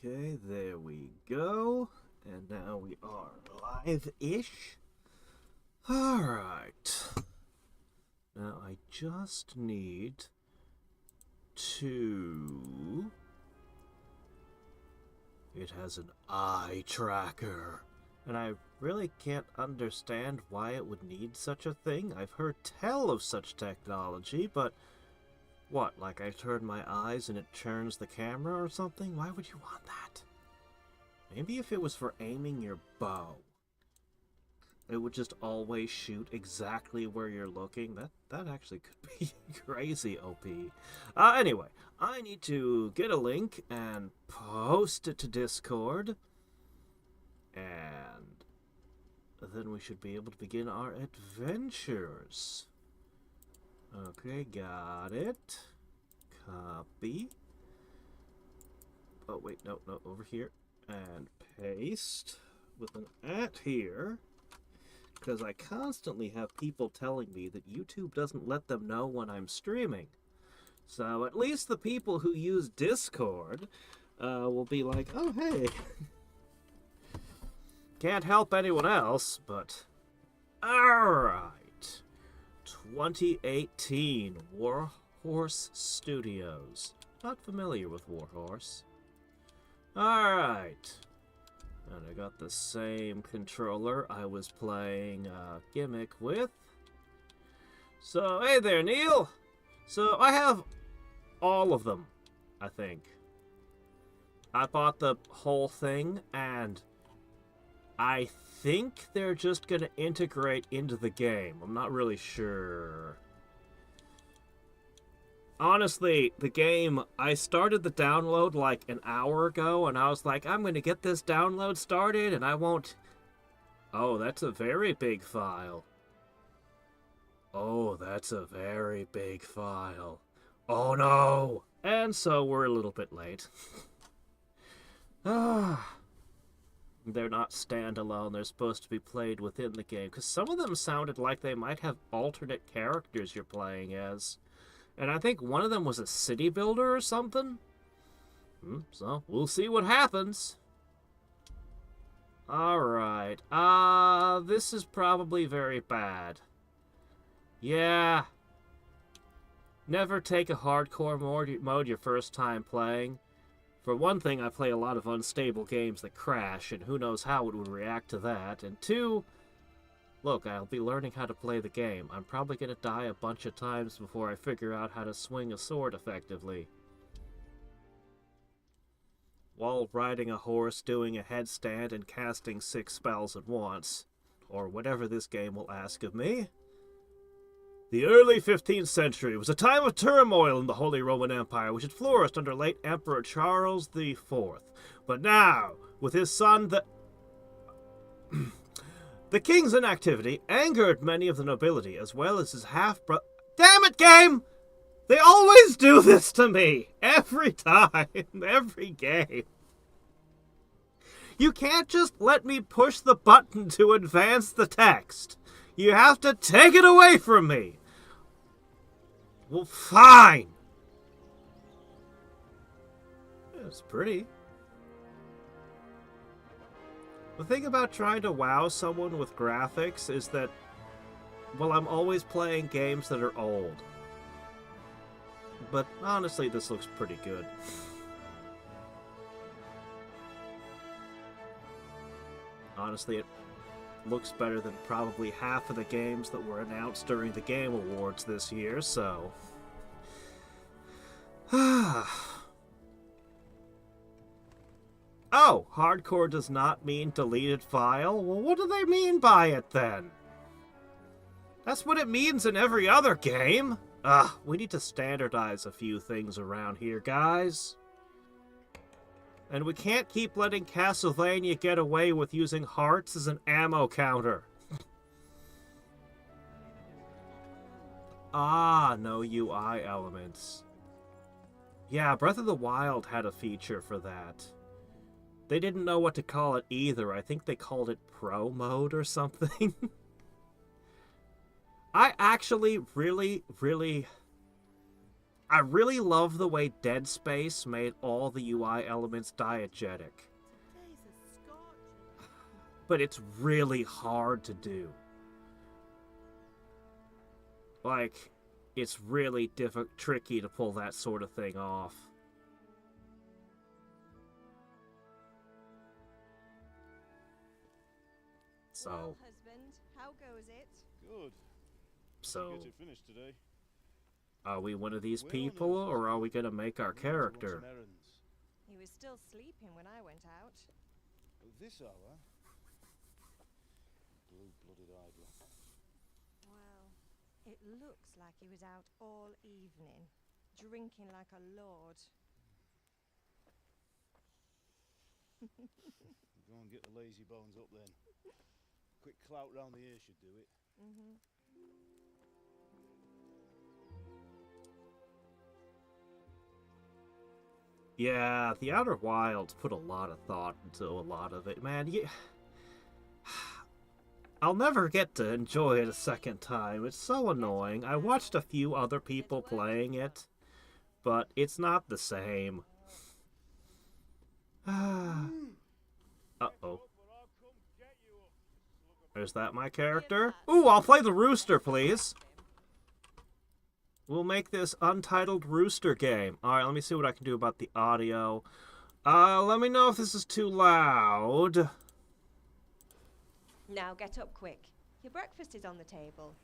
Okay, there we go. And now we are live-ish. Alright. Now I just need to... It has an eye tracker. And I really can't understand why it would need such a thing. I've heard tell of such technology, but... What, like I turn my eyes and it turns the camera or something? Why would you want that? Maybe if it was for aiming your bow. It would just always shoot exactly where you're looking. That actually could be crazy OP. Anyway, I need to get a link and post it to Discord. And then we should be able to begin our adventures. Okay, got it. Copy. Oh, wait, no, over here. And paste with an @ here. Because I constantly have people telling me that YouTube doesn't let them know when I'm streaming. So at least the people who use Discord will be like, oh, hey. Can't help anyone else, but... Alright. 2018 Warhorse Studios. Not familiar with Warhorse. Alright. And I got the same controller I was playing Gimmick with. So, hey there, Neil! So, I have all of them, I think. I bought the whole thing, and I think they're just going to integrate into the game. I'm not really sure. Honestly, the game, I started the download like an hour ago, and I was like, I'm going to get this download started, and I won't... Oh, that's a very big file. Oh, that's a very big file. Oh, no! And so we're a little bit late. They're not standalone. They're supposed to be played within the game. Because some of them sounded like they might have alternate characters you're playing as. And I think one of them was a city builder or something. So, we'll see what happens. Alright. This is probably very bad. Yeah. Never take a hardcore mode your first time playing. For one thing, I play a lot of unstable games that crash, and who knows how it would react to that. And two, look, I'll be learning how to play the game. I'm probably going to die a bunch of times before I figure out how to swing a sword effectively. While riding a horse, doing a headstand, and casting 6 spells at once. Or whatever this game will ask of me. The early 15th century was a time of turmoil in the Holy Roman Empire, which had flourished under late Emperor Charles IV. But now, with his son, the king's inactivity angered many of the nobility, as well as his half-brother... Damn it, game! They always do this to me! Every time! Every game! You can't just let me push the button to advance the text! You have to take it away from me! Well, fine! It's pretty. The thing about trying to wow someone with graphics is that, well, I'm always playing games that are old. But honestly, this looks pretty good. Honestly, it looks better than probably half of the games that were announced during the Game Awards this year, so... Oh, hardcore does not mean deleted file? Well, what do they mean by it, then? That's what it means in every other game! We need to standardize a few things around here, guys. And we can't keep letting Castlevania get away with using hearts as an ammo counter. No UI elements. Yeah, Breath of the Wild had a feature for that. They didn't know what to call it either. I think they called it Pro Mode or something. I actually really I really love the way Dead Space made all the UI elements diegetic. But it's really hard to do. Like, it's really tricky to pull that sort of thing off. So. Well, husband, how goes it? Good. So. Get it finished today. Are we one of these people, or are we gonna make our character? He was still sleeping when I went out. At this hour? Blue-blooded idler. Well, it looks like he was out all evening, drinking like a lord. Go and get the lazy bones up then. Quick clout round the ear should do it. Yeah, the Outer Wilds put a lot of thought into a lot of it, man. I'll never get to enjoy it a second time. It's so annoying. I watched a few other people playing it, but it's not the same. Uh-oh. Is that my character? Ooh, I'll play the rooster, please. We'll make this Untitled Rooster game. Alright, let me see what I can do about the audio. Let me know if this is too loud. Now get up quick. Your breakfast is on the table.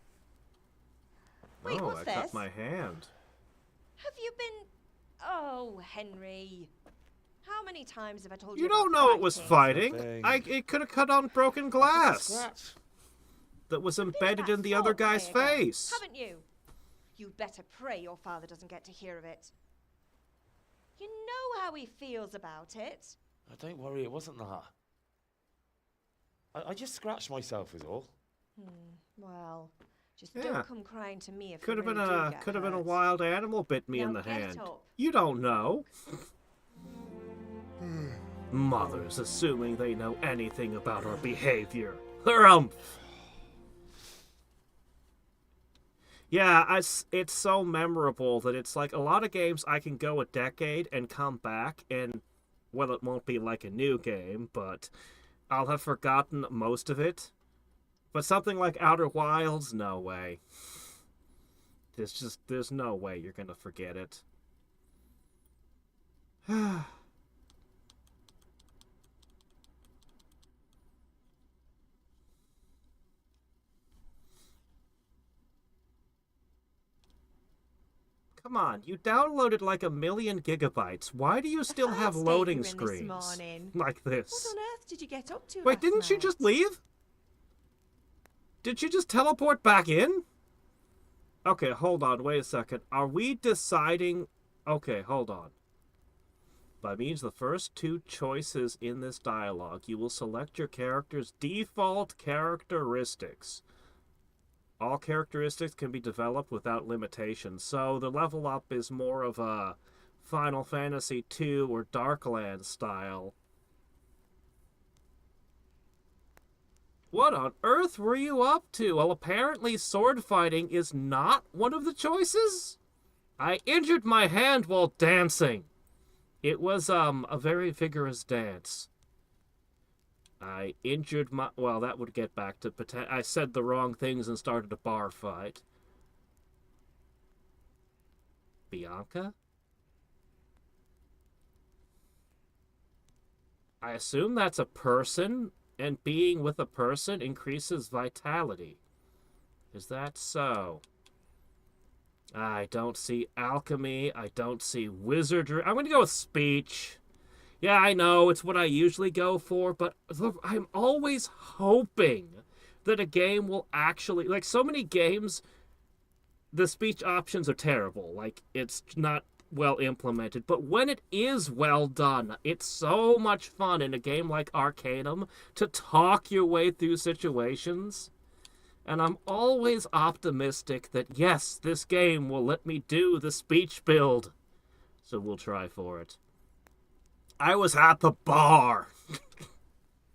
Wait, Oh, what's I this? cut my hand. Have you been... Oh, Henry. How many times have I told you You don't about know it was fighting. Nothing. It could have cut on broken glass Scratch. that was Been embedded that in the other sort guy's way again, face. Haven't you? You'd better pray your father doesn't get to hear of it. You know how he feels about it. Oh, don't worry, it wasn't that. I just scratched myself is all. Well, just Yeah. don't come crying to me if Could you have really been do a get could have been a hurt. wild animal bit me in Now the get hand. up. You don't know. Mothers assuming they know anything about our behavior. Yeah, it's so memorable that it's like a lot of games I can go a decade and come back and, well, it won't be like a new game, but I'll have forgotten most of it. But something like Outer Wilds, no way. There's no way you're gonna forget it. Come on, you downloaded like 1,000,000 gigabytes. Why do you still have state loading you in this screens morning. like this? What on earth did you get up to Wait, last didn't you night? just leave? Did you just teleport back in? Okay, hold on, wait a second. Are we deciding... Okay, hold on. By means the first two choices in this dialogue, you will select your character's default characteristics. All characteristics can be developed without limitations, so the level up is more of a Final Fantasy II or Darklands style. What on earth were you up to? Well, apparently sword fighting is not one of the choices? I injured my hand while dancing. It was, a very vigorous dance. I injured my... Well, that would get back to... I said the wrong things and started a bar fight. Bianca? I assume that's a person, and being with a person increases vitality. Is that so? I don't see alchemy. I don't see wizardry. I'm going to go with speech. Yeah, I know, it's what I usually go for, but look, I'm always hoping that a game will actually... Like, so many games, the speech options are terrible. Like, it's not well implemented. But when it is well done, it's so much fun in a game like Arcanum to talk your way through situations. And I'm always optimistic that, yes, this game will let me do the speech build. So we'll try for it. I was at the bar.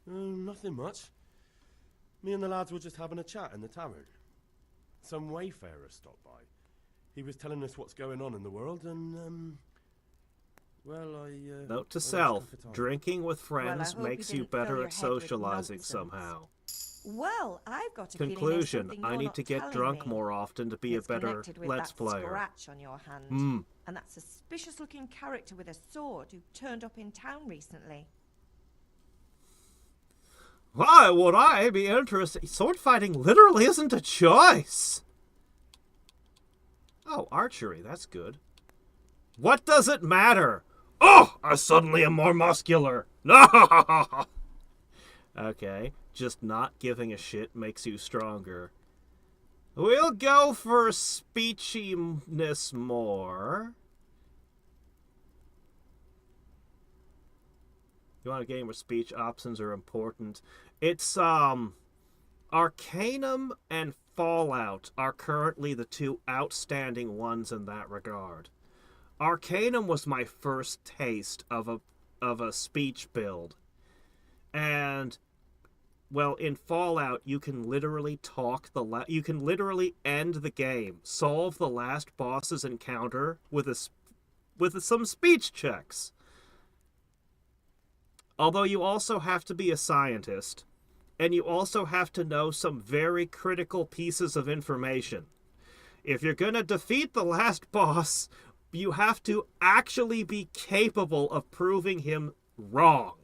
Nothing much. Me and the lads were just having a chat in the tavern. Some wayfarer stopped by. He was telling us what's going on in the world, and well, Note to I lost self, track of time. drinking with friends hope you makes you didn't fill better your at head with socializing nonsense. somehow. Well, I've got a feeling there's Conclusion, something I you're need not to get telling drunk me. more often to be It's a better connected with Let's that Player. scratch on your hand, Hmm. and that suspicious-looking character with a sword who turned up in town recently. Why would I be interested? Sword fighting literally isn't a choice. Oh, archery, that's good. What does it matter? Oh, I suddenly am more muscular. Okay, just not giving a shit makes you stronger. We'll go for speechiness more. You want a game where speech options are important? It's, Arcanum and Fallout are currently the two outstanding ones in that regard. Arcanum was my first taste of a speech build. And, well, in Fallout, you can literally you can literally end the game, solve the last boss's encounter with some speech checks. Although you also have to be a scientist, and you also have to know some very critical pieces of information. If you're gonna defeat the last boss, you have to actually be capable of proving him wrong.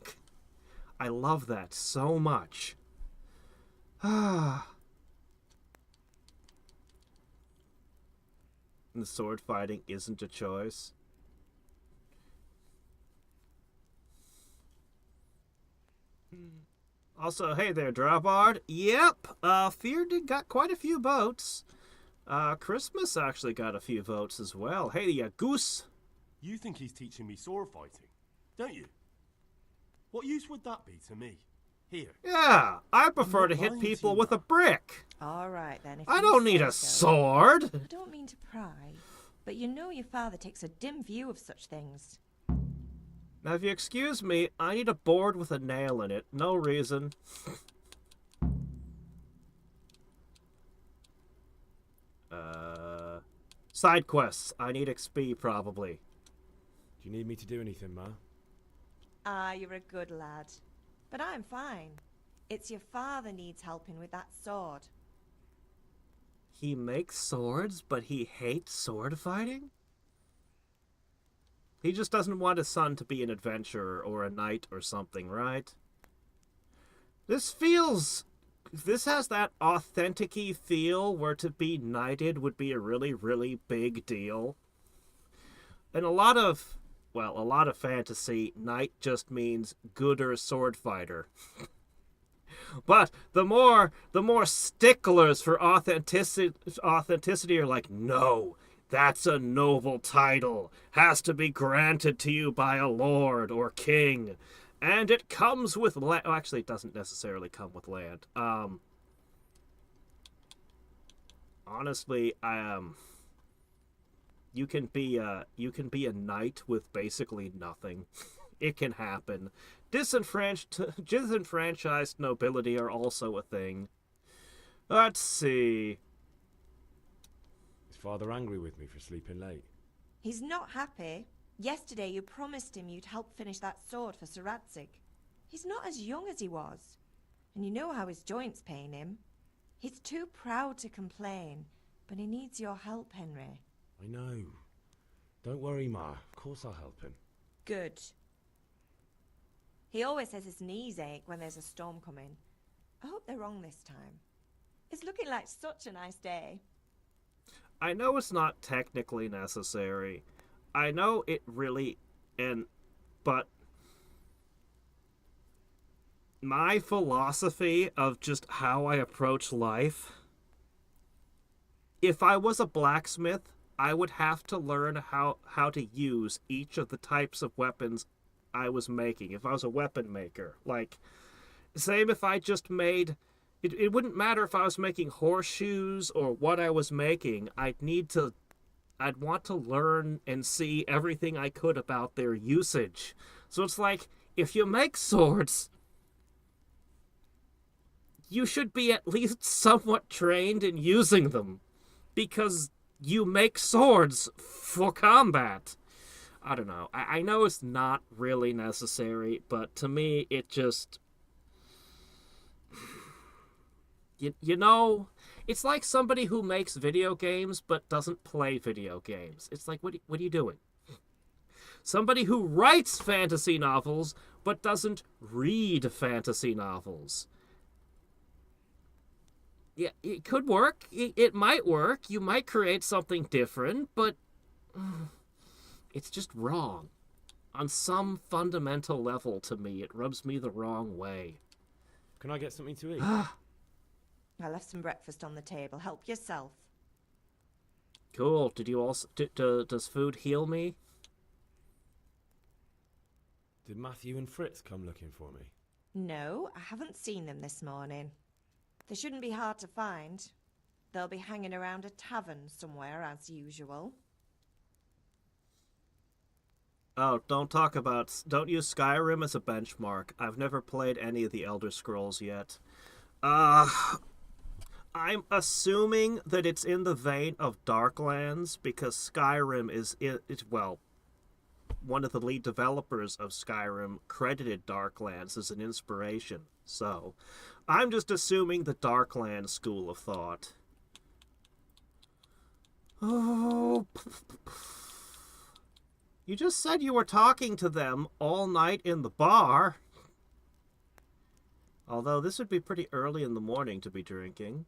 I love that so much. The sword fighting isn't a choice. Also, hey there, Drawbard. Yep, Fear got quite a few votes. Christmas actually got a few votes as well. Hey, Goose. You think he's teaching me sword fighting, don't you? What use would that be to me? Here. Yeah, I prefer to hit lying to people you, with a Matt. brick. All right, then. If I you don't need say a so. sword. I don't mean to pry, but you know your father takes a dim view of such things. Now, if you excuse me, I need a board with a nail in it. No reason. Side quests. I need XP, probably. Do you need me to do anything, Ma? Ah, you're a good lad. But I'm fine. It's your father needs helping with that sword. He makes swords, but he hates sword fighting? He just doesn't want his son to be an adventurer or a knight or something, right? This has that authentic-y feel where to be knighted would be a really, really big deal. And a lot of fantasy, knight just means gooder sword fighter. But the more sticklers for authenticity are like, no, that's a noble title. Has to be granted to you by a lord or king. And it comes with land. Oh, actually, it doesn't necessarily come with land. Honestly, you can be a knight with basically nothing. It can happen. Disenfranchised nobility are also a thing. Let's see. Is Father angry with me for sleeping late? He's not happy. Yesterday you promised him you'd help finish that sword for Sir Hadriex. He's not as young as he was. And you know how his joints pain him. He's too proud to complain, but he needs your help, Henry. I know. Don't worry, Ma. Of course I'll help him. Good. He always says his knees ache when there's a storm coming. I hope they're wrong this time. It's looking like such a nice day. I know it's not technically necessary. I know it really, but my philosophy of just how I approach life, if I was a blacksmith, I would have to learn how to use each of the types of weapons I was making. If I was a weapon maker, like, same if I just made, it wouldn't matter if I was making horseshoes or what I was making. I'd want to learn and see everything I could about their usage. So it's like, if you make swords, you should be at least somewhat trained in using them. Because You make swords for combat. I don't know. I know it's not really necessary, but to me, it just... You know, it's like somebody who makes video games but doesn't play video games. It's like, what are you doing? Somebody who writes fantasy novels but doesn't read fantasy novels. Yeah, it could work. It might work. You might create something different, but it's just wrong. On some fundamental level, to me, it rubs me the wrong way. Can I get something to eat? I left some breakfast on the table. Help yourself. Cool. Did you also... does food heal me? Did Matthew and Fritz come looking for me? No, I haven't seen them this morning. They shouldn't be hard to find. They'll be hanging around a tavern somewhere, as usual. Oh, don't use Skyrim as a benchmark. I've never played any of the Elder Scrolls yet. I'm assuming that it's in the vein of Darklands, because Skyrim is, well, one of the lead developers of Skyrim credited Darklands as an inspiration. So, I'm just assuming the Darklands school of thought. Oh... You just said you were talking to them all night in the bar. Although this would be pretty early in the morning to be drinking.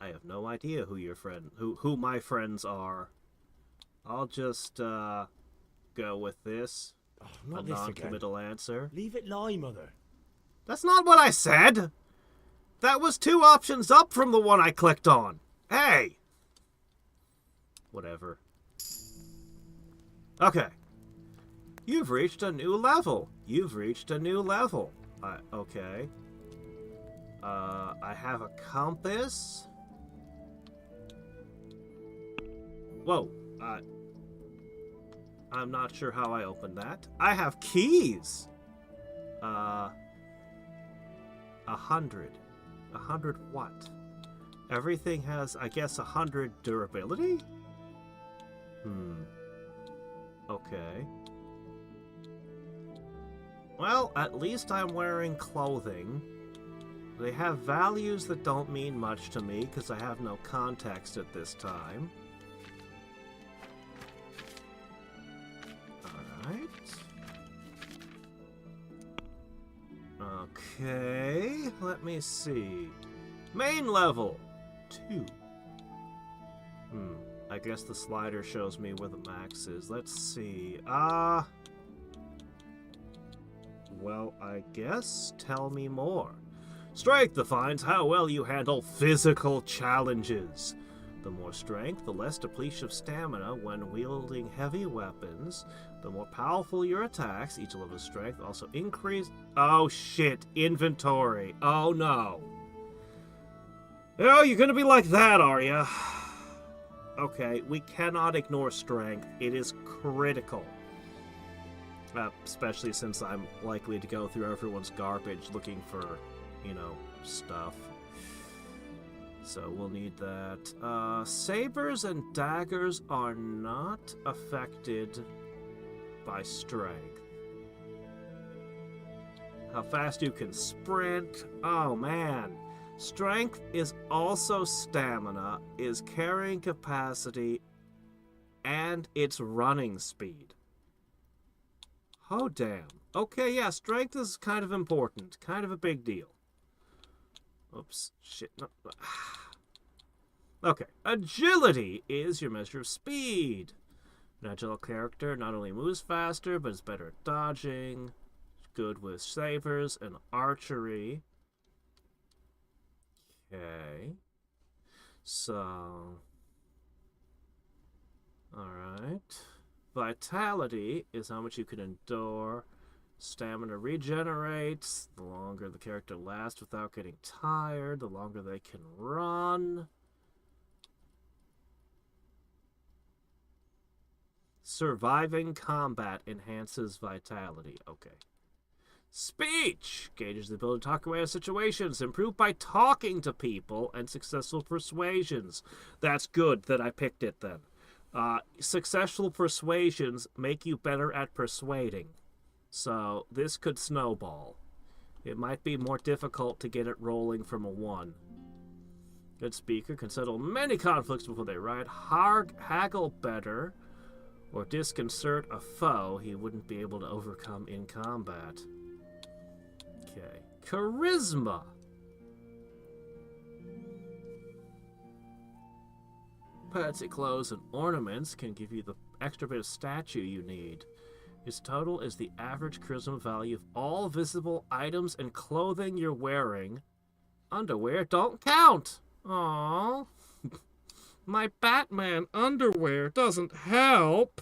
I have no idea who my friends are. I'll just go with this. Oh, not a this non-committal again. answer. Leave it lie, Mother. That's not what I said. That was 2 options up from the one I clicked on. Hey. Whatever. Okay. You've reached a new level. Okay. I have a compass. Whoa. I'm not sure how I opened that. I have keys. 100. 100 what? Everything has, I guess, 100 durability? Okay. Well, at least I'm wearing clothing. They have values that don't mean much to me because I have no context at this time. Alright. Okay, let me see. Main level 2. I guess the slider shows me where the max is. Let's see. Well, I guess tell me more. Strength defines how well you handle physical challenges. The more strength, the less depletion of stamina when wielding heavy weapons. The more powerful your attacks, each level of strength also increase. Oh shit, inventory. Oh no. Oh, you're gonna be like that, are ya? Okay, we cannot ignore strength. It is critical. Especially since I'm likely to go through everyone's garbage looking for, stuff. So we'll need that. Sabers and daggers are not affected by strength. How fast you can sprint. Oh, man. Strength is also stamina, is carrying capacity, and it's running speed. Oh, damn. Okay, yeah, strength is kind of important. Kind of a big deal. Oops. Shit. No. Okay. Agility is your measure of speed. An agile character not only moves faster, but is better at dodging. Good with sabers and archery. Okay. So. Alright. Vitality is how much you can endure. Stamina regenerates. The longer the character lasts without getting tired, the longer they can run. Surviving combat enhances vitality. Okay. Speech gauges the ability to talk away in situations, improved by talking to people, and successful persuasions. That's good that I picked it then. Successful persuasions make you better at persuading. So this could snowball. It might be more difficult to get it rolling from a 1. Good speaker can settle many conflicts before they ride. Haggle better or disconcert a foe he wouldn't be able to overcome in combat. Okay. Charisma. Fancy clothes and ornaments can give you the extra bit of stature you need. Its total is the average charisma value of all visible items and clothing you're wearing. Underwear don't count. Aww. My Batman underwear doesn't help.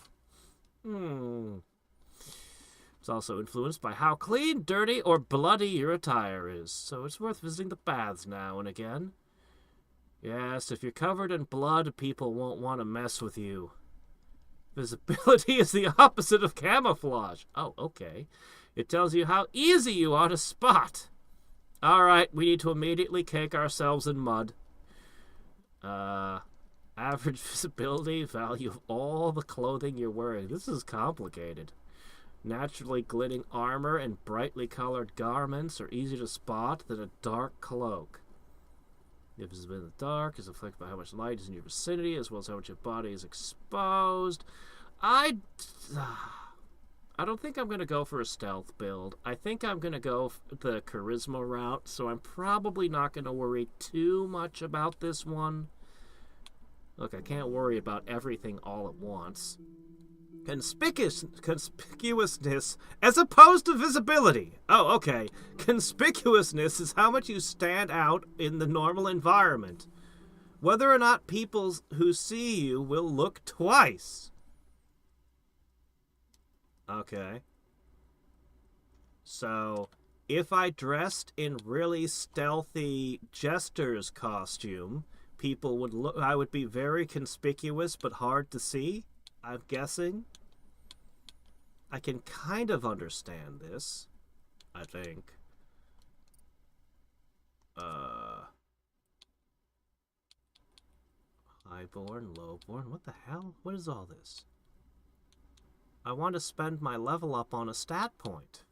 It's also influenced by how clean, dirty, or bloody your attire is, so it's worth visiting the baths now and again. Yes, if you're covered in blood, people won't want to mess with you. Visibility is the opposite of camouflage. Oh, okay. It tells you how easy you are to spot. Alright, we need to immediately cake ourselves in mud. Average visibility, value of all the clothing you're wearing. This is complicated. Naturally glinting armor and brightly colored garments are easier to spot than a dark cloak. If it's been in the dark, is affected by how much light is in your vicinity, as well as how much your body is exposed. I don't think I'm going to go for a stealth build. I think I'm going to go the charisma route, so I'm probably not going to worry too much about this one. Look, I can't worry about everything all at once. Conspicuousness as opposed to visibility. Oh, okay. Conspicuousness is how much you stand out in the normal environment. Whether or not people who see you will look twice. Okay. So, if I dressed in really stealthy jester's costume, people would look. I would be very conspicuous but hard to see, I'm guessing. I can kind of understand this, I think. Highborn, lowborn, what the hell? What is all this? I want to spend my level up on a stat point.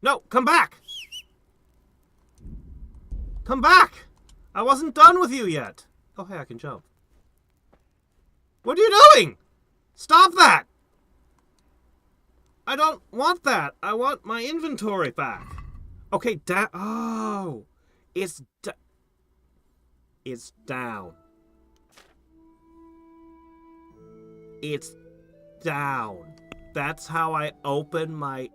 No, come back! Come back! I wasn't done with you yet. Oh, hey, I can jump. What are you doing? Stop that! I don't want that. I want my inventory back. Okay, oh, it's down. It's down. That's how I open my...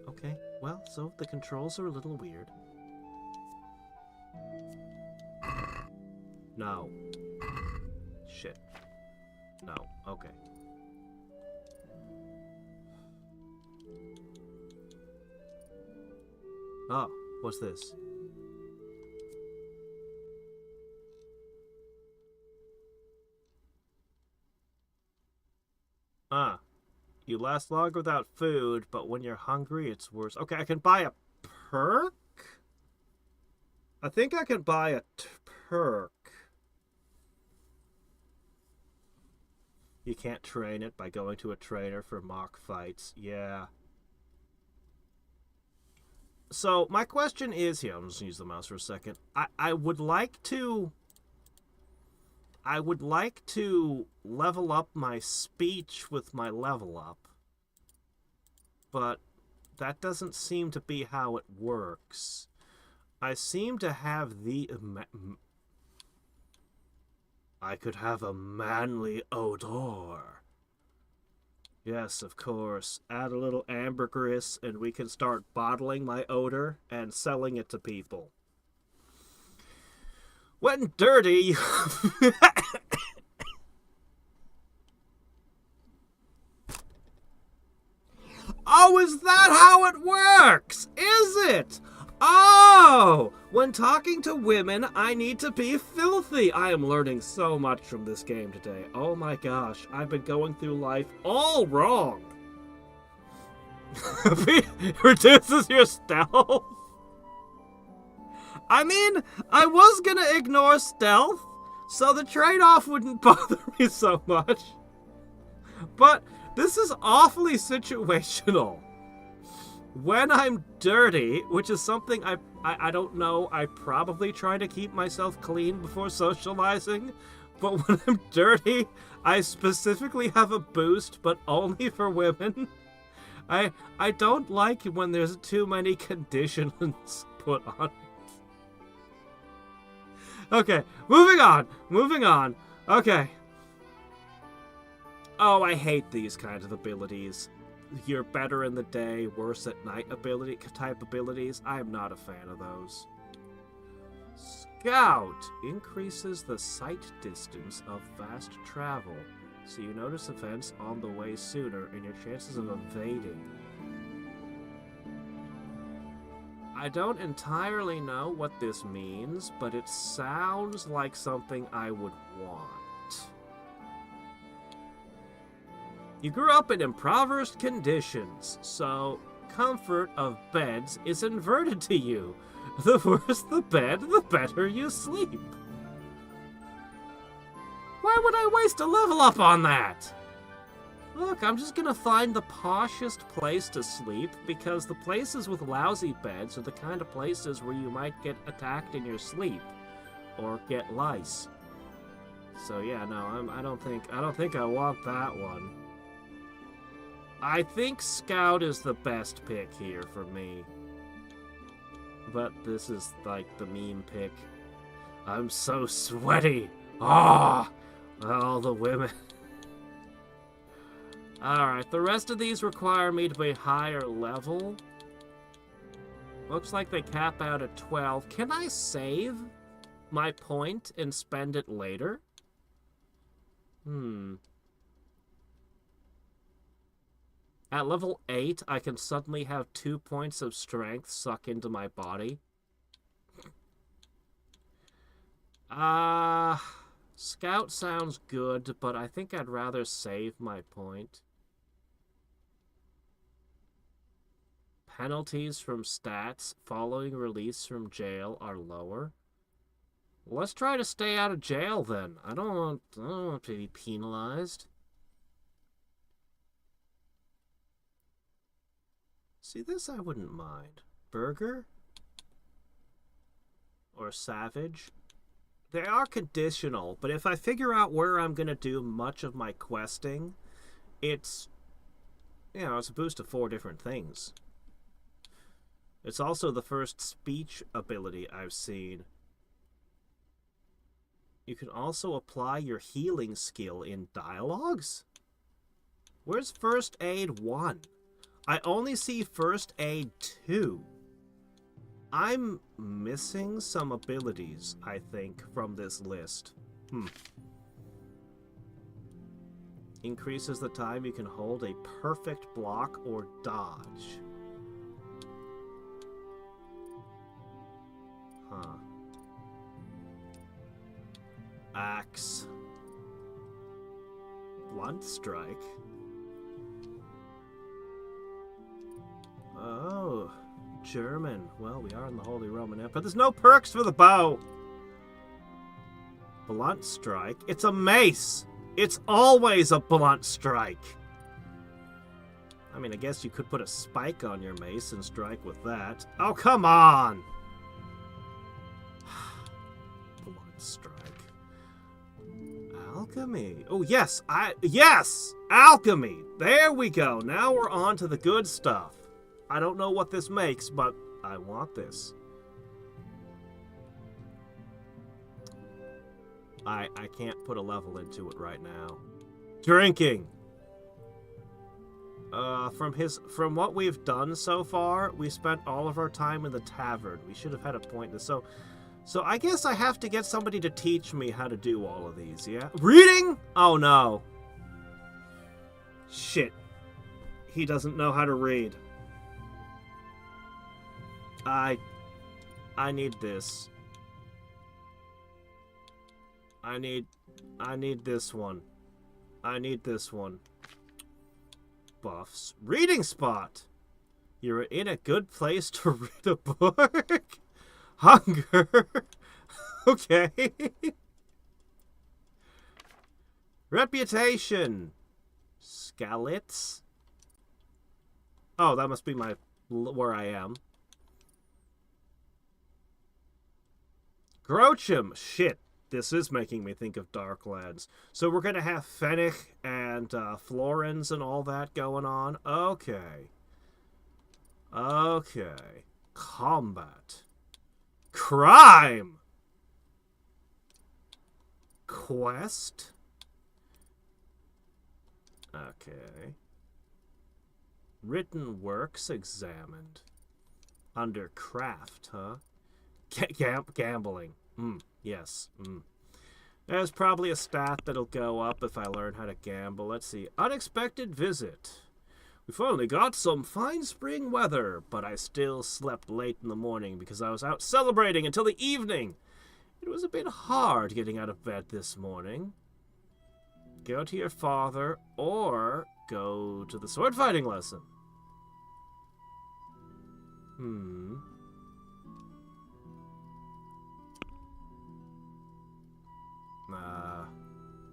Okay, well, so the controls are a little weird. No. Shit. No, okay. Oh, what's this? You last longer without food, but when you're hungry, it's worse. Okay, I can buy a perk? I think I can buy a perk. You can't train it by going to a trainer for mock fights. Yeah. So, my question is here. I'm just going to use the mouse for a second. I would like to level up my speech with my level up. But that doesn't seem to be how it works. I seem to have the... I could have a manly odor. Yes, of course. Add a little ambergris and we can start bottling my odor and selling it to people. When dirty... Oh, is that how it works? Is it? Oh! When talking to women, I need to be filthy. I am learning so much from this game today. Oh my gosh, I've been going through life all wrong. Reduces your stealth? I mean, I was gonna ignore stealth, so the trade-off wouldn't bother me so much. But this is awfully situational. When I'm dirty, which is something I don't know, I probably try to keep myself clean before socializing, but when I'm dirty, I specifically have a boost, but only for women. I don't like when there's too many conditions put on it. Okay, moving on. Okay. Oh, I hate these kinds of abilities. You're better in the day, worse at night type abilities. I am not a fan of those. Scout increases the sight distance of fast travel, so you notice events on the way sooner and your chances of evading. I don't entirely know what this means, but it sounds like something I would want. You grew up in impoverished conditions, so comfort of beds is inverted to you. The worse the bed, the better you sleep. Why would I waste a level up on that? Look, I'm just gonna find the poshest place to sleep, because the places with lousy beds are the kind of places where you might get attacked in your sleep, or get lice. So yeah, no, I don't think I want that one. I think Scout is the best pick here for me. But this is like the meme pick. I'm so sweaty. Ah, all the women. Alright, the rest of these require me to be higher level. Looks like they cap out at 12. Can I save my point and spend it later? At level 8, I can suddenly have 2 points of strength suck into my body. Scout sounds good, but I think I'd rather save my point. Penalties from stats following release from jail are lower. Let's try to stay out of jail then. I don't want to be penalized. See, this I wouldn't mind. Burger? Or Savage? They are conditional, but if I figure out where I'm going to do much of my questing, it's, it's a boost of 4 different things. It's also the first speech ability I've seen. You can also apply your healing skill in dialogues? Where's First Aid 1? I only see First Aid 2. I'm missing some abilities, I think, from this list. Increases the time you can hold a perfect block or dodge. Axe. Blunt strike. Oh, German. Well, we are in the Holy Roman Empire. There's no perks for the bow. Blunt strike. It's a mace. It's always a blunt strike. I mean, I guess you could put a spike on your mace and strike with that. Oh, come on. Blunt strike. Alchemy. Oh, yes. Yes! Alchemy. There we go. Now we're on to the good stuff. I don't know what this makes, but I want this. I can't put a level into it right now. Drinking. From what we've done so far, we spent all of our time in the tavern. We should have had a point in this. So I guess I have to get somebody to teach me how to do all of these, yeah? Reading? Oh no. Shit. He doesn't know how to read. I need this. I need this one. I need this one. Buffs. Reading spot! You're in a good place to read a book? Hunger. Okay. Reputation. Scalits. Oh, that must be where I am. Grochum. Shit. This is making me think of Darklands. So we're going to have Fennec and Florens and all that going on. Okay. Okay. Combat. Crime! Quest? Okay. Written works examined. Under craft, huh? Gambling. Yes. There's probably a stat that'll go up if I learn how to gamble. Let's see. Unexpected visit. We finally got some fine spring weather, but I still slept late in the morning because I was out celebrating until the evening. It was a bit hard getting out of bed this morning. Go to your father or go to the sword fighting lesson.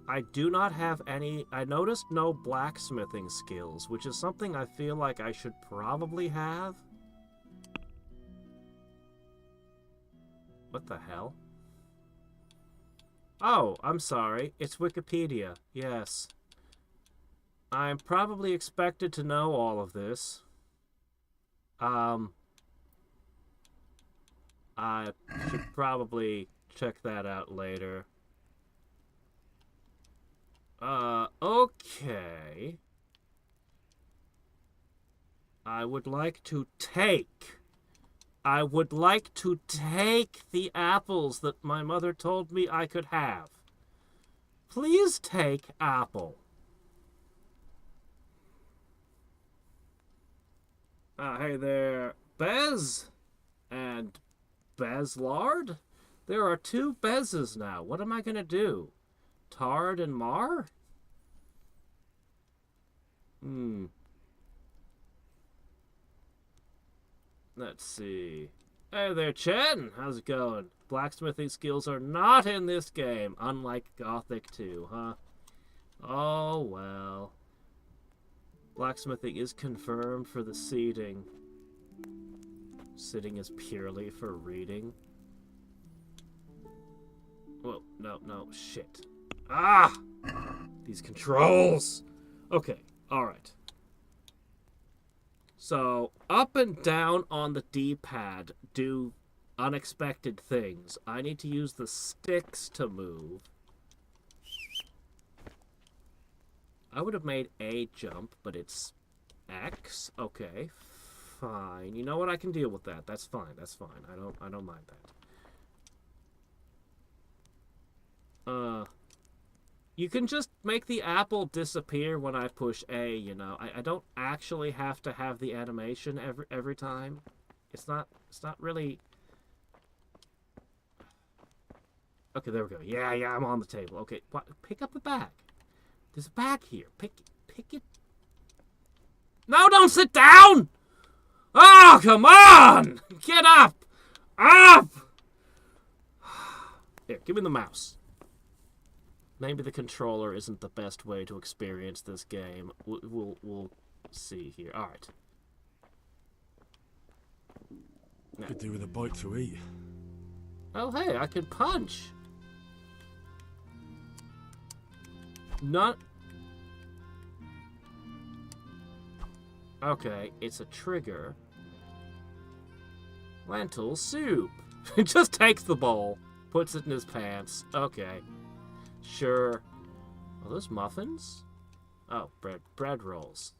I do not have any... I noticed no blacksmithing skills, which is something I feel like I should probably have. What the hell? Oh, I'm sorry. It's Wikipedia. Yes. I'm probably expected to know all of this. I should probably check that out later. Okay. I would like to take the apples that my mother told me I could have. Please take apple. Hey there, Bez and Bezlard? There are 2 Bezes now. What am I gonna do? Tard and Mar? Let's see. Hey there, Chen. How's it going? Blacksmithing skills are not in this game, unlike Gothic 2, huh? Oh, well. Blacksmithing is confirmed for the seating. Sitting is purely for reading. Whoa, no, shit. Ah! These controls! Okay, alright. So, up and down on the D-pad do unexpected things. I need to use the sticks to move. I would have made A jump, but it's X. Okay, fine. You know what? I can deal with that. That's fine. That's fine. I don't mind that. You can just make the apple disappear when I push A, you know. I don't actually have to have the animation every time. It's not really... Okay, there we go. Yeah, I'm on the table. Okay, pick up the bag. There's a bag here. Pick it. No, don't sit down! Oh, come on! Get up! Up! Here, give me the mouse. Maybe the controller isn't the best way to experience this game. We'll see here. All right. Could do with a bite to eat. Oh, hey, I can punch. Not... Okay, it's a trigger. Lentil soup. He just takes the bowl, puts it in his pants. Okay. Sure. Are those muffins? Oh, bread rolls.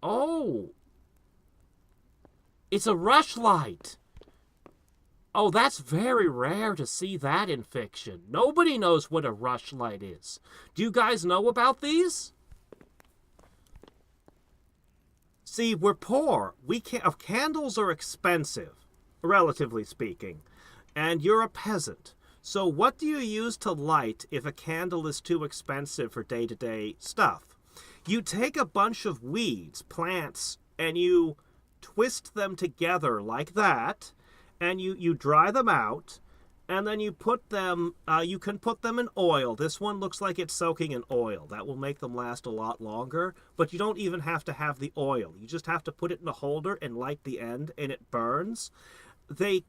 Oh! It's a rushlight! Oh, that's very rare to see that in fiction. Nobody knows what a rushlight is. Do you guys know about these? See, we're poor. We can't. Candles are expensive, relatively speaking, and you're a peasant. So what do you use to light if a candle is too expensive for day-to-day stuff? You take a bunch of weeds, plants, and you twist them together like that, and you dry them out, and then you put them, you can put them in oil. This one looks like it's soaking in oil. That will make them last a lot longer, but you don't even have to have the oil. You just have to put it in a holder and light the end, and it burns. They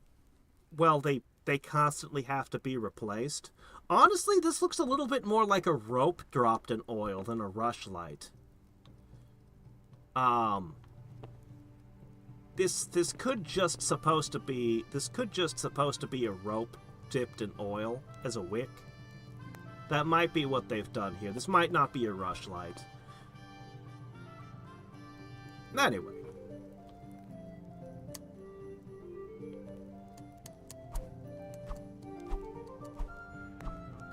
constantly have to be replaced. Honestly, this looks a little bit more like a rope dropped in oil than a rushlight. This could just supposed to be a rope dipped in oil as a wick. That might be what they've done here. This might not be a rushlight. Anyway.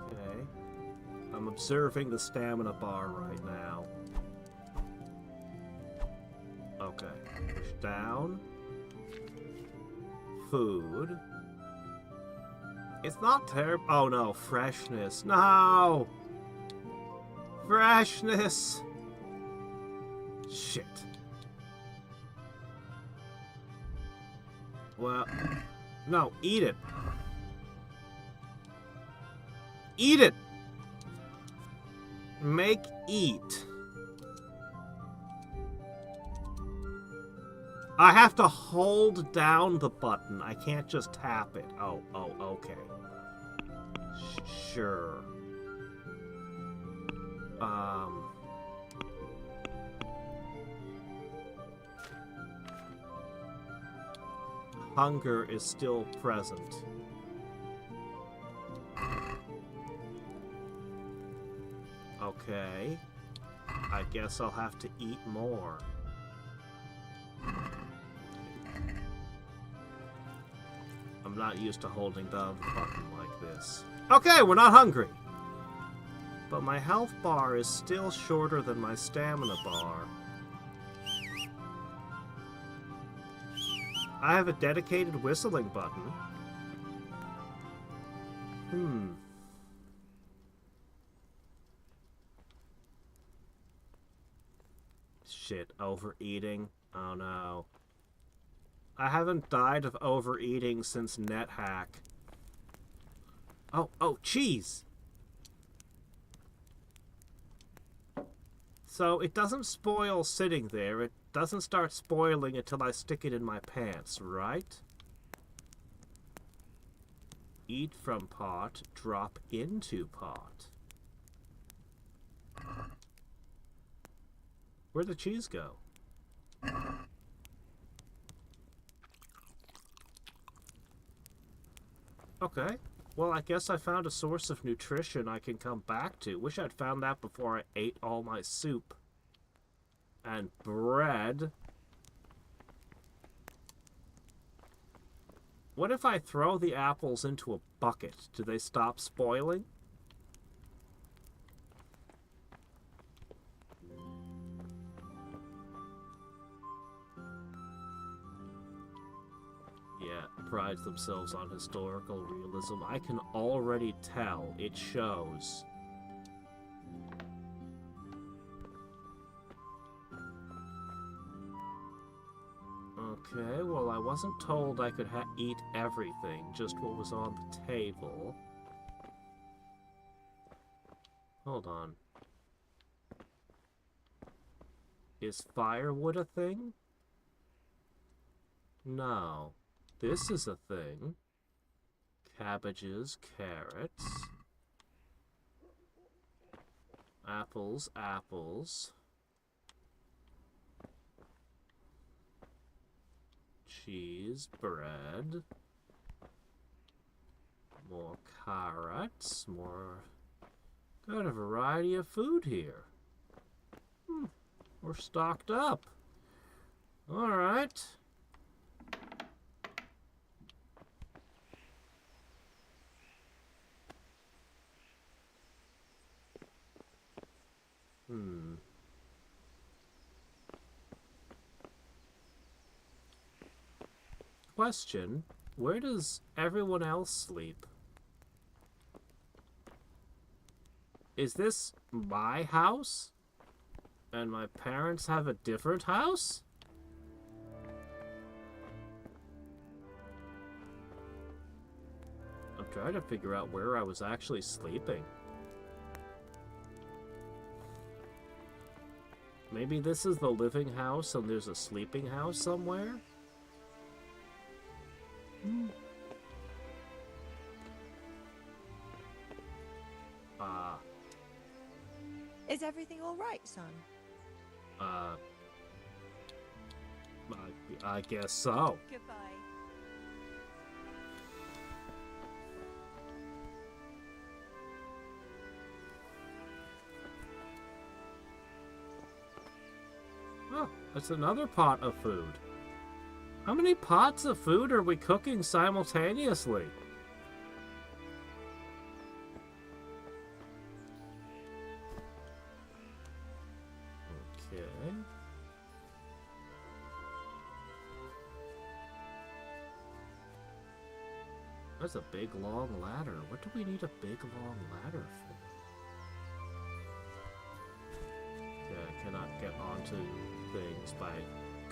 Okay. I'm observing the stamina bar right now. Okay. Push down. Food. It's not terrible. Oh no, freshness. No! Freshness! Shit. Well, no, eat it. Eat it! Make eat. I have to hold down the button. I can't just tap it. Oh, okay. Sure. Hunger is still present. Okay. I guess I'll have to eat more. I'm not used to holding down the button like this. Okay, we're not hungry! But my health bar is still shorter than my stamina bar. I have a dedicated whistling button. Shit, overeating? Oh no. I haven't died of overeating since NetHack. Oh, cheese! So it doesn't spoil sitting there. It doesn't start spoiling until I stick it in my pants, right? Eat from pot, drop into pot. Where'd the cheese go? Okay. Well, I guess I found a source of nutrition I can come back to. Wish I'd found that before I ate all my soup. And bread. What if I throw the apples into a bucket? Do they stop spoiling? Prides themselves on historical realism. I can already tell. It shows. Okay, well, I wasn't told I could eat everything, just what was on the table. Hold on. Is firewood a thing? No. This is a thing. Cabbages, carrots. Apples, apples. Cheese, bread. More carrots, more... Got a variety of food here. We're stocked up. Alright. Question, where does everyone else sleep? Is this my house? And my parents have a different house? I'm trying to figure out where I was actually sleeping. Maybe this is the living house and there's a sleeping house somewhere? Is everything all right, son? I guess so. Goodbye. Oh, that's another pot of food. How many pots of food are we cooking simultaneously? Okay. That's a big long ladder. What do we need a big long ladder for? Okay, I cannot get onto things by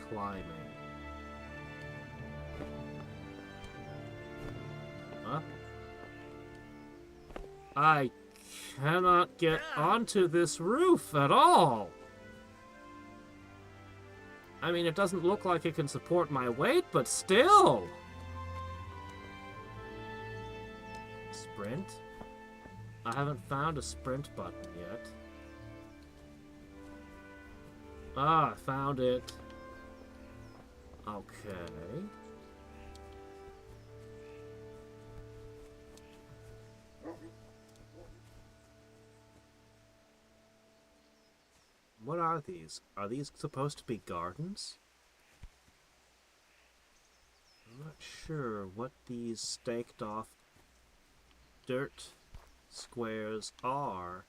climbing. Huh? I cannot get onto this roof at all. I mean, it doesn't look like it can support my weight, but still. Sprint? I haven't found a sprint button yet. Ah, I found it. Okay. What are these? Are these supposed to be gardens? I'm not sure what these staked off dirt squares are.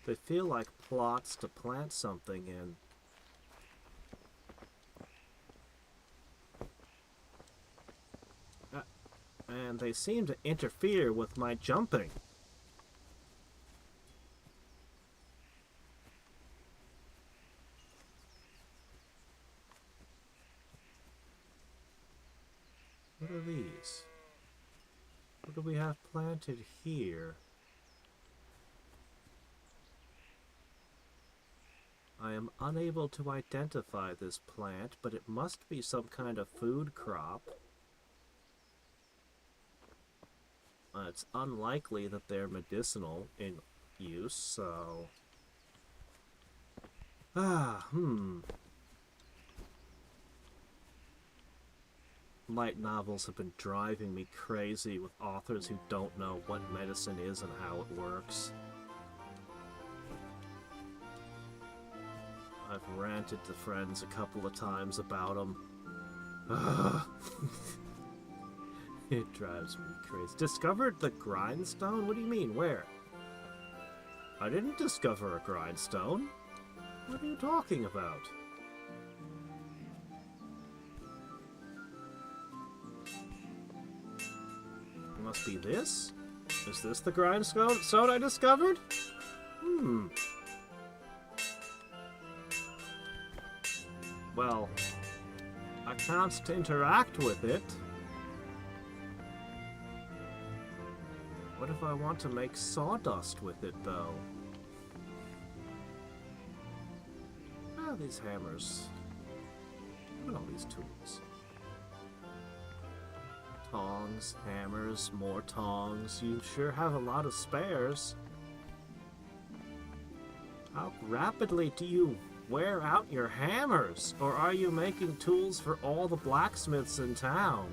They feel like plots to plant something in. And they seem to interfere with my jumping. What are these? What do we have planted here? I am unable to identify this plant, but it must be some kind of food crop. It's unlikely that they're medicinal in use, so... Light novels have been driving me crazy with authors who don't know what medicine is and how it works. I've ranted to friends a couple of times about them. It drives me crazy. Discovered the grindstone? What do you mean? Where? I didn't discover a grindstone. What are you talking about? It must be this? Is this the grindstone I discovered? Well, I can't interact with it. What if I want to make sawdust with it, though? Ah, these hammers. Look at all these tools. Tongs, hammers, more tongs. You sure have a lot of spares. How rapidly do you wear out your hammers? Or are you making tools for all the blacksmiths in town?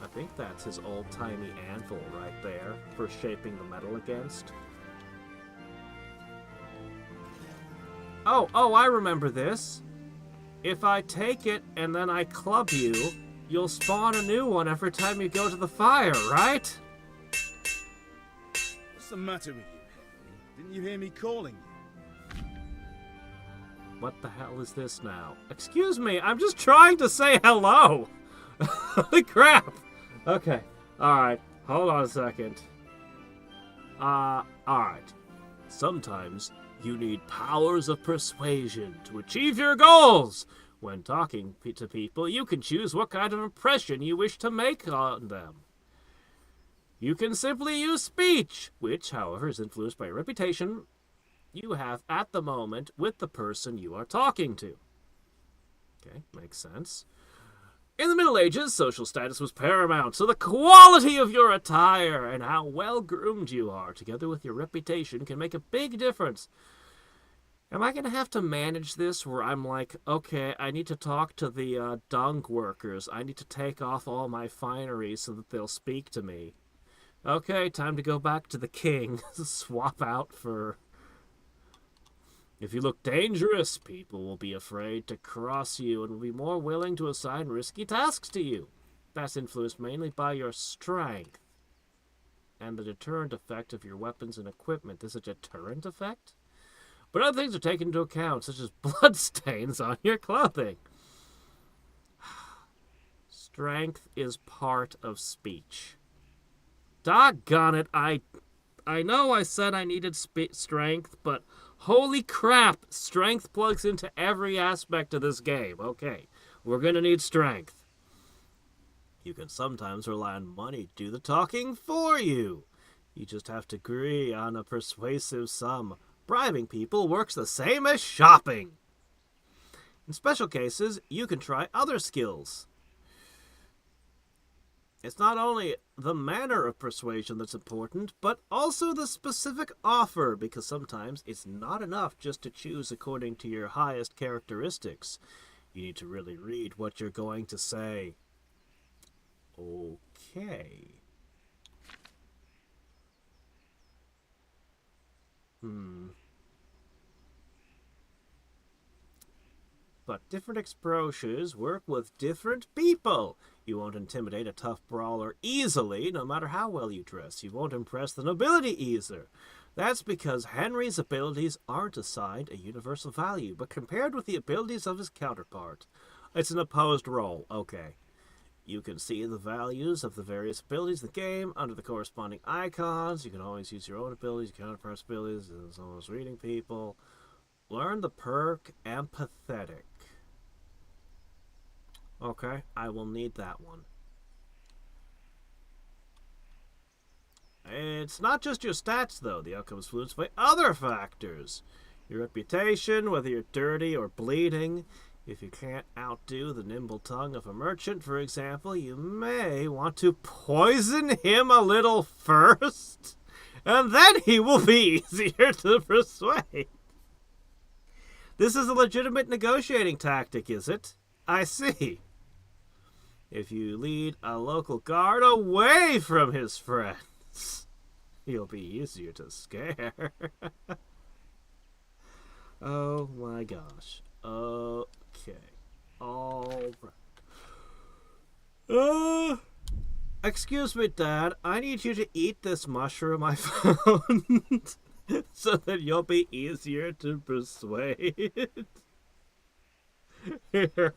I think that's his old-timey anvil right there for shaping the metal against. Oh, I remember this. If I take it and then I club you, you'll spawn a new one every time you go to the fire, right? What's the matter with you? Didn't you hear me calling you? What the hell is this now? Excuse me, I'm just trying to say hello! Holy crap! Okay, alright, hold on a second. Alright. Sometimes you need powers of persuasion to achieve your goals! When talking to people, you can choose what kind of impression you wish to make on them. You can simply use speech, which, however, is influenced by your reputation you have at the moment with the person you are talking to. Okay, makes sense. In the Middle Ages, social status was paramount, so the quality of your attire and how well-groomed you are, together with your reputation, can make a big difference. Am I going to have to manage this where I'm like, okay, I need to talk to the dung workers. I need to take off all my finery so that they'll speak to me. Okay, time to go back to the king. Swap out for... If you look dangerous, people will be afraid to cross you and will be more willing to assign risky tasks to you. That's influenced mainly by your strength and the deterrent effect of your weapons and equipment. There's a deterrent effect? But other things are taken into account, such as bloodstains on your clothing. Strength is part of speech. Doggone it, I know I said I needed strength, but holy crap, strength plugs into every aspect of this game. Okay, we're gonna need strength. You can sometimes rely on money to do the talking for you. You just have to agree on a persuasive sum. Bribing people works the same as shopping. In special cases, you can try other skills. It's not only the manner of persuasion that's important, but also the specific offer, because sometimes it's not enough just to choose according to your highest characteristics. You need to really read what you're going to say. Okay. But different exposures work with different people. You won't intimidate a tough brawler easily, no matter how well you dress. You won't impress the nobility either. That's because Henry's abilities aren't assigned a universal value, but compared with the abilities of his counterpart. It's an opposed role, okay. You can see the values of the various abilities in the game under the corresponding icons. You can always use your own abilities, your counterpart's abilities, as well as reading people. Learn the perk Empathetic. Okay, I will need that one. It's not just your stats, though. The outcome is influenced by other factors. Your reputation, whether you're dirty or bleeding. If you can't outdo the nimble tongue of a merchant, for example, you may want to poison him a little first, and then he will be easier to persuade. This is a legitimate negotiating tactic, is it? I see. If you lead a local guard away from his friends, he'll be easier to scare. Oh my gosh. Okay. All right. Excuse me, Dad. I need you to eat this mushroom I found so that you'll be easier to persuade. Here.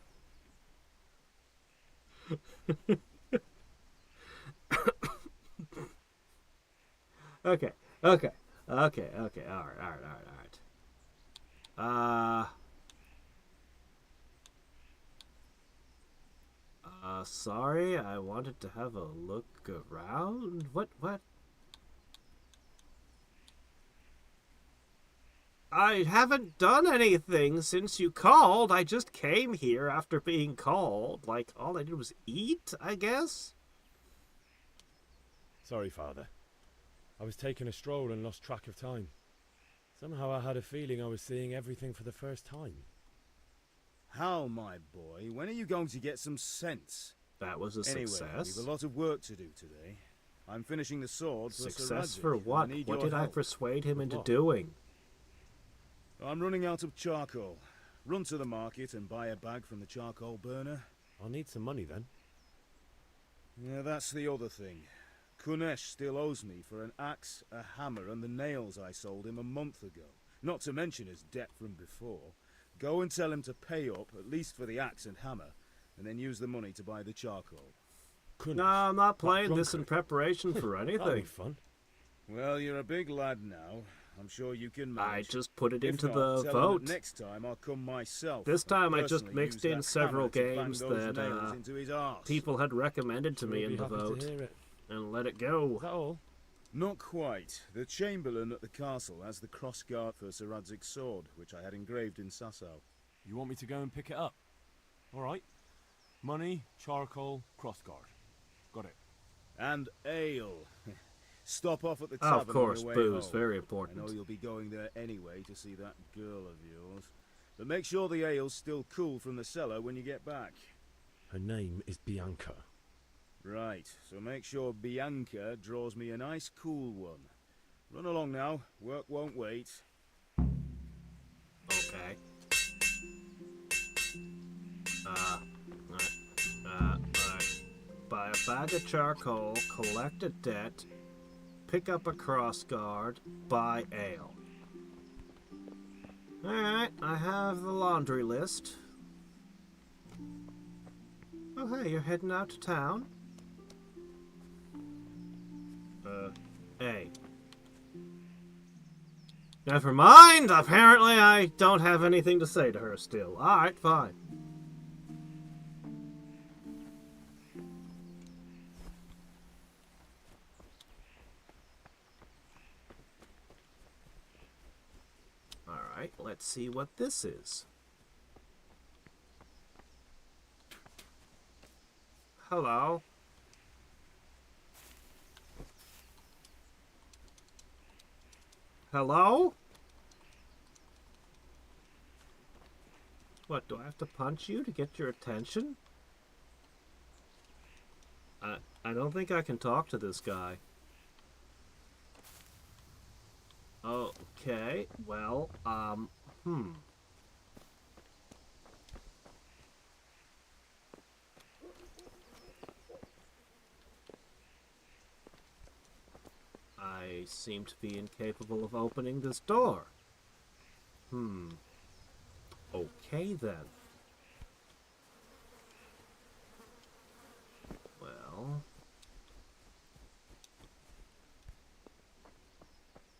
Okay. All right. Sorry, I wanted to have a look around. What? I haven't done anything since you called. I just came here after being called. Like, all I did was eat, I guess? Sorry, Father. I was taking a stroll and lost track of time. Somehow I had a feeling I was seeing everything for the first time. How, my boy? When are you going to get some sense? That was a success. Anyway, we've a lot of work to do today. I'm finishing the sword for Success Hadriex, for what? and I need What your did I help. persuade him into What? doing? I'm running out of charcoal. Run to the market and buy a bag from the charcoal burner. I'll need some money then. Yeah, that's the other thing. Kunesh still owes me for an axe, a hammer, and the nails I sold him a month ago. Not to mention his debt from before. Go and tell him to pay up, at least for the axe and hammer, and then use the money to buy the charcoal. No, I'm not playing this in preparation for That'll be anything. fun. Well, you're a big lad now. I'm sure you can I manage. just put it If into not, the tell him vote. that next time I'll come myself. This and time I just personally mixed use in that several hammer to bang games those that nails into his arse. people had recommended to me We'll in be the happy vote, to hear it. and let it go. Is that all? Not quite. The Chamberlain at the castle has the crossguard for Sir Hadriex' sword, which I had engraved in Sasau. You want me to go and pick it up? All right. Money, charcoal, crossguard. Got it. And ale. Stop off at the Oh, tavern of course, on your way booze, home. very I important. know you'll be going there anyway to see that girl of yours. But make sure the ale's still cool from the cellar when you get back. Her name is Bianca. Right, so make sure Bianca draws me a nice cool one. Run along now, work won't wait. Okay. Alright. Buy a bag of charcoal, collect a debt, pick up a crossguard, buy ale. Alright, I have the laundry list. Oh hey, you're heading out to town? Hey. Never mind, apparently I don't have anything to say to her still. Alright, fine. Alright, let's see what this is. Hello. Hello? What, do I have to punch you to get your attention? I don't think I can talk to this guy. Okay, well, I seem to be incapable of opening this door. Okay then. Well...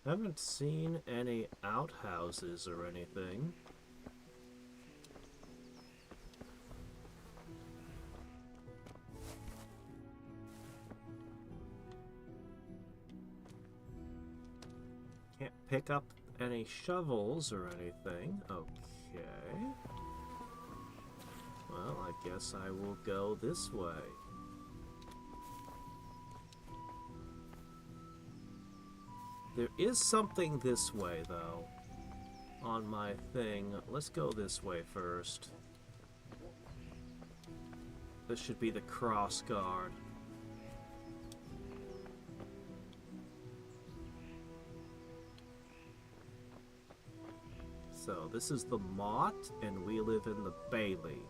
haven't seen any outhouses or anything. Can't pick up any shovels or anything. Okay. Well, I guess I will go this way. There is something this way, though, on my thing. Let's go this way first. This should be the cross guard. So, this is the Motte, and we live in the Bailey.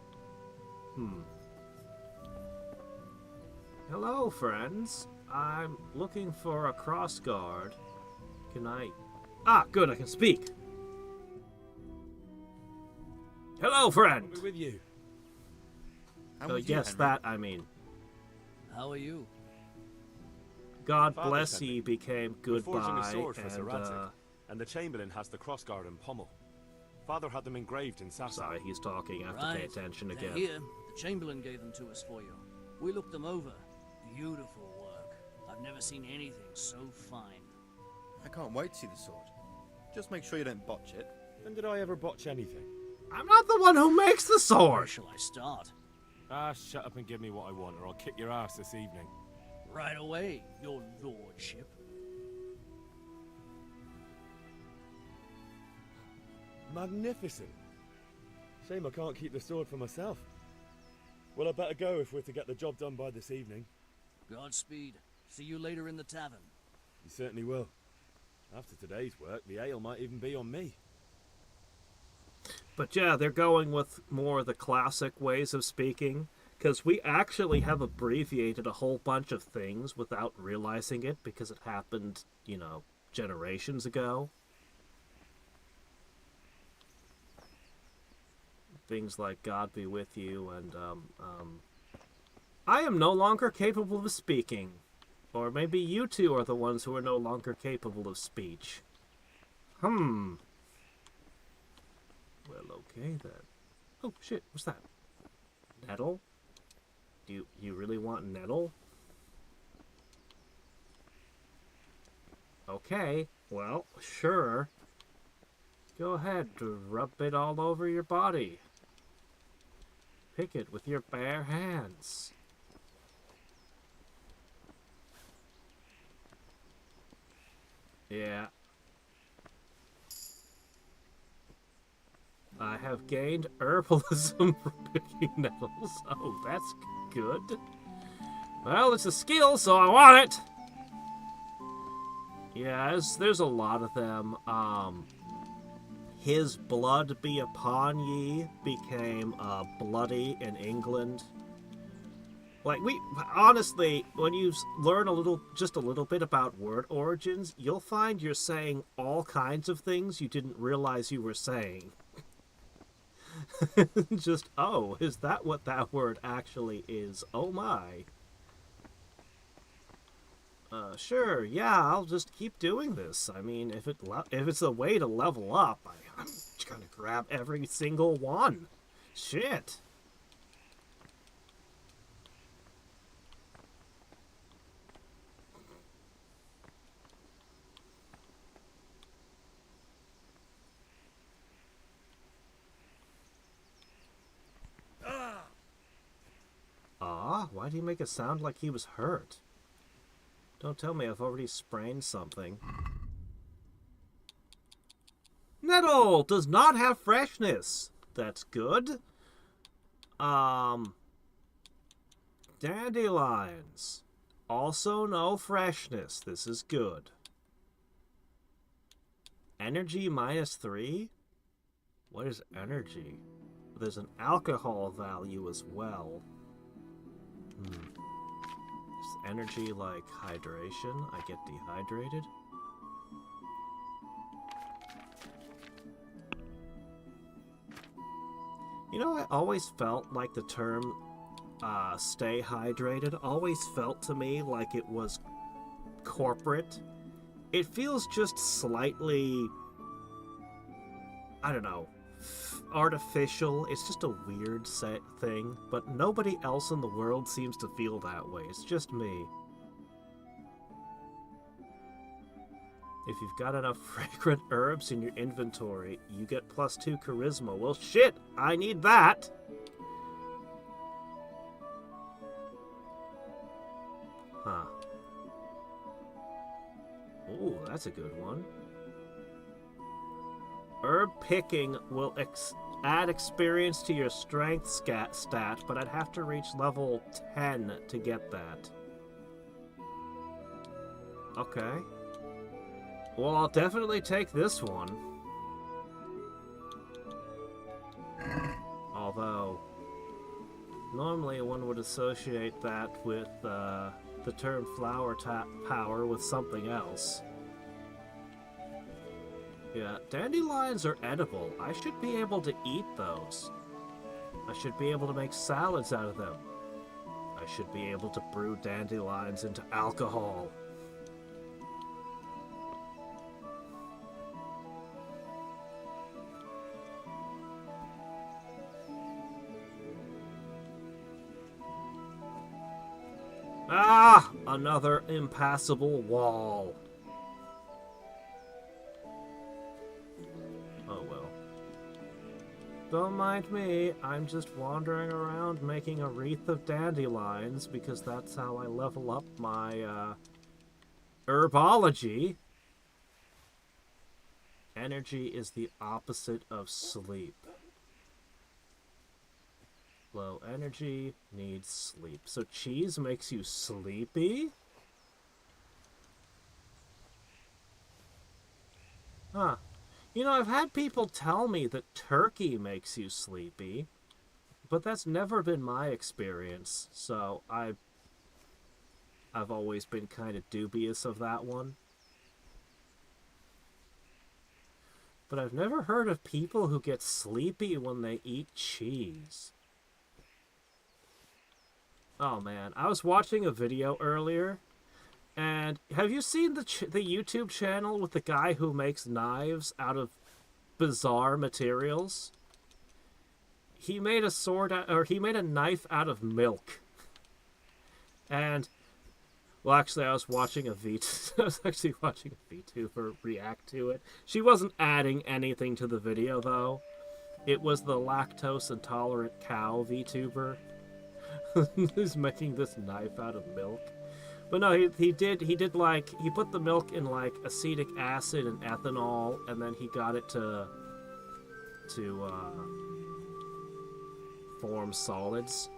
Hello, friends. I'm looking for a cross guard. Can I... Ah, good, I can speak. Hello, friend. I'll be with you. Yes, that, I mean. How are you? God Father bless sent he me. became We're forging goodbye, a sword for Sir and, Hadriex, and the Chamberlain has the crossguard and pommel. Father had them engraved in Sasau. sorry, he's talking, I have to pay attention They're again. here. The Chamberlain gave them to us for you. We looked them over. Beautiful work. I've never seen anything so fine. I can't wait to see the sword. Just make sure you don't botch it. When did I ever botch anything? I'm not the one who makes the Where sword! shall I start? Ah, shut up and give me what I want, or I'll kick your ass this evening. Right away, your lordship. Magnificent. Shame I can't keep the sword for myself. Well, I better go if we're to get the job done by this evening. Godspeed. See you later in the tavern. You certainly will. After today's work, the ale might even be on me. But yeah, they're going with more of the classic ways of speaking. Because we actually have abbreviated a whole bunch of things without realizing it because it happened, you know, generations ago. Things like God be with you and, I am no longer capable of speaking. Or maybe you two are the ones who are no longer capable of speech. Well, okay then. Oh, shit, what's that? Nettle? Do you really want nettle? Okay, well, sure. Go ahead, rub it all over your body. Pick it with your bare hands. Yeah. I have gained herbalism from picking nettles. Oh, that's good. Well, it's a skill, so I want it. Yeah, there's a lot of them. His blood be upon ye became bloody in England. Like, honestly, when you learn just a little bit about word origins, you'll find you're saying all kinds of things you didn't realize you were saying. Just, oh, is that what that word actually is? Oh my. Sure, yeah, I'll just keep doing this. I mean, if it's a way to level up, I'm just gonna grab every single one. Shit. Why do you make it sound like he was hurt? Don't tell me I've already sprained something. Nettle does not have freshness. That's good. Dandelions. Also no freshness. This is good. Energy -3? What is energy? There's an alcohol value as well. Is energy like hydration? I get dehydrated? You know, I always felt like the term stay hydrated always felt to me like it was corporate. It feels just slightly, I don't know, artificial. It's just a weird thing, but nobody else in the world seems to feel that way. It's just me. If you've got enough fragrant herbs in your inventory, you get +2 charisma. Well, shit! I need that! Huh. Ooh, that's a good one. Herb picking will add experience to your strength stat, but I'd have to reach level 10 to get that. Okay. Well, I'll definitely take this one. Although, normally one would associate that with the term flower power with something else. Yeah, dandelions are edible. I should be able to eat those. I should be able to make salads out of them. I should be able to brew dandelions into alcohol. Ah! Another impassable wall. Oh well. Don't mind me, I'm just wandering around making a wreath of dandelions because that's how I level up my, herbology. Energy is the opposite of sleep. Low energy needs sleep. So cheese makes you sleepy? Huh. You know, I've had people tell me that turkey makes you sleepy, but that's never been my experience, so I've always been kind of dubious of that one. But I've never heard of people who get sleepy when they eat cheese. Oh man, I was watching a video earlier, and have you seen the YouTube channel with the guy who makes knives out of bizarre materials? He made a knife out of milk. And well, actually, I was watching a VTuber react to it. She wasn't adding anything to the video though. It was the lactose intolerant cow VTuber who's making this knife out of milk. But no, he put the milk in like acetic acid and ethanol, and then he got it to form solids.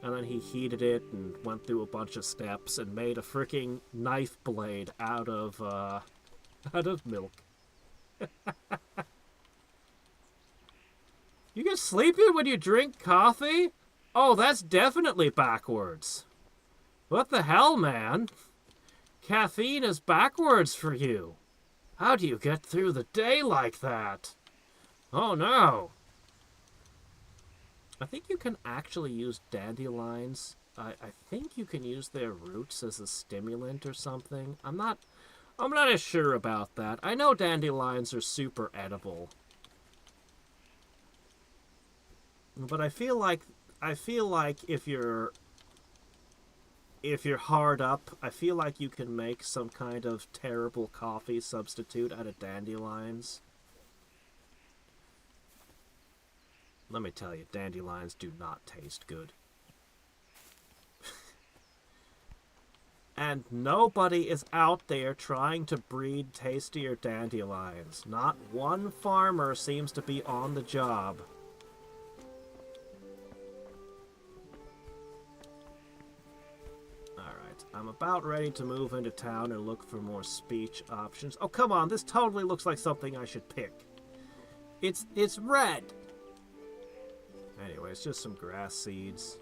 And then he heated it and went through a bunch of steps and made a freaking knife blade out of milk. You get sleepy when you drink coffee? Oh, that's definitely backwards. What the hell, man? Caffeine is backwards for you. How do you get through the day like that? Oh no. I think you can actually use dandelions. I think you can use their roots as a stimulant or something. I'm not as sure about that. I know dandelions are super edible. But I feel like if you're hard up, I feel like you can make some kind of terrible coffee substitute out of dandelions. Let me tell you, dandelions do not taste good. And nobody is out there trying to breed tastier dandelions. Not one farmer seems to be on the job. Alright, I'm about ready to move into town and look for more speech options. Oh, come on, this totally looks like something I should pick. It's red! Anyway, it's just some grass seeds.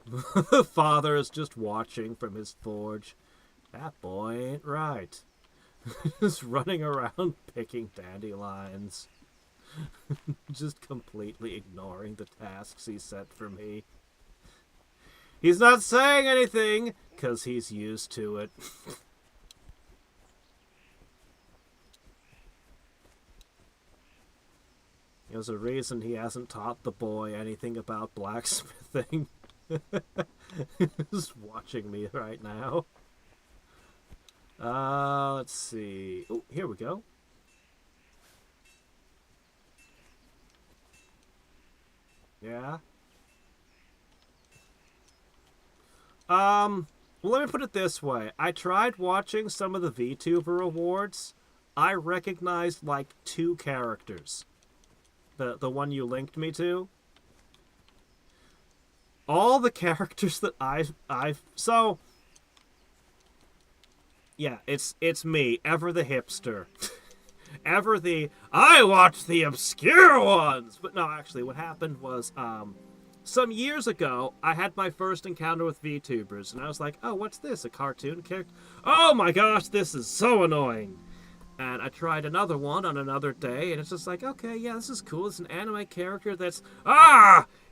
The father is just watching from his forge. That boy ain't right. Just running around picking dandelions. Just completely ignoring the tasks he set for me. He's not saying anything, 'cause he's used to it. There's a reason he hasn't taught the boy anything about blacksmithing. He's watching me right now. Let's see. Oh, here we go. Yeah. Well, let me put it this way. I tried watching some of the VTuber awards. I recognized like 2 characters. The one you linked me to. All the characters that I've so yeah, it's me, ever the hipster. Ever the I watch the obscure ones. But no, actually what happened was some years ago I had my first encounter with VTubers and I was like, "Oh, what's this? A cartoon character? Oh my gosh, this is so annoying." And I tried another one on another day, and it's just like, okay, yeah, this is cool. It's an anime character that's,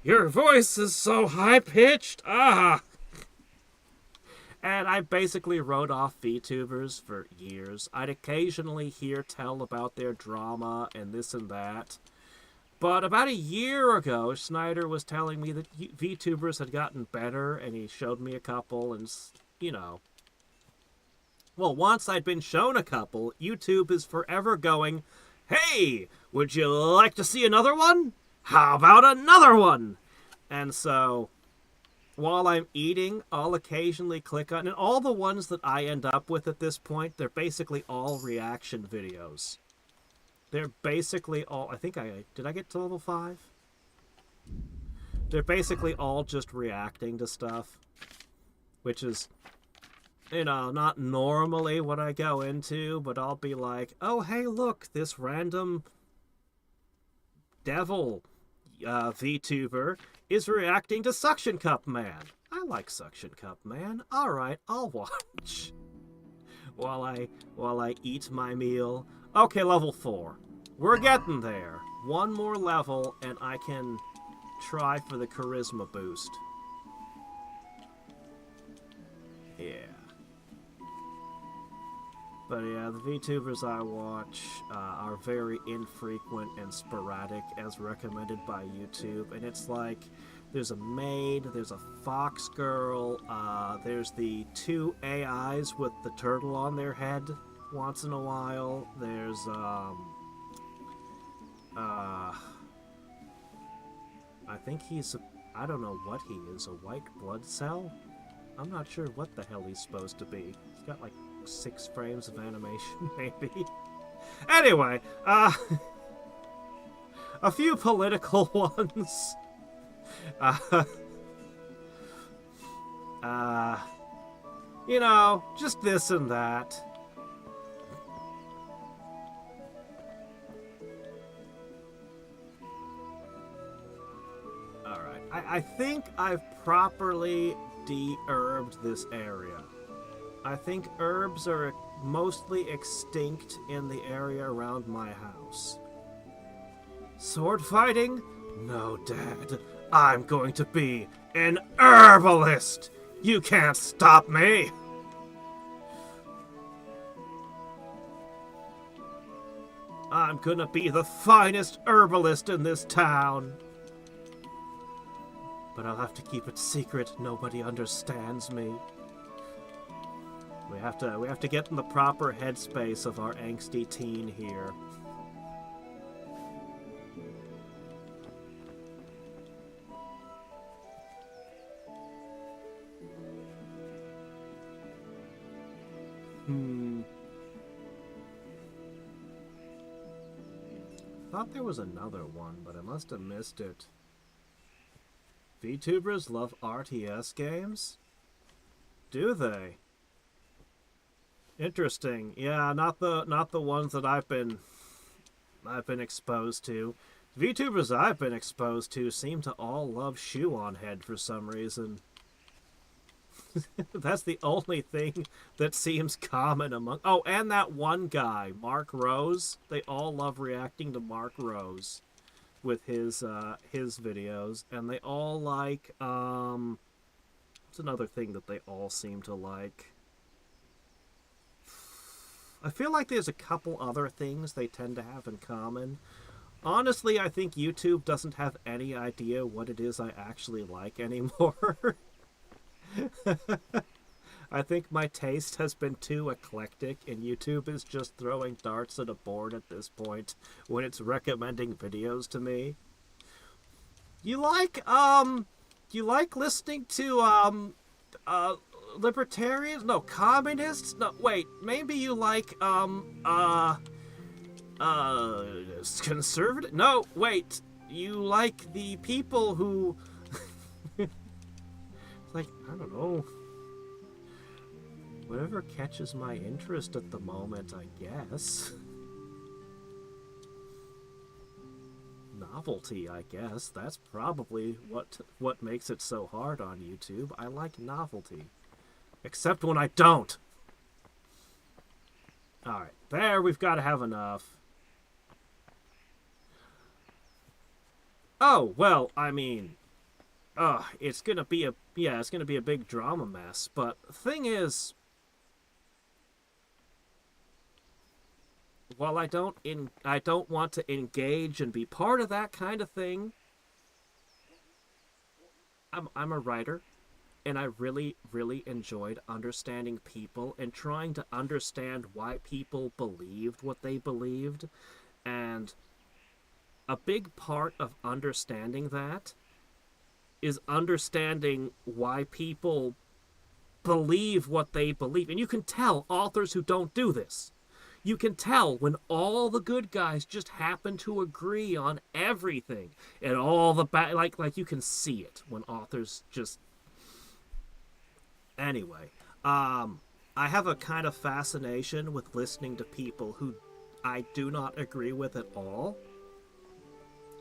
your voice is so high-pitched, And I basically wrote off VTubers for years. I'd occasionally hear tell about their drama and this and that. But about a year ago, Snyder was telling me that VTubers had gotten better, and he showed me a couple, and, you know. Well, once I'd been shown a couple, YouTube is forever going, "Hey, would you like to see another one? How about another one?" And so, while I'm eating, I'll occasionally click on, and all the ones that I end up with at this point, they're basically all reaction videos. They're basically all, did I get to level 5? They're basically all just reacting to stuff, which is you know, not normally what I go into, but I'll be like, oh, hey, look, this random devil VTuber is reacting to Suction Cup Man. I like Suction Cup Man. All right, I'll watch while I eat my meal. Okay, level 4. We're getting there. One more level, and I can try for the charisma boost. Yeah. But yeah, the VTubers I watch are very infrequent and sporadic as recommended by YouTube. And it's like, there's a maid, there's a fox girl, there's the 2 AIs with the turtle on their head once in a while. There's, I think he's, I don't know what he is, a white blood cell? I'm not sure what the hell he's supposed to be. He's got like 6 frames of animation, maybe. Anyway, a few political ones. You know, just this and that. Alright, I think I've properly de-herbed this area. I think herbs are mostly extinct in the area around my house. Sword fighting? No, Dad. I'm going to be an herbalist! You can't stop me! I'm gonna be the finest herbalist in this town! But I'll have to keep it secret. Nobody understands me. We have to get in the proper headspace of our angsty teen here. Thought there was another one, but I must have missed it. VTubers love RTS games? Do they? Interesting. Yeah, not the ones that I've been exposed to. VTubers I've been exposed to seem to all love Shoe on Head for some reason. That's the only thing that seems common among... Oh, and that one guy, Mark Rose. They all love reacting to Mark Rose with his videos, and they all like what's another thing that they all seem to like? I feel like there's a couple other things they tend to have in common. Honestly, I think YouTube doesn't have any idea what it is I actually like anymore. I think my taste has been too eclectic, and YouTube is just throwing darts at a board at this point when it's recommending videos to me. You like listening to libertarians? No, communists? No, wait, maybe you like conservative? No, wait, you like the people who like, I don't know. Whatever catches my interest at the moment, I guess. Novelty, I guess. That's probably what makes it so hard on YouTube. I like novelty. Except when I don't. Alright, there, we've got to have enough. Oh, well, I mean... it's gonna be a big drama mess, but the thing is, while I don't want to engage and be part of that kind of thing, I'm a writer, and I really, really enjoyed understanding people and trying to understand why people believed what they believed, and a big part of understanding that is understanding why people believe what they believe. And you can tell authors who don't do this. You can tell when all the good guys just happen to agree on everything, and all the bad, like you can see it when authors just... Anyway, I have a kind of fascination with listening to people who I do not agree with at all.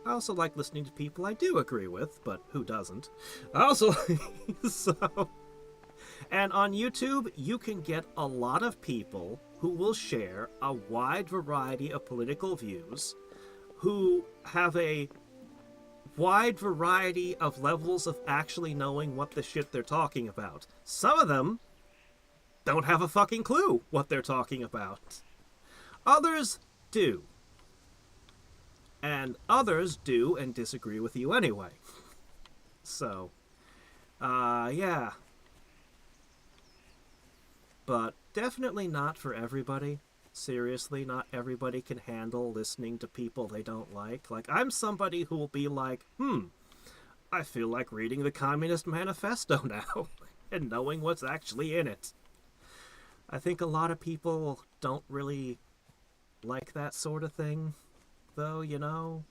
I also like listening to people I do agree with, but who doesn't? I also... so... And on YouTube, you can get a lot of people who will share a wide variety of political views, who have a wide variety of levels of actually knowing what the shit they're talking about. Some of them don't have a fucking clue what they're talking about. Others do. And others do and disagree with you anyway. So, yeah. But definitely not for everybody. Seriously, not everybody can handle listening to people they don't like. Like, I'm somebody who will be like, I feel like reading the Communist Manifesto now, and knowing what's actually in it. I think a lot of people don't really like that sort of thing, though, you know?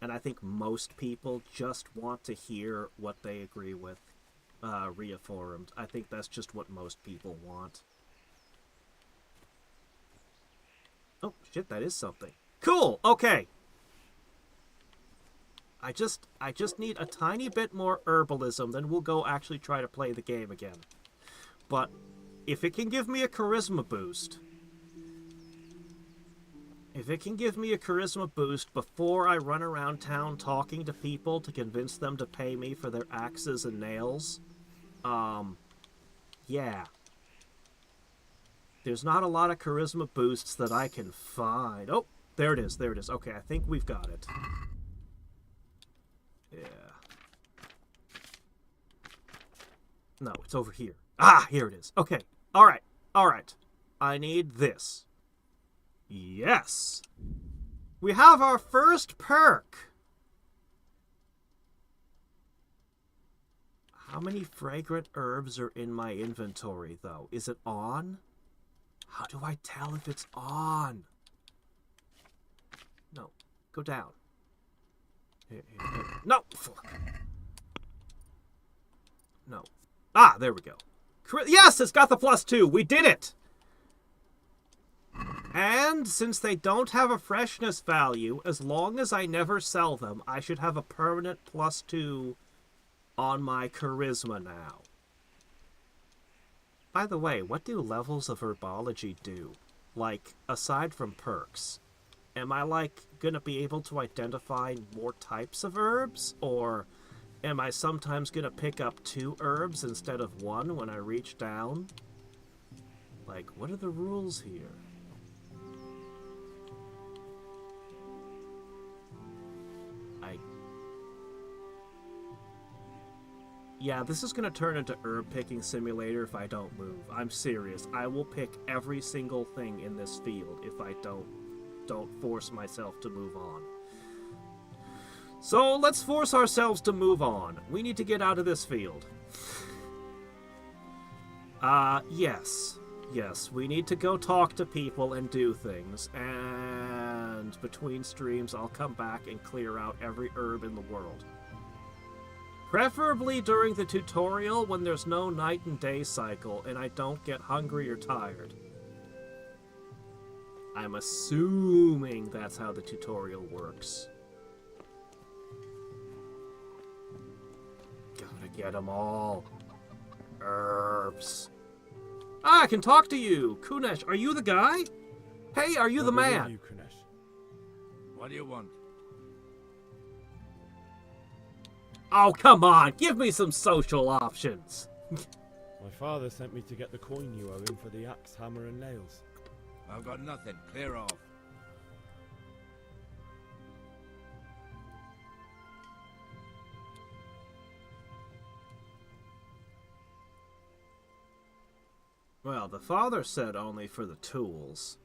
And I think most people just want to hear what they agree with reaffirmed. I think that's just what most people want. Oh, shit, that is something. Cool, okay. I just need a tiny bit more herbalism, then we'll go actually try to play the game again. But if it can give me a charisma boost... If it can give me a charisma boost before I run around town talking to people to convince them to pay me for their axes and nails, yeah. There's not a lot of charisma boosts that I can find. Oh, there it is, there it is. Okay, I think we've got it. Yeah. No, it's over here. Ah, here it is. Okay, alright, alright. I need this. Yes! We have our first perk! How many fragrant herbs are in my inventory, though? Is it on? How do I tell if it's on? No. Go down. Here. No! Fuck. No. Ah, there we go. Yes, it's got the +2. We did it! And since they don't have a freshness value, as long as I never sell them, I should have a permanent +2 on my charisma now. By the way, what do levels of herbology do? Like, aside from perks, am I, like, gonna be able to identify more types of herbs? Or am I sometimes gonna pick up 2 herbs instead of 1 when I reach down? Like, what are the rules here? Yeah, this is going to turn into herb picking simulator if I don't move. I'm serious. I will pick every single thing in this field if I don't force myself to move on. So let's force ourselves to move on. We need to get out of this field. Yes. Yes, we need to go talk to people and do things. And between streams, I'll come back and clear out every herb in the world. Preferably during the tutorial when there's no night and day cycle and I don't get hungry or tired. I'm assuming that's how the tutorial works. Gotta get them all. Herbs. Ah, I can talk to you! Kunesh, are you the guy? Hey, are you the man? What do you want? Oh, come on! Give me some social options! My father sent me to get the coin you owe him for the axe, hammer, and nails. I've got nothing. Clear off. Well, the father said only for the tools.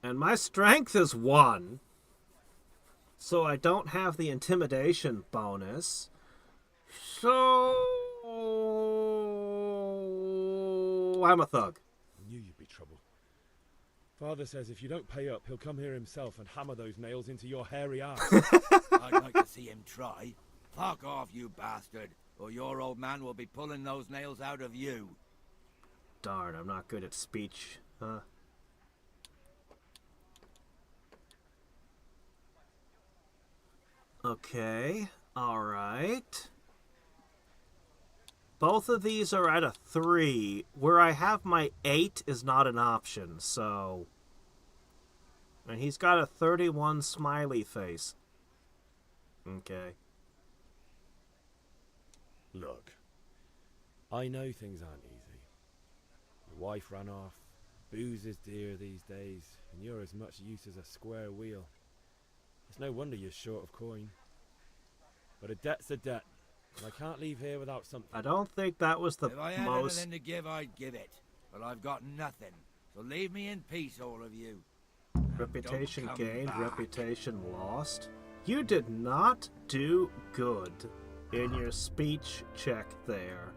And my strength is 1. So I don't have the intimidation bonus. So I'm a thug. I knew you'd be trouble. Father says if you don't pay up, he'll come here himself and hammer those nails into your hairy ass. I'd like to see him try. Fuck off, you bastard, or your old man will be pulling those nails out of you. Darn, I'm not good at speech, huh? Okay, alright. Both of these are at a 3. Where I have my 8 is not an option, so... And he's got a 31 smiley face. Okay. Look, I know things aren't easy. Your wife ran off, booze is dear these days, and you're as much use as a square wheel. It's no wonder you're short of coin. But a debt's a debt, and I can't leave here without something. I don't think that was the If I had most... anything to give, I'd give it. But I've got nothing. So leave me in peace, all of you. Reputation Don't come gained, back. reputation lost. You did not do good in your speech check there.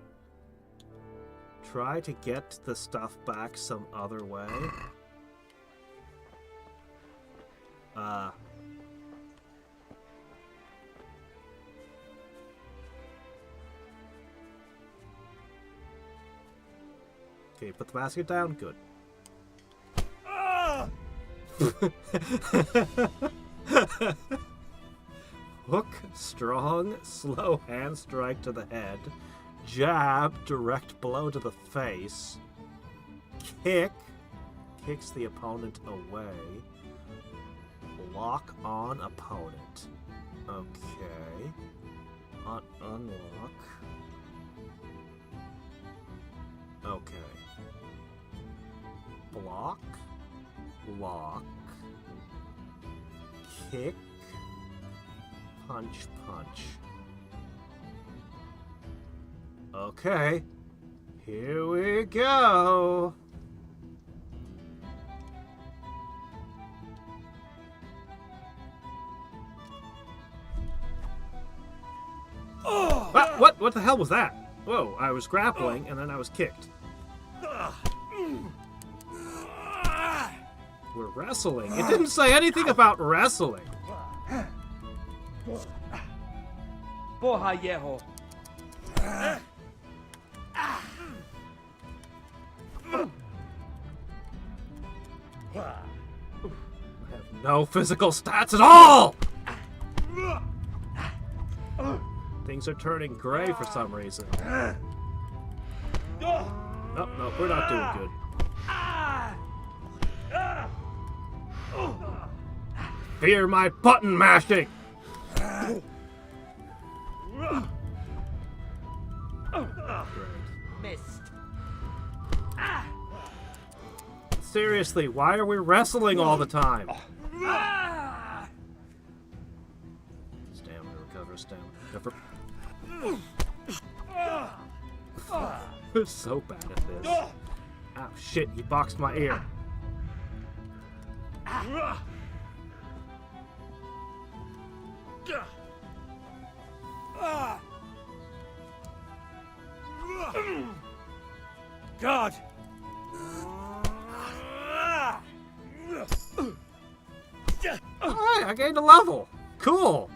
Try to get the stuff back some other way. Okay, put the basket down. Good. Hook, strong, slow hand strike to the head. Jab, direct blow to the face. Kick, kicks the opponent away. Lock on opponent. Okay. Unlock. Okay. Block. Lock. Kick. Punch, punch. Okay. Here we go. What the hell was that? Whoa, I was grappling and then I was kicked. We're wrestling. It didn't say anything about wrestling. Porra, hierro. I have no physical stats at all! Things are turning gray for some reason. Oh, no, we're not doing good. Fear my button mashing! Missed. Seriously, why are we wrestling all the time? Stamina, recover, stamina, recover. We're so bad at this. Oh shit, he boxed my ear. God! Alright, I gained a level. Cool.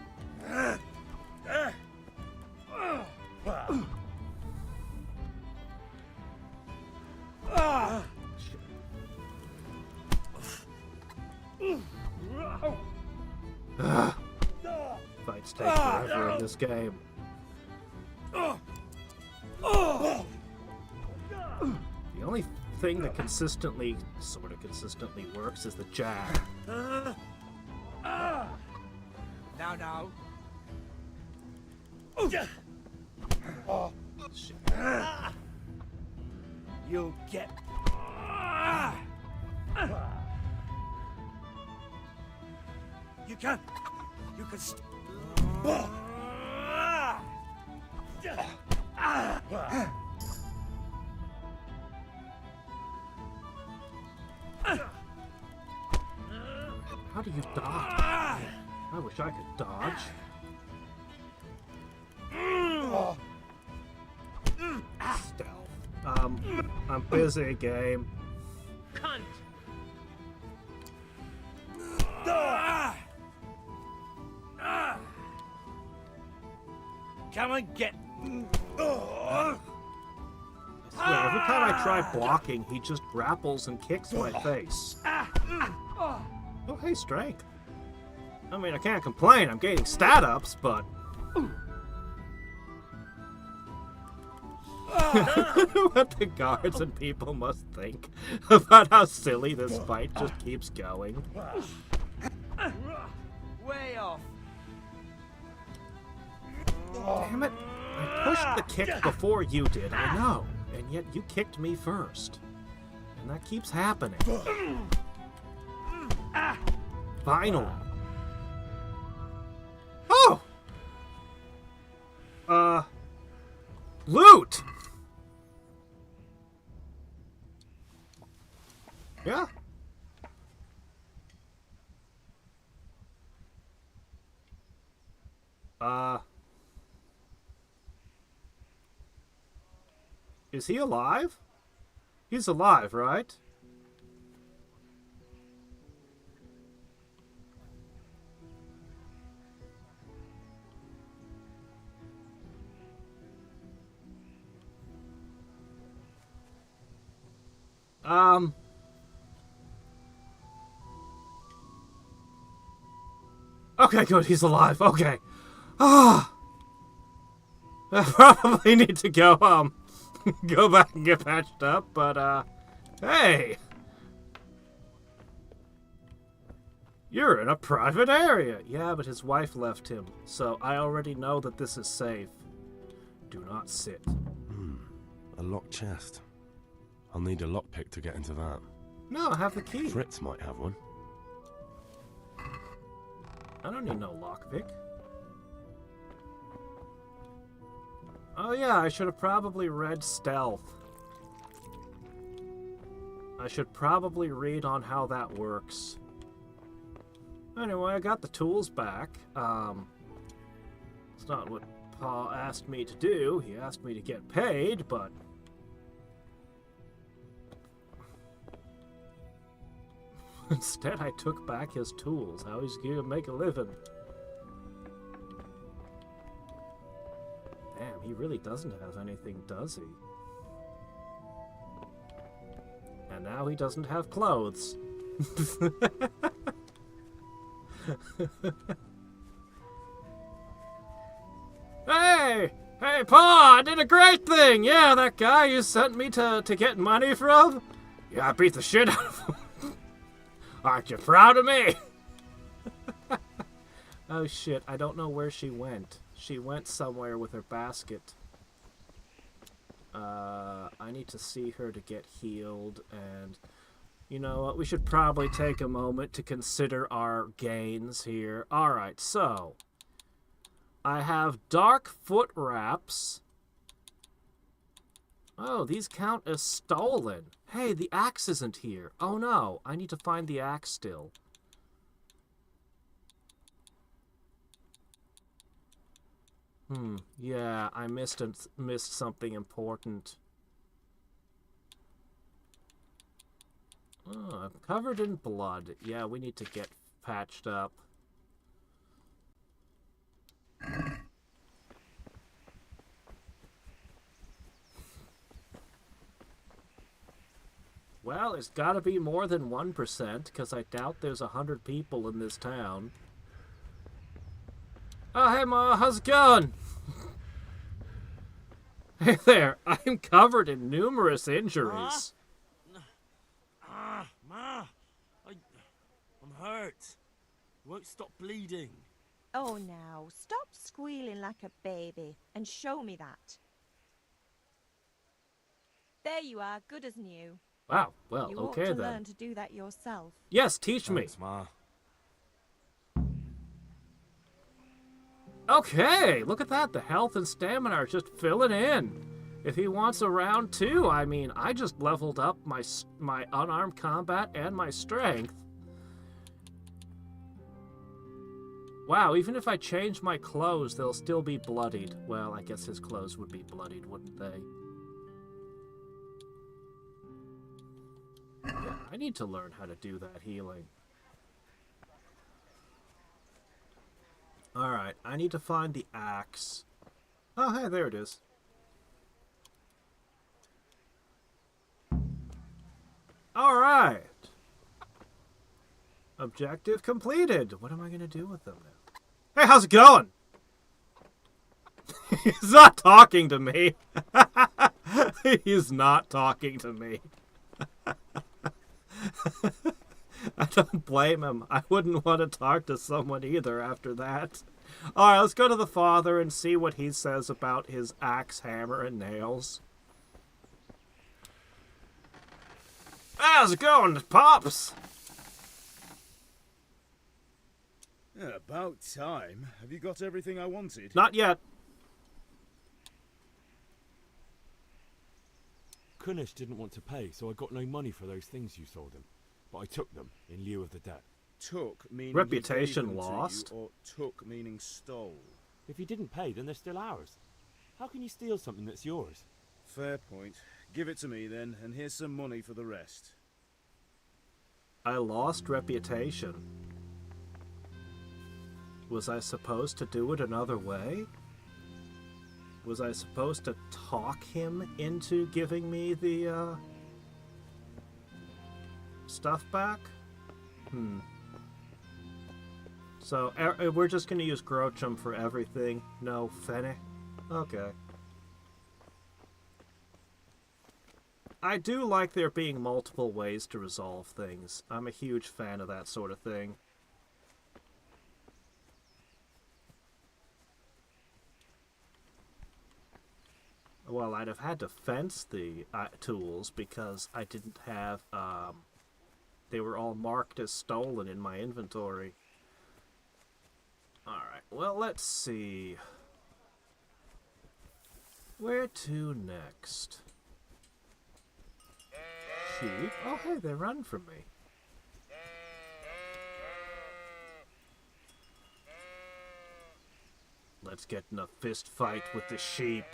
Fights take forever in this game. The only thing that sort of consistently works is the jab. Now. Shit. You'll get. You can How do you dodge? I wish I could dodge. Stealth. I'm busy, game. Cunt! Come and get... I swear, every time I try blocking, he just grapples and kicks my face. Oh, hey, strength. I mean, I can't complain. I'm gaining stat ups, but... What the guards and people must think about how silly this fight just keeps going. Way off. Damn it. I pushed the kick before you did, I know. And yet you kicked me first. And that keeps happening. Finally. Oh! Loot! Yeah. Is he alive? He's alive, right? Okay, good, he's alive. Okay. Ah. I probably need to go, go back and get patched up, but, hey! You're in a private area! Yeah, but his wife left him, so I already know that this is safe. Do not sit. A locked chest. I'll need a lockpick to get into that. No, I have the key. Fritz might have one. I don't need no lockpick. Oh yeah, I should have probably read stealth. I should probably read on how that works. Anyway, I got the tools back. It's not what Paul asked me to do. He asked me to get paid, but... Instead, I took back his tools. How he's gonna make a living. Damn, he really doesn't have anything, does he? And now he doesn't have clothes. Hey! Hey, Pa! I did a great thing! Yeah, that guy you sent me to get money from? Yeah, I beat the shit out of him. Aren't you proud of me? Oh shit, I don't know where she went. She went somewhere with her basket. I need to see her to get healed, and you know what? We should probably take a moment to consider our gains here. Alright, so I have dark foot wraps. Oh, these count as stolen. Hey, the axe isn't here. Oh no, I need to find the axe still. Yeah, I missed something important. Oh, I'm covered in blood. Yeah, we need to get patched up. Well, it's gotta be more than 1%, because I doubt there's 100 people in this town. Oh, hey, Ma, how's it going? Hey there, I'm covered in numerous injuries. Ma, I'm hurt. Won't stop bleeding. Oh, now, stop squealing like a baby and show me that. There you are, good as new. Wow, well, you okay ought to then. learn to do that yourself. Yes, teach me. Thanks, Ma. Okay, look at that. The health and stamina are just filling in. If he wants a round two, I mean, I just leveled up my unarmed combat and my strength. Wow, even if I change my clothes, they'll still be bloodied. Well, I guess his clothes would be bloodied, wouldn't they? Yeah, I need to learn how to do that healing. Alright, I need to find the axe. Oh, hey, there it is. All right. Objective completed. What am I going to do with them now? Hey, how's it going? He's not talking to me. He's not talking to me. I don't blame him. I wouldn't want to talk to someone either after that. Alright, let's go to the father and see what he says about his axe, hammer, and nails. How's it going, Pops? Yeah, about time. Have you got everything I wanted? Not yet. Kunish didn't want to pay, so I got no money for those things you sold him. But I took them in lieu of the debt. Took meaning Reputation he gave them lost. to you, or took meaning stole? If he didn't pay, then they're still ours. How can you steal something that's yours? Fair point. Give it to me then, and here's some money for the rest. I lost reputation. Was I supposed to do it another way? Was I supposed to talk him into giving me the, stuff back? So, we're just gonna use Grochum for everything. No, Fenny? Okay. I do like there being multiple ways to resolve things. I'm a huge fan of that sort of thing. Well, I'd have had to fence the tools because I didn't have, they were all marked as stolen in my inventory. Alright, well, let's see. Where to next? Sheep? Oh, hey, they run from me. Let's get in a fist fight with the sheep.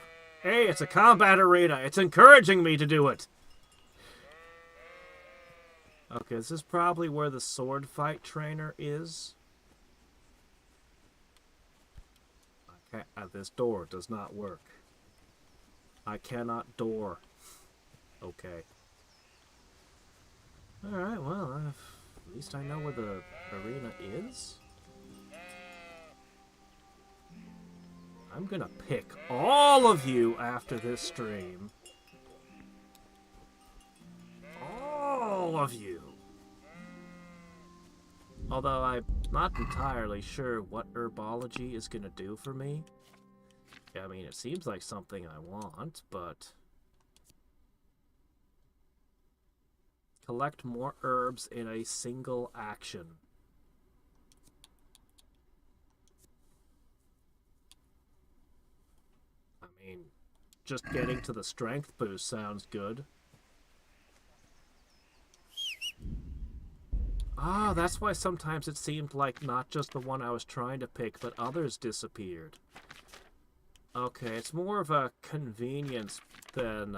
Hey, it's a combat arena. It's encouraging me to do it. Okay, this is probably where the sword fight trainer is. Okay, this door does not work. I cannot door. Okay. Alright, well, at least I know where the arena is. I'm gonna pick all of you after this stream. All of you. Although I'm not entirely sure what herbology is gonna do for me. I mean, it seems like something I want, but... Collect more herbs in a single action. I mean, just getting to the strength boost sounds good. Ah, that's why sometimes it seemed like not just the one I was trying to pick, but others disappeared. Okay, it's more of a convenience than,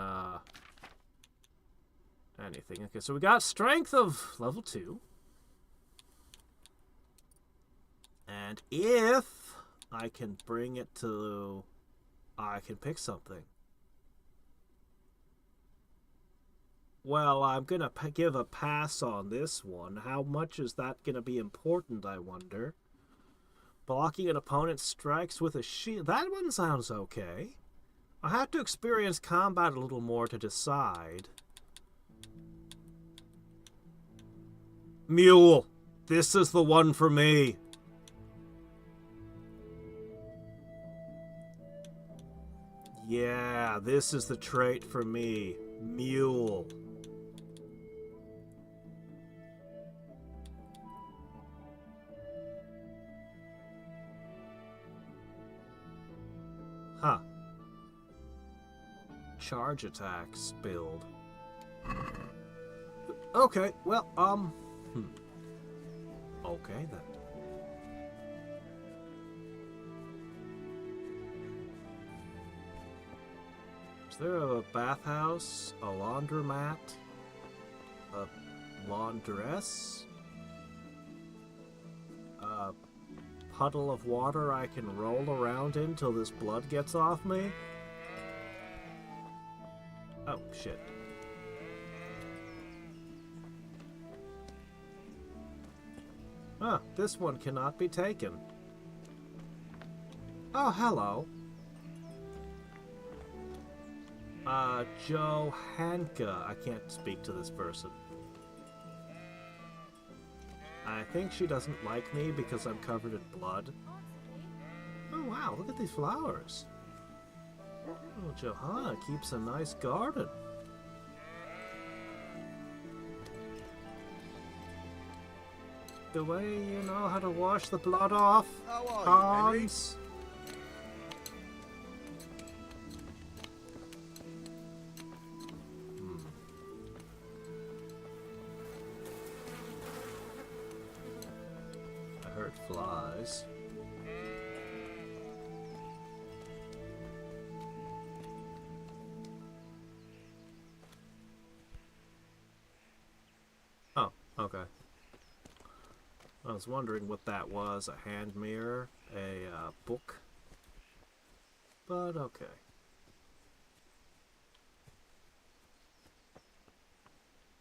anything. Okay, so we got strength of level 2. And if I can bring it to... I can pick something. Well, I'm going to give a pass on this one. How much is that going to be important, I wonder? Blocking an opponent's strikes with a shield. That one sounds okay. I have to experience combat a little more to decide. Mule, this is the one for me. Yeah, this is the trait for me. Mule. Huh. Charge attacks build. Okay, well, Okay, then. Is there a bathhouse, a laundromat, a laundress, a puddle of water I can roll around in till this blood gets off me? Oh, shit. Ah, this one cannot be taken. Oh, hello. Joe Hanka. I can't speak to this person. I think she doesn't like me because I'm covered in blood. Oh wow, look at these flowers. Oh, Johanna keeps a nice garden. The way you know how to wash the blood off, How are you, Henry? Hans. I heard flies. Oh, okay. I was wondering what that was. A hand mirror? A book? But okay.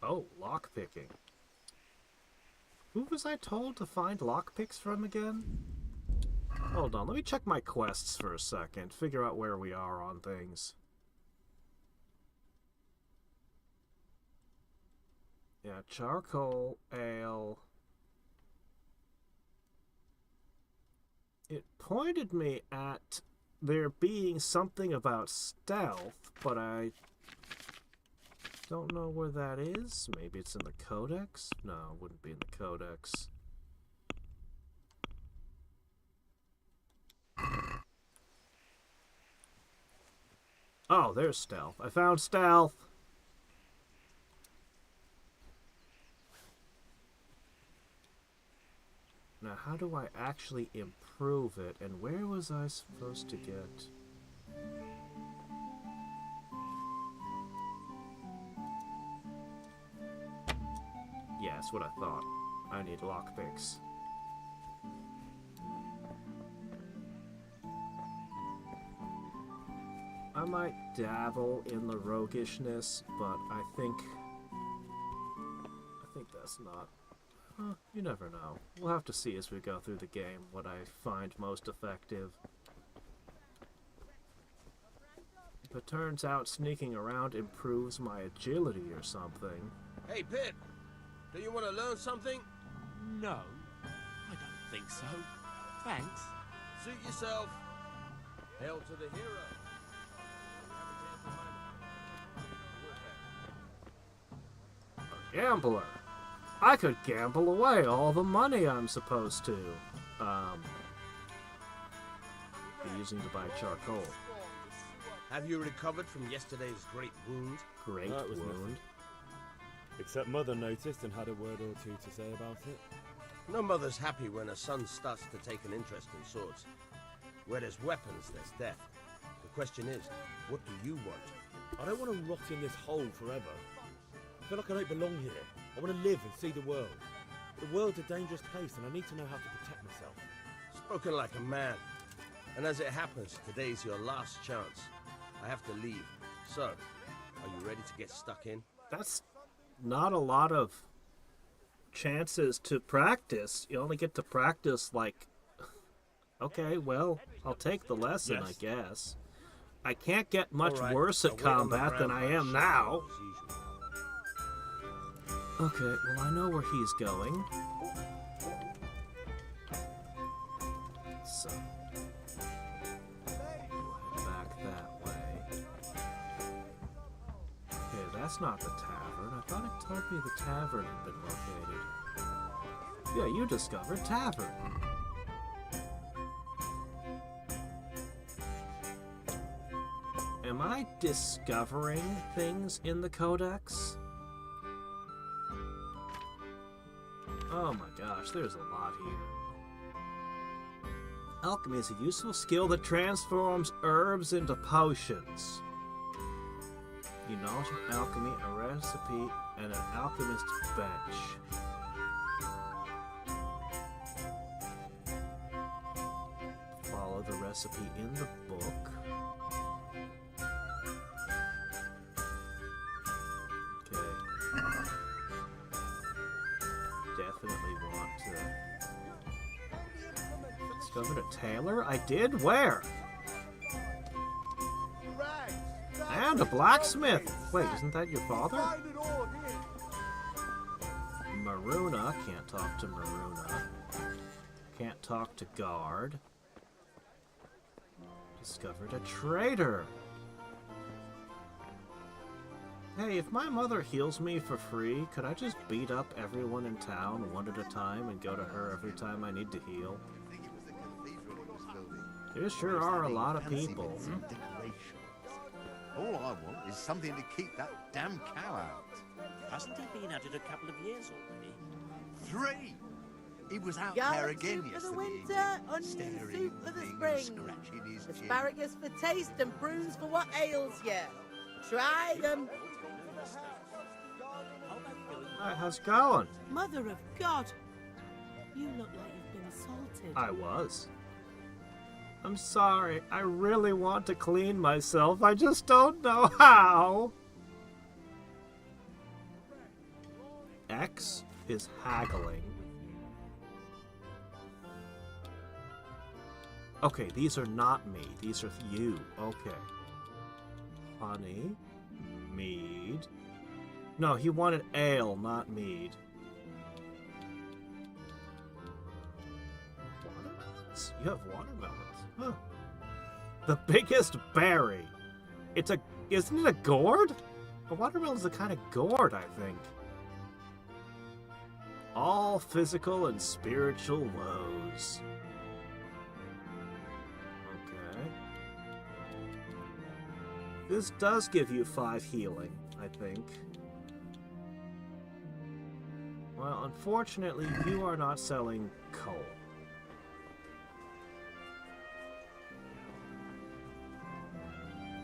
Oh, lockpicking. Who was I told to find lockpicks from again? Hold on, let me check my quests for a second. Figure out where we are on things. Yeah, charcoal, ale. It pointed me at there being something about stealth, but I don't know where that is. Maybe it's in the codex? No, it wouldn't be in the codex. Oh, there's stealth. I found stealth! Now, how do I actually improve it, and where was I supposed to get? Yeah, that's what I thought. I need lockpicks. I might dabble in the roguishness, but I think that's not... you never know. We'll have to see as we go through the game what I find most effective. If it turns out sneaking around improves my agility or something... Hey, Pip! Do you want to learn something? No, I don't think so. Thanks. Suit yourself. Hail to the hero. Gambler! I could gamble away all the money I'm supposed to. Be using to buy charcoal. Have you recovered from yesterday's great wound? Great That was wound. nothing. Except Mother noticed and had a word or two to say about it. No mother's happy when her son starts to take an interest in swords. Where there's weapons, there's death. The question is, what do you want? I don't want to rot in this hole forever. I feel like I don't belong here. I want to live and see the world. The world's a dangerous place and I need to know how to protect myself. Spoken like a man. And as it happens, today's your last chance. I have to leave. So, are you ready to get stuck in? That's not a lot of chances to practice. You only get to practice like... Okay, well, I'll take the lesson, Yes. I guess. I can't get much All right, worse I'll at wait on the combat than I ground am by now. as usual. Okay, well, I know where he's going. So, we'll head back that way. Okay, that's not the tavern. I thought it told me the tavern had been located. Yeah, you discovered tavern. Am I discovering things in the codex? Oh my gosh, there's a lot here. Alchemy is a useful skill that transforms herbs into potions. You knowledge of alchemy, a recipe, and an alchemist's bench. recipe in the book. Okay. Definitely want to... Discovered a tailor? I did? Where? And a blacksmith! Wait, isn't that your father? Maruna. Can't talk to Maruna. Can't talk to Guard. Discovered a traitor! Hey, if my mother heals me for free, could I just beat up everyone in town one at a time and go to her every time I need to heal? There sure are a lot of people. All I want is something to keep that damn cow out. Hasn't he been at it a couple of years already? 3! He was out Garlic there again soup yesterday. for the winter, onion staring soup for the things, spring. scratching his chin. Asparagus for taste and prunes for what ails you. Try them. Hi, how's it going? Mother of God, you look like you've been assaulted. I was. I'm sorry. I really want to clean myself. I just don't know how. X is haggling. Okay, these are not me. These are you. Okay. Honey. Mead. No, he wanted ale, not mead. Watermelons? You have watermelons. Huh. The biggest berry. Isn't it a gourd? A watermelon's a kind of gourd, I think. All physical and spiritual woes. Okay. This does give you 5 healing, I think. Well, unfortunately, you are not selling coal.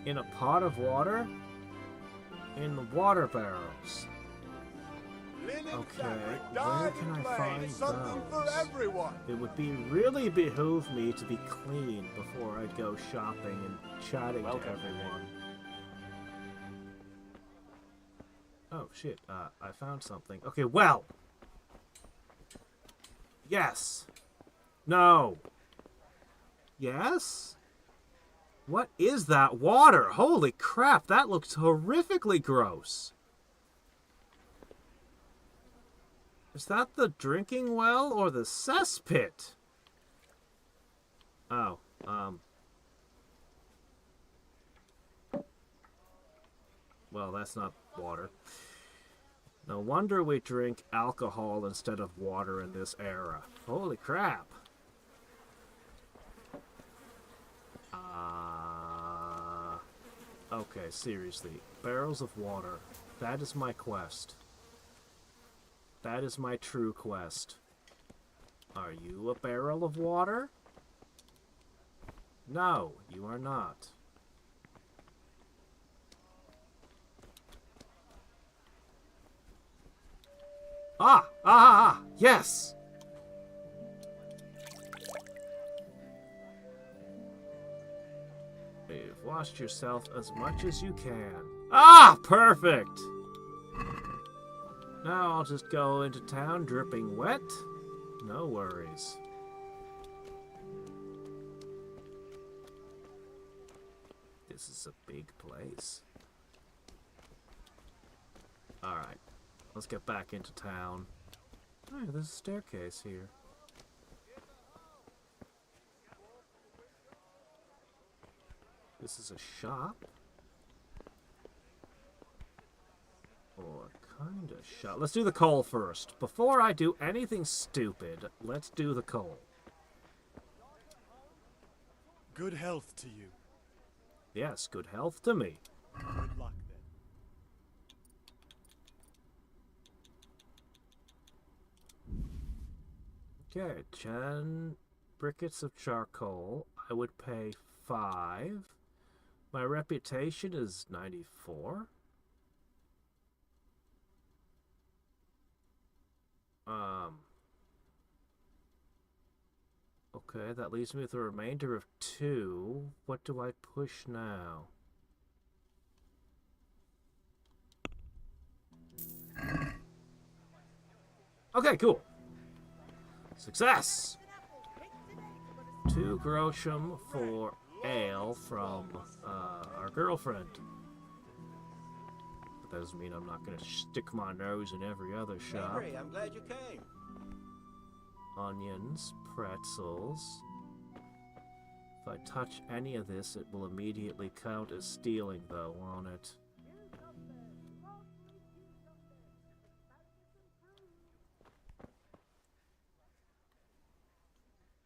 In a pot of water? In the water barrels. Okay, where can I find those? It would really behoove me to be clean before I go shopping and chatting to everyone. Oh shit, I found something. Okay, well! Yes! No! Yes? What is that water? Holy crap, that looks horrifically gross. Is that the drinking well or the cesspit? Oh, well, that's not water. No wonder we drink alcohol instead of water in this era. Holy crap. Okay, seriously. Barrels of water. That is my quest. That is my true quest. Are you a barrel of water? No, you are not. Yes! You've washed yourself as much as you can. Perfect! Now I'll just go into town dripping wet. No worries. This is a big place. Alright. Let's get back into town. Oh, there's a staircase here. This is a shop. Or kind of shop. Let's do the coal first. Before I do anything stupid, let's do the coal. Good health to you. Yes, good health to me. Good luck then. Okay, 10 briquettes of charcoal. I would pay 5. My reputation is 94. Okay, that leaves me with a remainder of 2. What do I push now? Okay, cool. Success! 2 grosham for ale from our girlfriend. But that doesn't mean I'm not going to stick my nose in every other shop. Henry, I'm glad you came. Onions, pretzels. If I touch any of this, it will immediately count as stealing, though, won't it?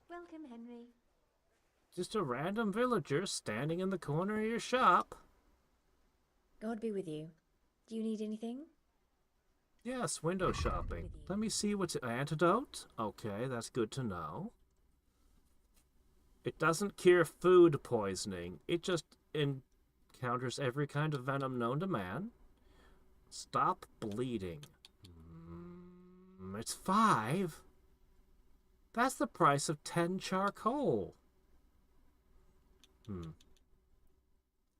Welcome, Henry. Just a random villager standing in the corner of your shop. God be with you. Do you need anything? Yes, window shopping. Let me see what's antidote. Okay, that's good to know. It doesn't cure food poisoning. It just encounters every kind of venom known to man. Stop bleeding. It's 5. That's the price of 10 charcoal.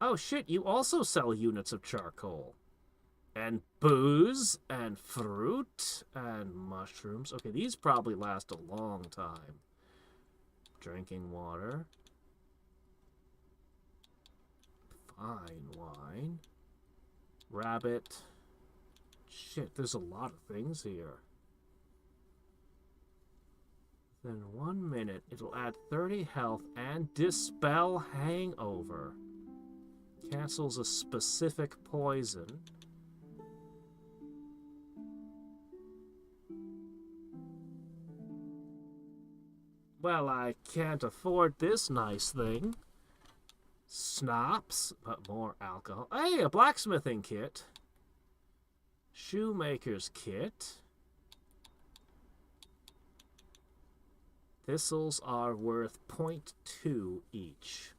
Oh shit, you also sell units of charcoal. And booze, and fruit, and mushrooms. Okay, these probably last a long time. Drinking water. Fine wine. Rabbit. Shit, there's a lot of things here. Then 1 minute, it'll add 30 health and dispel hangover. Cancels a specific poison. Well, I can't afford this nice thing. Schnapps, but more alcohol. Hey, a blacksmithing kit. Shoemaker's kit. Thistles are worth 0.2 each.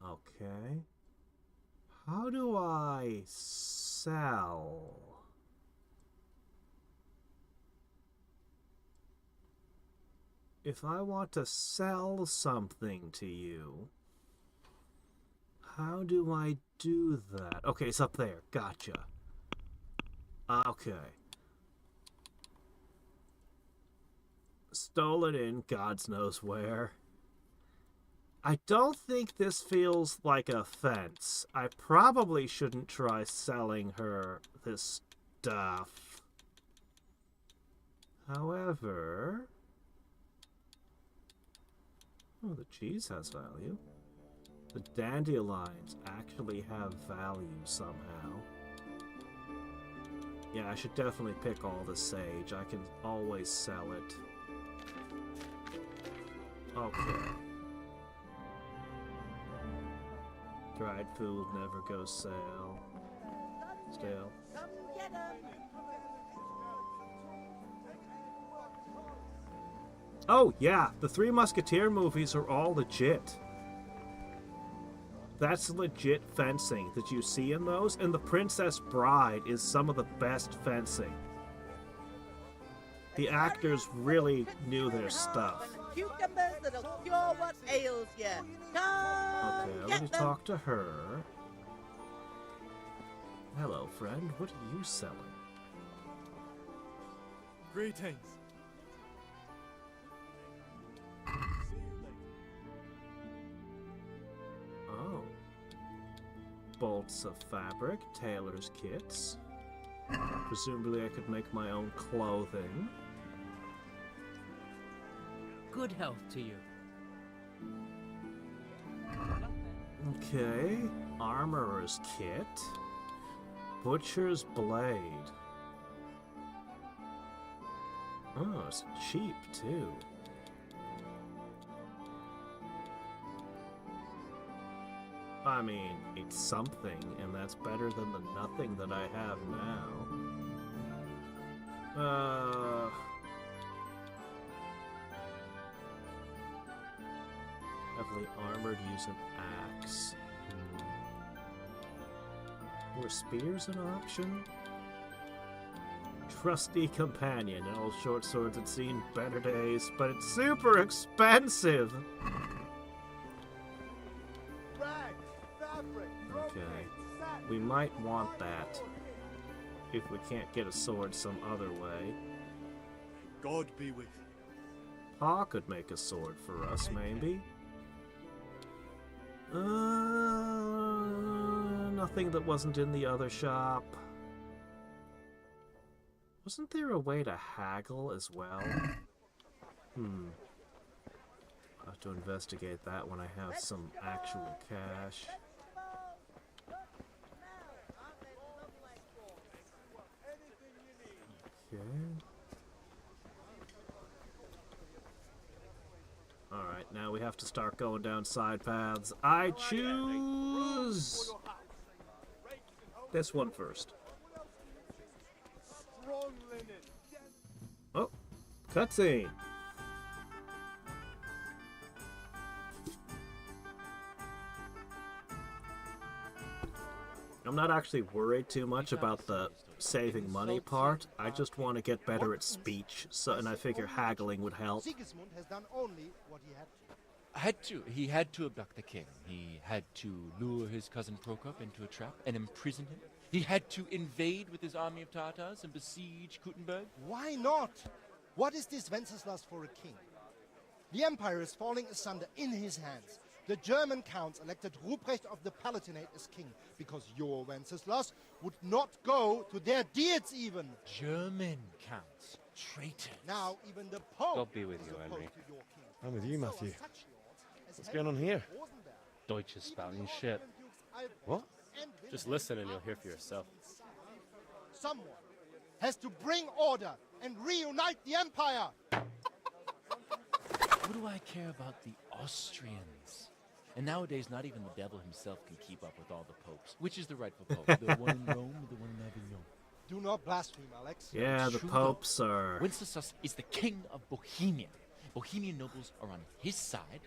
Okay. How do I sell? If I want to sell something to you, how do I do that? Okay, it's up there. Gotcha. Okay. Stole it in God's knows where. I don't think this feels like a fence. I probably shouldn't try selling her this stuff. However... Oh, the cheese has value. The dandelions actually have value somehow. Yeah, I should definitely pick all the sage. I can always sell it. Okay. Dried food never goes stale. Oh, yeah, the Three Musketeer movies are all legit. That's legit fencing that you see in those, and The Princess Bride is some of the best fencing. The actors really knew their stuff. Cucumbers that'll cure what ails you. Come Okay, let me talk to her. Hello, friend. What are you selling? Greetings. Oh. Bolts of fabric, tailor's kits. Presumably I could make my own clothing. Good health to you. Okay. Armorer's kit. Butcher's blade. Oh, it's cheap too. I mean, it's something, and that's better than the nothing that I have now. Heavily armored, use an axe. Were spears an option? trusty companion. An old short sword that's seen better days, but it's super expensive. Okay, we might want that if we can't get a sword some other way. God be with you. Pa could make a sword for us, maybe. Nothing that wasn't in the other shop. Wasn't there a way to haggle as well? I'll have to investigate that when I have some actual cash. Okay. Alright, now we have to start going down side paths. I choose this one first. Oh, cutscene. I'm not actually worried too much about the saving money part. I just want to get better at speech, and I figure haggling would help. Sigismund has done only what he had to. He had to abduct the king. He had to lure his cousin Prokop into a trap and imprison him. He had to invade with his army of Tatars and besiege Kuttenberg. Why not? What is this Wenceslas for a king? The empire is falling asunder in his hands. The German counts elected Ruprecht of the Palatinate as king because your Wenceslas would not go to their deeds even. German counts. Traitors. Now even the Pope God be with you, Henry. I'm with you, Matthew. What's going on here? Deutsch is spouting shit. What? Just listen and you'll hear for yourself. Someone has to bring order and reunite the empire. What do I care about the Austrians? And nowadays, not even the devil himself can keep up with all the popes. Which is the rightful pope? The one in Rome or the one in Avignon? Do not blaspheme, Alex. Yeah, the popes are... Wenceslas is the king of Bohemia. Bohemian nobles are on his side.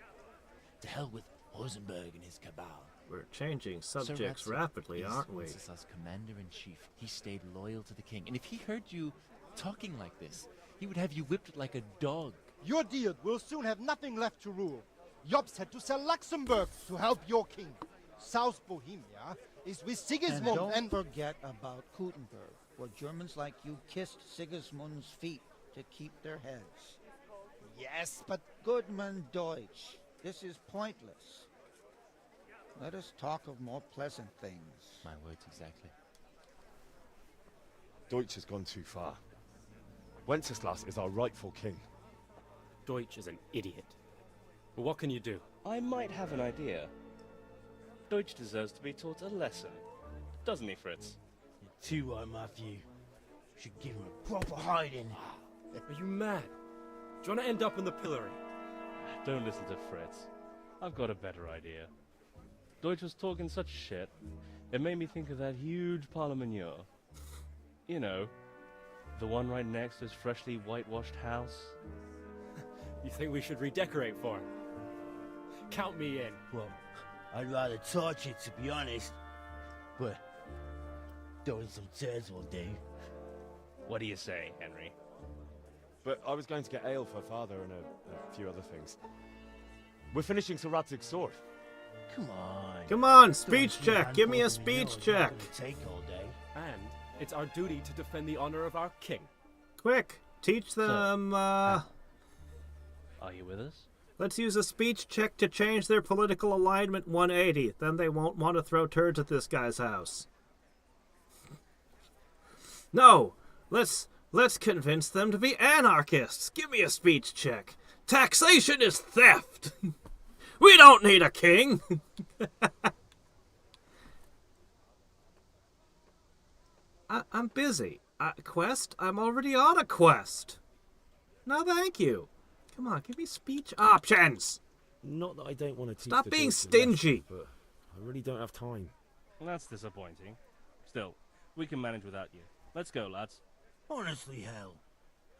To hell with Rosenberg and his cabal. We're changing subjects rapidly, aren't we? Wenceslas, commander-in-chief. He stayed loyal to the king. And if he heard you talking like this, he would have you whipped like a dog. Your Diet will soon have nothing left to rule. Jobst had to sell Luxembourg to help your king. South Bohemia is with Sigismund and don't forget about Kuttenberg, where Germans like you kissed Sigismund's feet to keep their heads. Yes, but... Goodman Deutsch, this is pointless. Let us talk of more pleasant things. My words exactly. Deutsch has gone too far. Wenceslas is our rightful king. Deutsch is an idiot. But what can you do? I might have an idea. Deutsch deserves to be taught a lesson. Doesn't he, Fritz? You're too right, Matthew. Should give him a proper hiding. Are you mad? Do you want to end up in the pillory? Don't listen to Fritz. I've got a better idea. Deutsch was talking such shit, it made me think of that huge parliament. You know, the one right next to his freshly whitewashed house. You think we should redecorate for him? Count me in. Well, I'd rather torch it, to be honest. But throwing some tears will do. What do you say, Henry? But I was going to get ale for father and a few other things. We're finishing Sir Radzig's sword. Come on. Come on, speech check. Give me a speech check. Take all day. And it's our duty to defend the honor of our king. Quick, teach them, Are you with us? Let's use a speech check to change their political alignment 180. Then they won't want to throw turds at this guy's house. No! Let's convince them to be anarchists. Give me a speech check. Taxation is theft! We don't need a king! I'm busy. Quest? I'm already on a quest. No, thank you. Come on, give me speech options. Not that I don't want to teach. Stop being stingy. Lesson, but I really don't have time. Well, that's disappointing. Still, we can manage without you. Let's go, lads. Honestly, hell.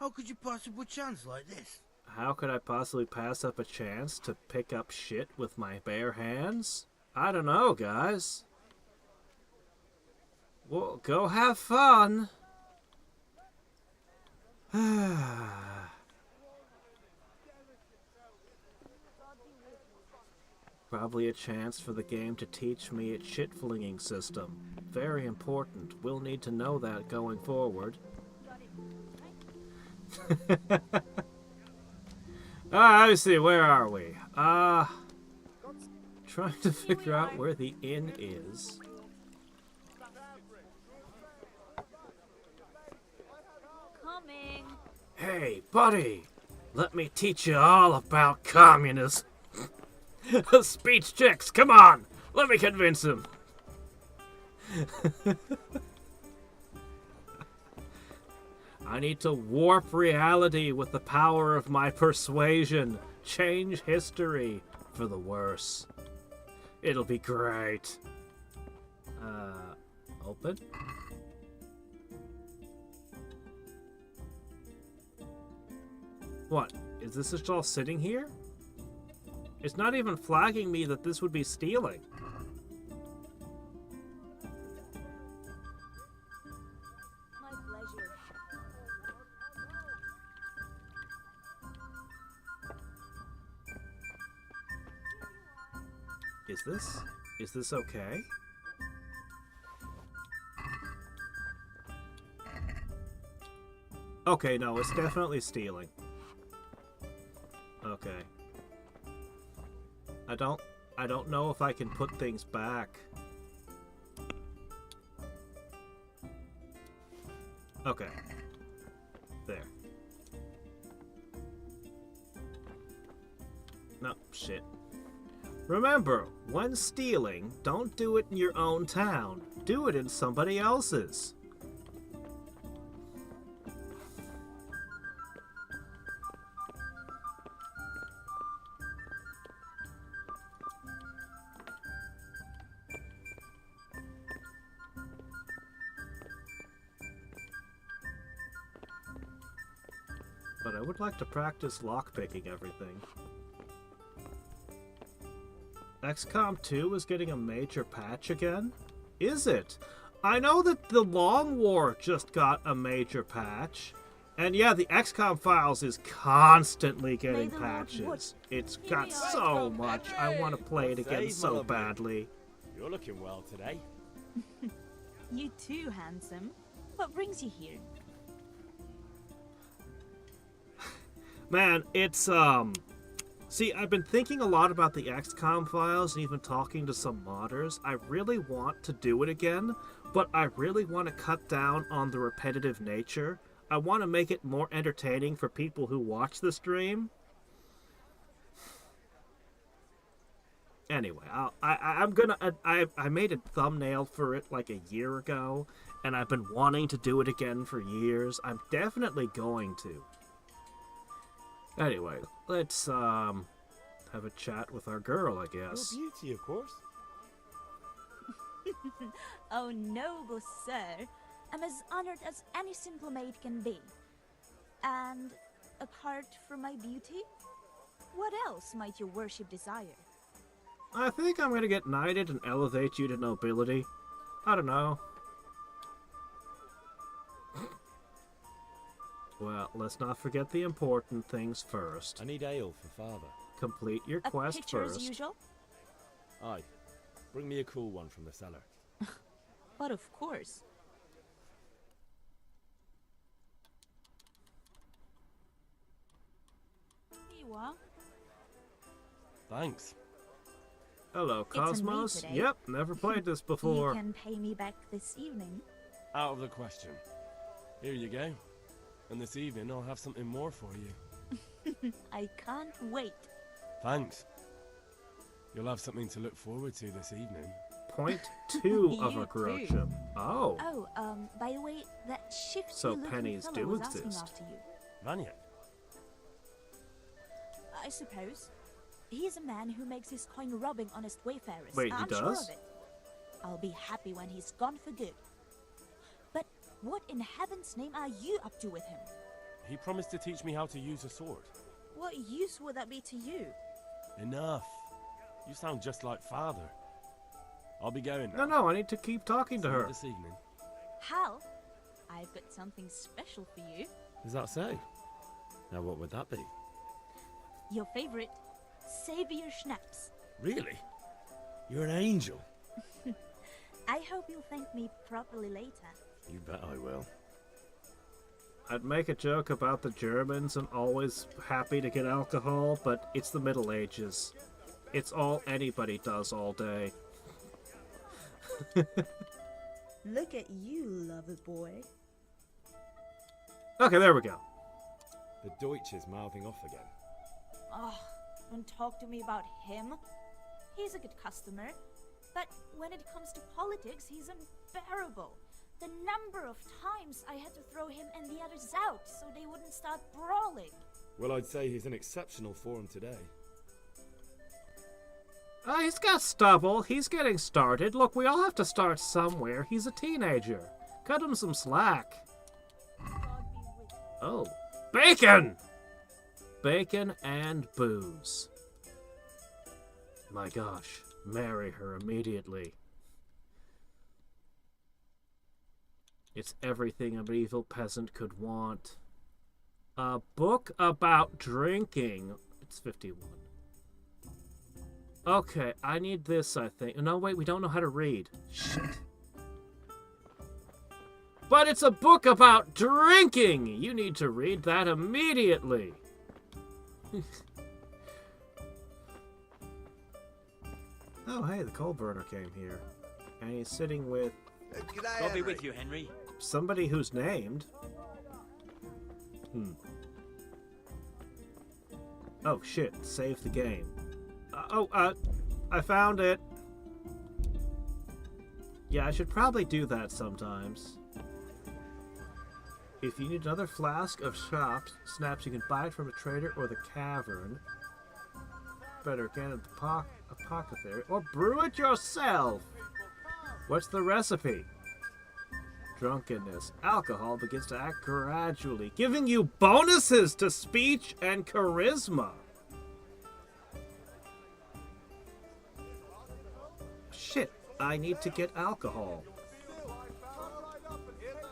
How could you possibly chance like this? How could I possibly pass up a chance to pick up shit with my bare hands? I don't know, guys. Well, go have fun. Probably a chance for the game to teach me its shit-flinging system. Very important. We'll need to know that going forward. I see, where are we? Trying to figure out where the inn is. Coming. Hey, buddy! Let me teach you all about communism. Speech checks, come on! Let me convince him. I need to warp reality with the power of my persuasion. Change history for the worse. It'll be great. Open? What? Is this just all sitting here? It's not even flagging me that this would be stealing. My pleasure. Is this okay? Okay, no, it's definitely stealing. Okay. I don't know if I can put things back. Okay. There. No, shit. Remember, when stealing, don't do it in your own town. Do it in somebody else's. But I would like to practice lockpicking everything. XCOM 2 is getting a major patch again? Is it? I know that the Long War just got a major patch. And yeah, the XCOM files is constantly getting patches. It's got so much. I want to play it again so badly. You're looking well today. You too, handsome. What brings you here? Man, it's, see, I've been thinking a lot about the XCOM files and even talking to some modders. I really want to do it again, but I really want to cut down on the repetitive nature. I want to make it more entertaining for people who watch the stream. Anyway, I made a thumbnail for it like a year ago, and I've been wanting to do it again for years. I'm definitely going to. Anyway, let's, have a chat with our girl, I guess. Your beauty, of course. Oh, noble sir. I'm as honored as any simple maid can be. And apart from my beauty, what else might your worship desire? I think I'm gonna get knighted and elevate you to nobility. I don't know. Well, let's not forget the important things first. I need ale for father. Complete your quest pitcher first. As usual? Aye. Bring me a cool one from the cellar. But of course. Here you are. Thanks. Hello, Cosmos. It's on me today. Yep, never played this before. You can pay me back this evening. Out of the question. Here you go. And this evening I'll have something more for you. I can't wait. Thanks. You'll have something to look forward to this evening. Point 2 of You a corruption. too. Oh. Oh, by the way, that shifty So looking pennies fellow do was asking exist. after you. Vanya. I suppose. He is a man who makes his coin robbing honest wayfarers. Wait, he I'm sure does? of it. I'll be happy when he's gone for good. But what in heaven's name are you up to with him? He promised to teach me how to use a sword. What use would that be to you? Enough. You sound just like father. I'll be going No, now. no, I need to keep talking to See you her. this evening. Hal, I've got something special for you. Is that so? Now what would that be? Your favorite, Savior Schnapps. Really? You're an angel. I hope you'll thank me properly later. You bet I will. I'd make a joke about the Germans and always happy to get alcohol, but it's the Middle Ages. It's all anybody does all day. Look at you, lover boy. Okay, there we go. The Deutsch is mouthing off again. Oh, don't talk to me about him. He's a good customer, but when it comes to politics, he's unbearable. The number of times I had to throw him and the others out so they wouldn't start brawling. Well, I'd say he's in exceptional form today. He's got stubble. He's getting started. Look, we all have to start somewhere. He's a teenager. Cut him some slack. Oh. Bacon! Bacon and booze. My gosh. Marry her immediately. It's everything a medieval peasant could want. A book about drinking. It's 51. Okay, I need this, I think. No, wait, we don't know how to read. Shit. But it's a book about drinking! You need to read that immediately. Oh, hey, the coal burner came here. And he's sitting with... God be with you, Henry. Somebody who's named. Oh, shit. Save the game. I found it. Yeah, I should probably do that sometimes. If you need another flask of snaps, you can buy it from a trader or the cavern. Better get at the apothecary or brew it yourself. What's the recipe? Drunkenness. Alcohol begins to act gradually, giving you bonuses to speech and charisma. Shit, I need to get alcohol.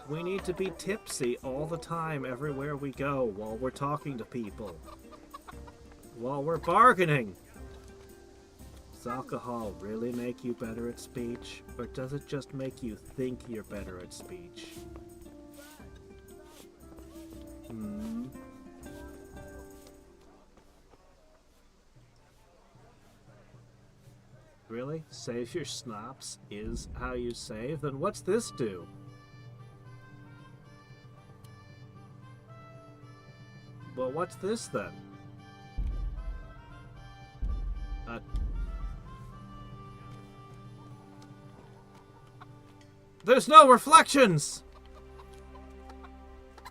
We need to be tipsy all the time everywhere we go while we're talking to people. While we're bargaining. Does alcohol really make you better at speech? Or does it just make you think you're better at speech? Really? Save your snaps is how you save? Then what's this do? Well, what's this then? There's no reflections!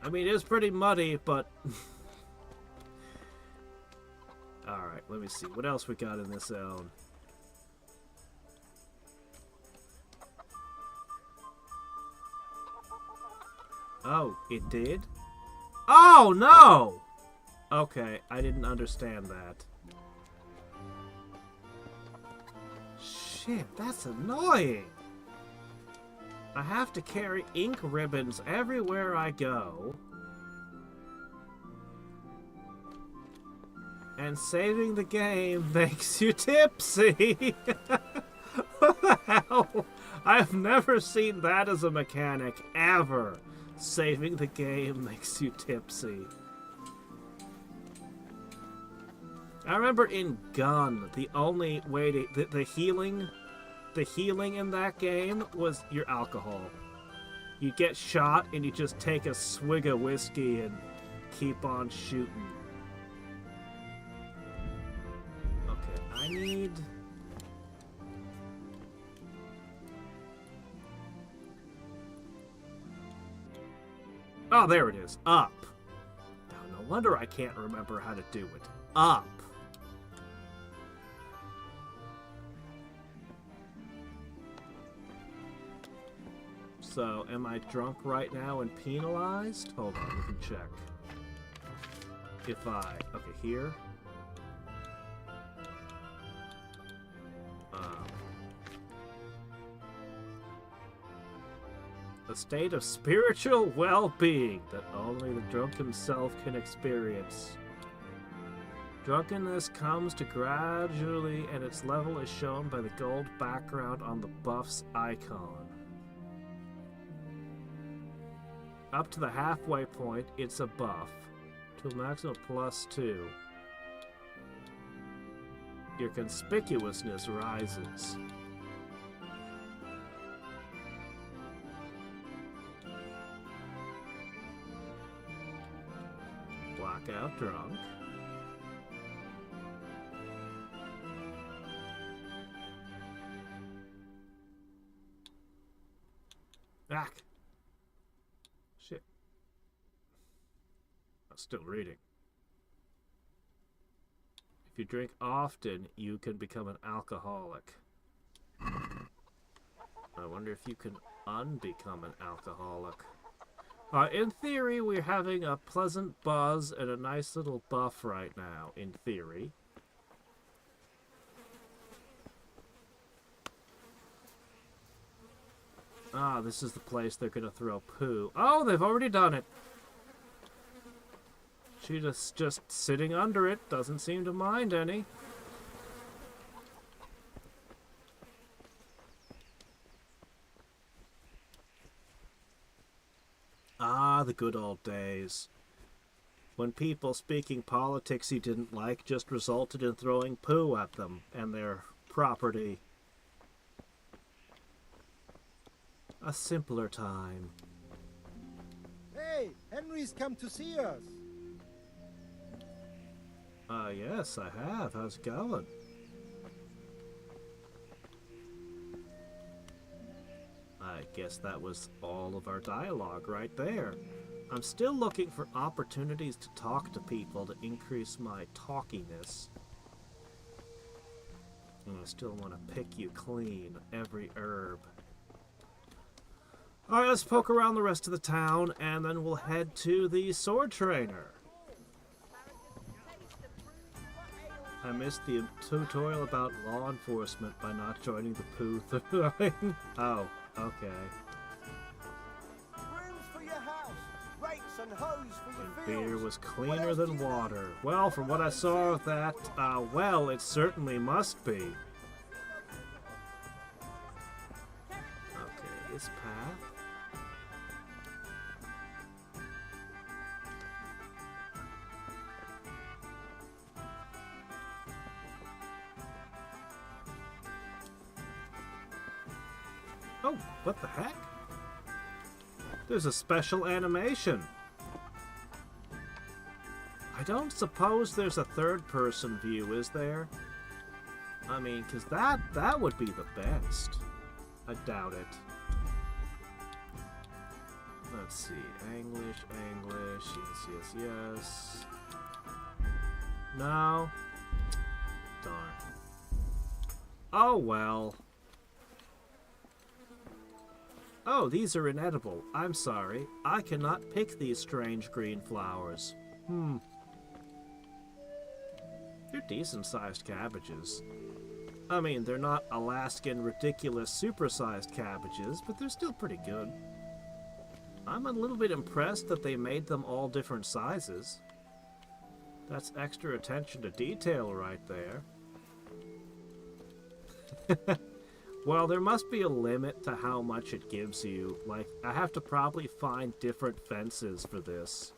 I mean, it is pretty muddy, but... Alright, let me see. What else we got in this zone? Oh, it did? Oh, no! Okay, I didn't understand that. Shit, that's annoying! I have to carry ink ribbons everywhere I go. And saving the game makes you tipsy! What the hell? I've never seen that as a mechanic, ever. Saving the game makes you tipsy. I remember in Gun, the only way to... The healing in that game was your alcohol. You get shot and you just take a swig of whiskey and keep on shooting. Okay, I need... Oh, there it is. Up. Oh, no wonder I can't remember how to do it. Up. So, am I drunk right now and penalized? Hold on, we can check. If I... Okay, here. a state of spiritual well-being that only the drunk himself can experience. Drunkenness comes to gradually, and its level is shown by the gold background on the buff's icon. Up to the halfway point, it's a buff, to a maximum +2. Your conspicuousness rises. Blackout drunk. Back. Shit. I'm still reading. If you drink often, you can become an alcoholic. I wonder if you can unbecome an alcoholic. In theory, we're having a pleasant buzz and a nice little buff right now, in theory. Ah, this is the place they're gonna throw poo. Oh, they've already done it. She's just sitting under it, doesn't seem to mind any. Ah, the good old days. When people speaking politics he didn't like just resulted in throwing poo at them and their property. A simpler time. Hey, Henry's come to see us. Yes, I have. How's it going? I guess that was all of our dialogue right there. I'm still looking for opportunities to talk to people to increase my talkiness. And I still want to pick you clean, every herb. Alright, let's poke around the rest of the town, and then we'll head to the sword trainer. I missed the tutorial about law enforcement by not joining the poo throwing. Oh, okay. Brooms for your house, rakes and hoes for your fields. Beer was cleaner than water. Well, from what I saw of that, well, it certainly must be. Okay, this path. Oh, what the heck? There's a special animation. I don't suppose there's a third-person view, is there? I mean, because that would be the best. I doubt it. Let's see. English, yes. No. Darn. Oh, well. Oh, these are inedible. I'm sorry. I cannot pick these strange green flowers. They're decent-sized cabbages. I mean, they're not Alaskan, ridiculous, super-sized cabbages, but they're still pretty good. I'm a little bit impressed that they made them all different sizes. That's extra attention to detail right there. Well, there must be a limit to how much it gives you. Like, I have to probably find different fences for this.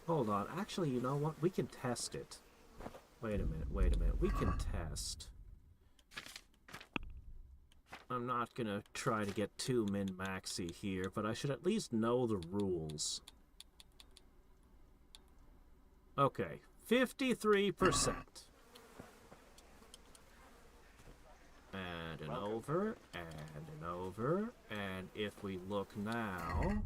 Hold on. Actually, you know what? We can test it. Wait a minute. We can test. I'm not gonna try to get too min-maxy here, but I should at least know the rules. Okay. 53%. And an over, and an over, and if we look now...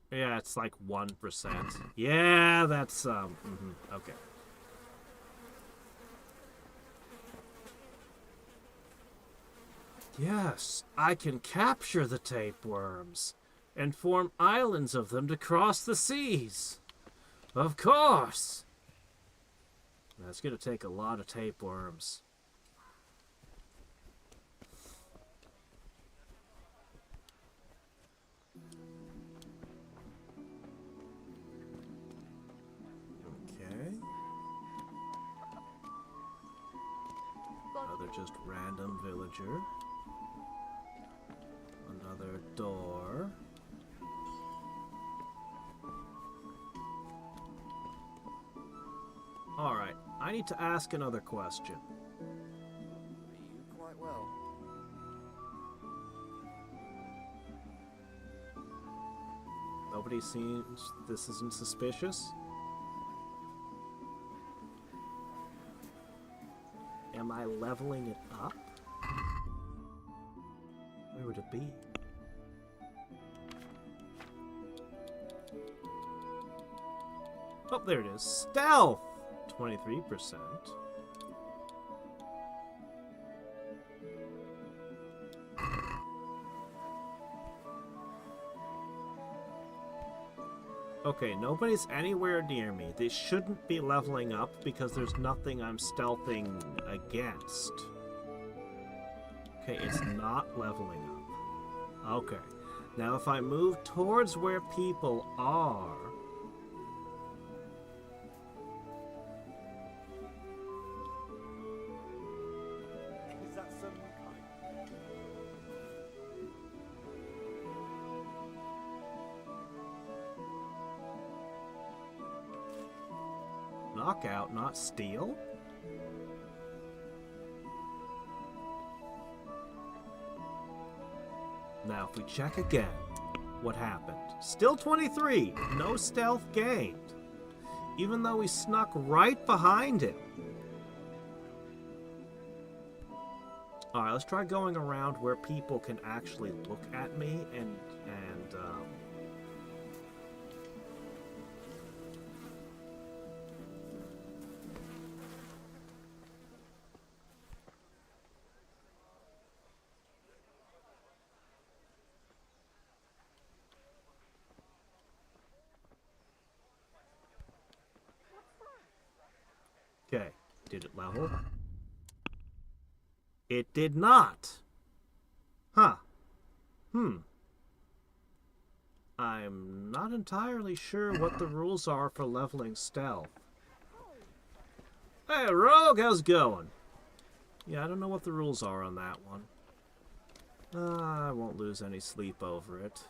Yeah, it's like 1%. Yeah, that's, okay. Yes, I can capture the tapeworms and form islands of them to cross the seas. Of course. That's gonna take a lot of tapeworms. Okay. Another just random villager. Another door. Alright, I need to ask another question. You quite well. Nobody seems this isn't suspicious? Am I leveling it up? Where would it be? Oh, there it is. Stealth! 23%. Okay, nobody's anywhere near me. They shouldn't be leveling up because there's nothing I'm stealthing against. Okay, it's not leveling up. Okay. Now if I move towards where people are... Is that some kind? Knockout, not steal? Now, if we check again, what happened? Still 23, no stealth gained, even though we snuck right behind him. Alright, let's try going around where people can actually look at me and okay, did it level? It did not. Huh. I'm not entirely sure what the rules are for leveling stealth. Hey, Rogue, how's it going? Yeah, I don't know what the rules are on that one. I won't lose any sleep over it.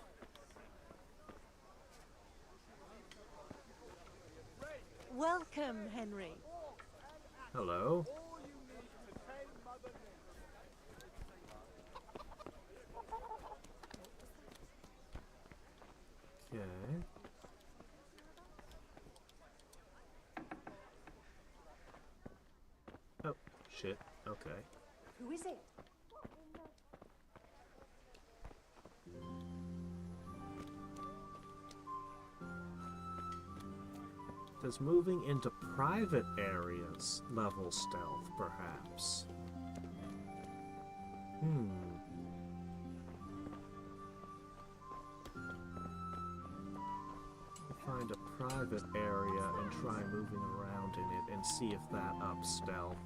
Welcome, Henry. Hello. Okay. Oh, shit. Okay. Who is it? Does moving into private areas level stealth, perhaps? Find a private area and try moving around in it and see if that ups stealth.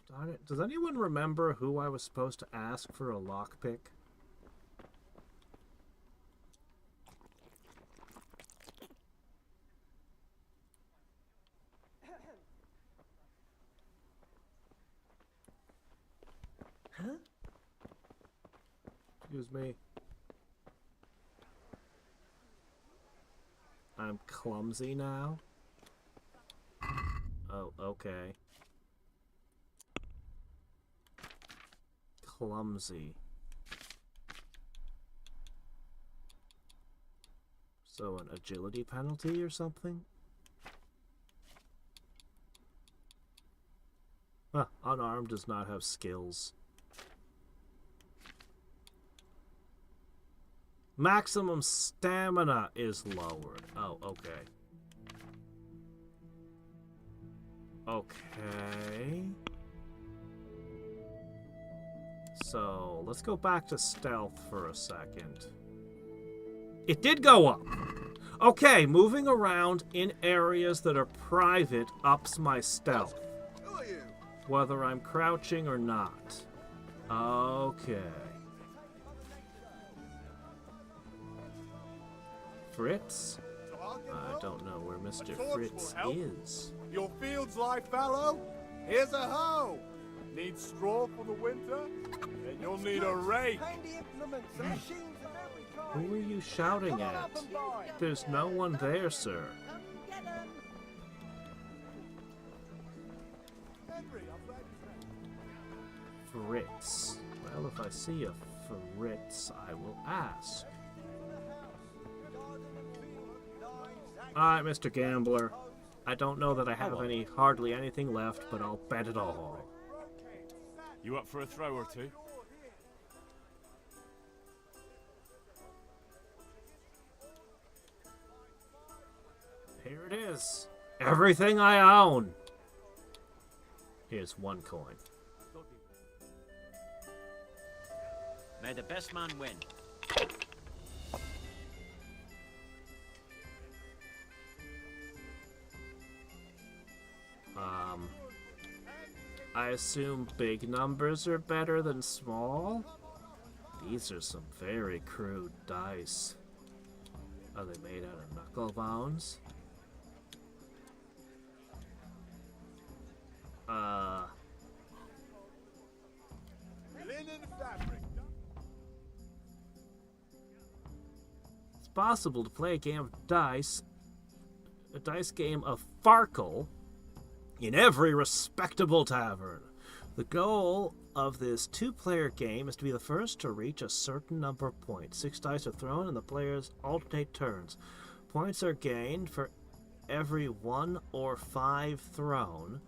Darn it. Does anyone remember who I was supposed to ask for a lockpick? Huh? Excuse me. I'm clumsy now? Oh, okay. Clumsy. So an agility penalty or something? Huh, unarmed does not have skills. Maximum stamina is lowered. Oh, okay. Okay. So, let's go back to stealth for a second. It did go up! Okay, moving around in areas that are private ups my stealth. Whether I'm crouching or not. Okay. Fritz? I don't know where Mr. Fritz is. Your fields lie fallow? Here's a hoe! Need straw for the winter? Then you'll need a rake. Who are you shouting at? There's no one there, sir. Fritz. Well, if I see a Fritz, I will ask. Alright, Mr. Gambler. I don't know that I have hardly anything left, but I'll bet it all. You up for a throw or two? Here it is. Everything I own. Here's 1 coin. May the best man win. I assume big numbers are better than small? These are some very crude dice. Are they made out of knuckle bones? It's possible to play a game of dice, a dice game of Farkle, in every respectable tavern. The goal of this 2-player game is to be the first to reach a certain number of points. 6 dice are thrown and the players alternate turns. Points are gained for every 1 or 5 thrown,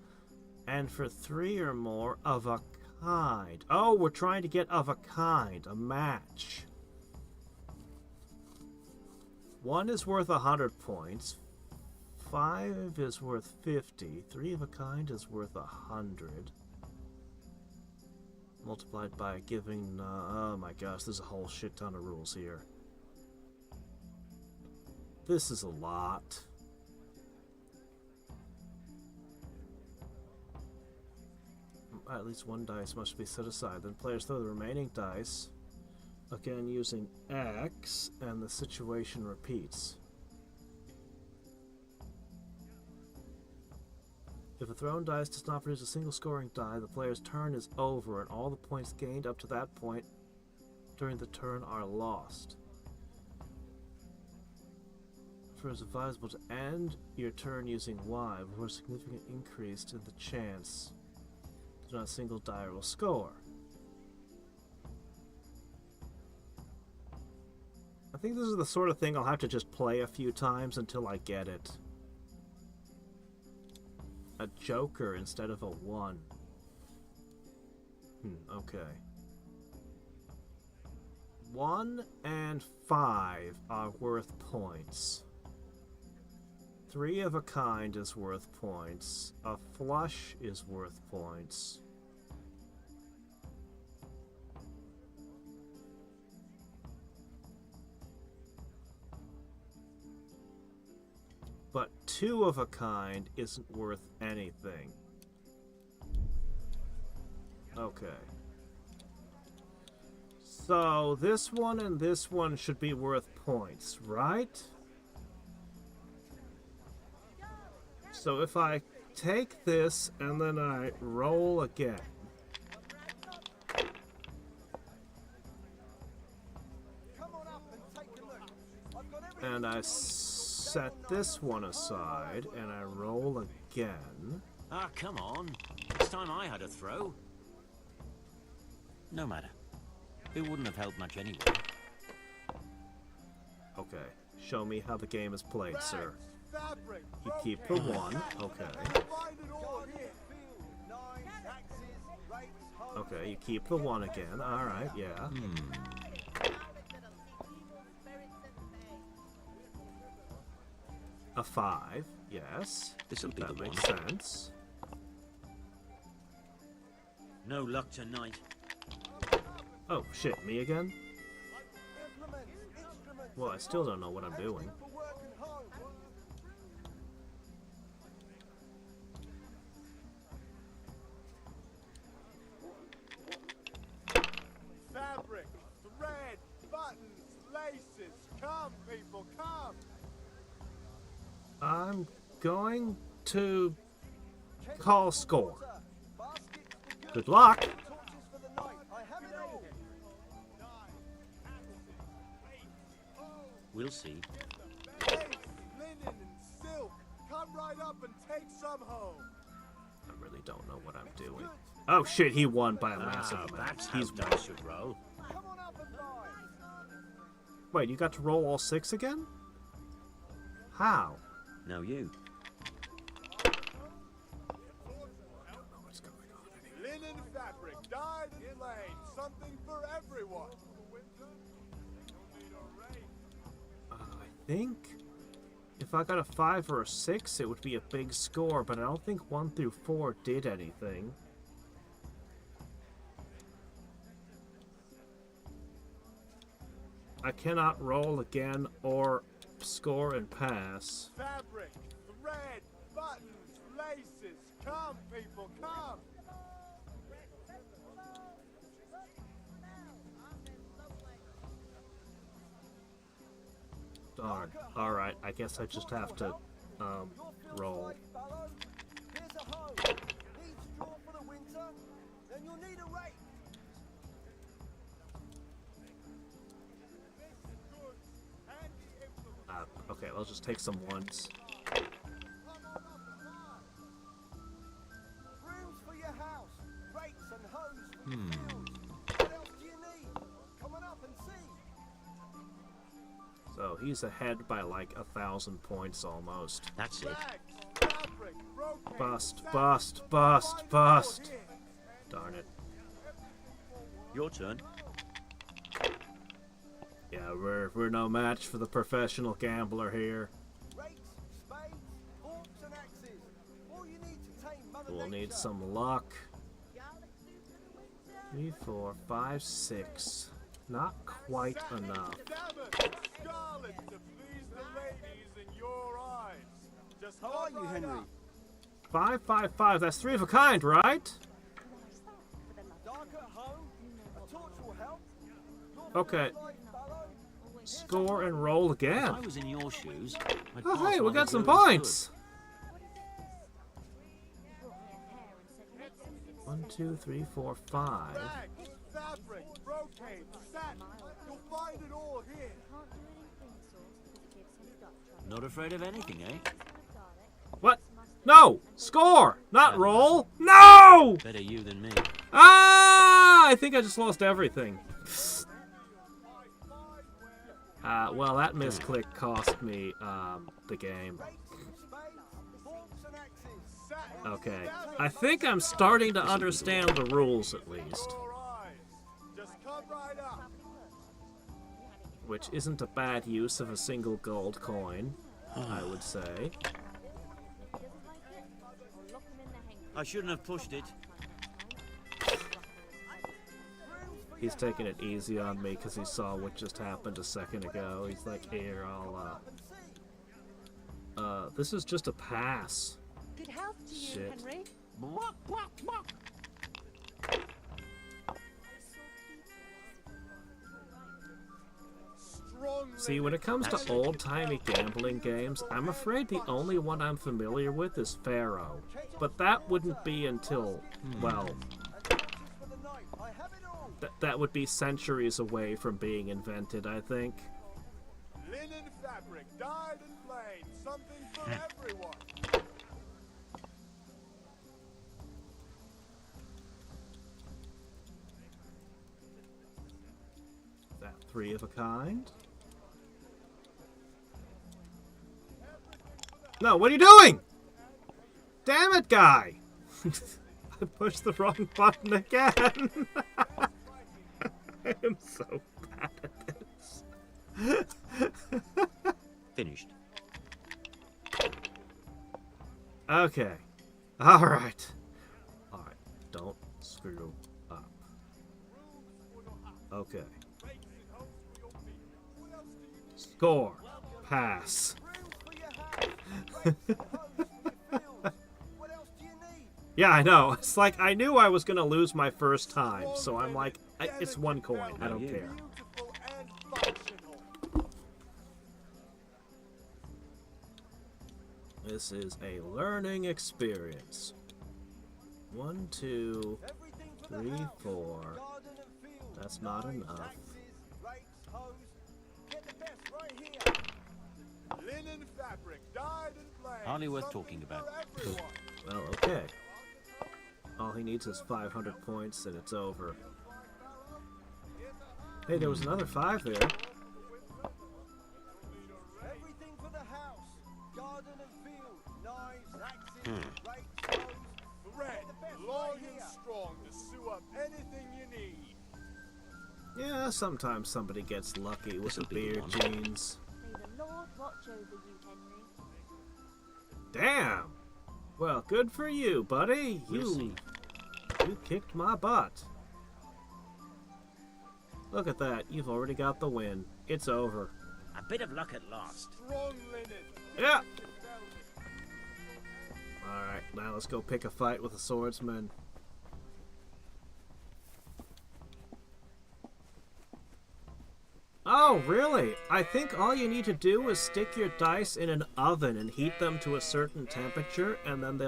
and for 3 or more of a kind. Oh, we're trying to get of a kind, a match. 1 is worth 100 points. 5 is worth 50. 3 of a kind is worth 100. Multiplied by giving... oh my gosh, there's a whole shit ton of rules here. This is a lot. At least 1 dice must be set aside. Then players throw the remaining dice, again using X, and the situation repeats. If a thrown dice does not produce a single scoring die, the player's turn is over, and all the points gained up to that point during the turn are lost. For it's advisable to end your turn using Y before a significant increase in the chance that not a single die will score. I think this is the sort of thing I'll have to just play a few times until I get it. A joker instead of a 1. Okay. 1 and 5 are worth points. 3 of a kind is worth points. A flush is worth points. But 2 of a kind isn't worth anything. Okay. So this one and this one should be worth points, right? So if I take this and then I roll again. And I set this one aside and I roll again. Ah, come on. This time I had a throw. No matter. It wouldn't have helped much anyway. Okay. Show me how the game is played, sir. You keep the 1. Okay. Okay, you keep the 1 again. Alright, yeah. A 5, yes. This'll be that the makes one. sense. No luck tonight. Oh, shit, me again? Well, I still don't know what I'm doing. Fabric, thread, buttons, laces. Come, people, come. I'm going to call score. Good luck. We'll see. Lace, linen, and silk. Come right up and take some home. I really don't know what I'm doing. Oh shit, he won by a massive amount. That's He's how won. dice should roll. Wait, you got to roll all 6 again? How? Now you. Linen fabric, dyed and plain. Something for everyone. I think if I got a 5 or a 6, it would be a big score, but I don't think 1 through 4 did anything. I cannot roll again or score and pass. Fabric, thread, buttons, laces. Come, people, come. Darn. Alright, I guess I just have to, roll. Here's a hoe. Need straw for the winter? Then you'll need a rake. Okay, I'll just take some ones. Brooms for your house. Rakes and hoes for your fields. What else do you need? Come on up and see. So he's ahead by like 1,000 points almost. That's it. Bust, bust, bust, bust. Darn it. Your turn. Yeah, we're no match for the professional gambler here. Rakes, spades, forks and axes. All you need to tame Mother We'll need Nature. some luck. 3, 4, 5, 6. Not quite enough. Scarlet to please the ladies in your eyes. Just How are you, Henry? 5, 5, 5. That's 3 of a kind, right? Dark at home. A torch will help. Okay. Score and roll again. If I was in your shoes, I'd Oh, pass hey, we on got the some girl as points. 1, 2, 3, 4, 5. Bags, fabric, brocade, satin. You'll find it all here. good. Not afraid of anything, eh? What? No! Score! Not roll! No! Better you than me. Ah! I think I just lost everything. Well, that misclick cost me, the game. Okay. I think I'm starting to understand the rules, at least. Just come right up. Which isn't a bad use of a single gold coin, I would say. I shouldn't have pushed it. He's taking it easy on me because he saw what just happened a second ago. He's like, here, this is just a pass. Good health to you, Shit. Henry. See, when it comes to old-timey gambling games, I'm afraid the only one I'm familiar with is Pharaoh. But that wouldn't be until, well, that would be centuries away from being invented, I think. Linen fabric, dyed and plain. Something for everyone. That 3 of a kind? No, what are you doing? Damn it, guy! I pushed the wrong button again. I am so bad at this. Finished. Okay. Alright. Alright. Don't screw up. Okay. Score. Pass. Yeah, I know. It's like I knew I was gonna lose my first time, so I'm like, it's one coin. I don't care. This is a learning experience. 1, 2, 3, 4. That's not enough. Linen fabric, dyed and plain. Hardly worth talking about. Well, okay. All he needs is 500 points and it's over. Hey, there was another 5 there. Everything for the house. Garden and field. Knives, axes, rakes, hoes. Thread, long and strong to sew up anything you need. Yeah, sometimes somebody gets lucky with the beard jeans. May the Lord watch over you, Henry. Damn! Well, good for you, buddy. You kicked my butt. Look at that. You've already got the win. It's over. A bit of luck at last. Strong linen. Yeah! Alright, now let's go pick a fight with a swordsman. Oh, really? I think all you need to do is stick your dice in an oven and heat them to a certain temperature, and then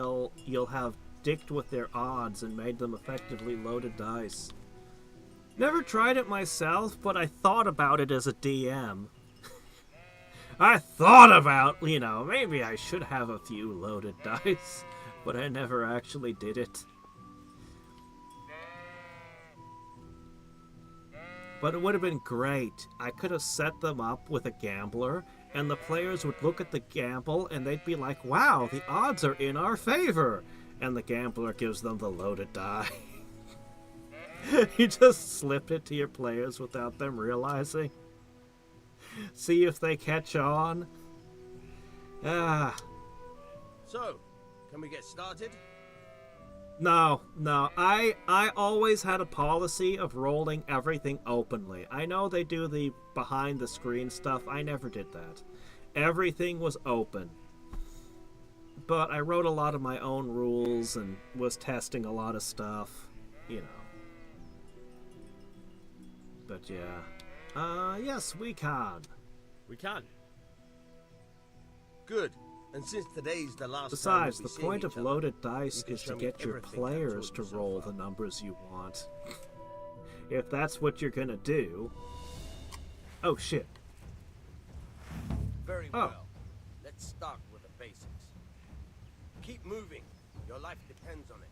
you'll have dicked with their odds and made them effectively loaded dice. Never tried it myself, but I thought about it as a DM. I thought about, maybe I should have a few loaded dice, but I never actually did it. But it would have been great. I could have set them up with a gambler, and the players would look at the gamble, and they'd be like, wow, the odds are in our favor. And the gambler gives them the loaded die. You just slipped it to your players without them realizing. See if they catch on. Ah. So, can we get started? No. I always had a policy of rolling everything openly. I know they do the behind the screen stuff. I never did that. Everything was open. But I wrote a lot of my own rules and was testing a lot of stuff, But yeah. Yes, we can. We can. Good. And since today's the last Besides, time the point of loaded dice is to get your players to roll the numbers you want. If that's what you're gonna do... Oh, shit. Very well. Let's start with the basics. Keep moving. Your life depends on it.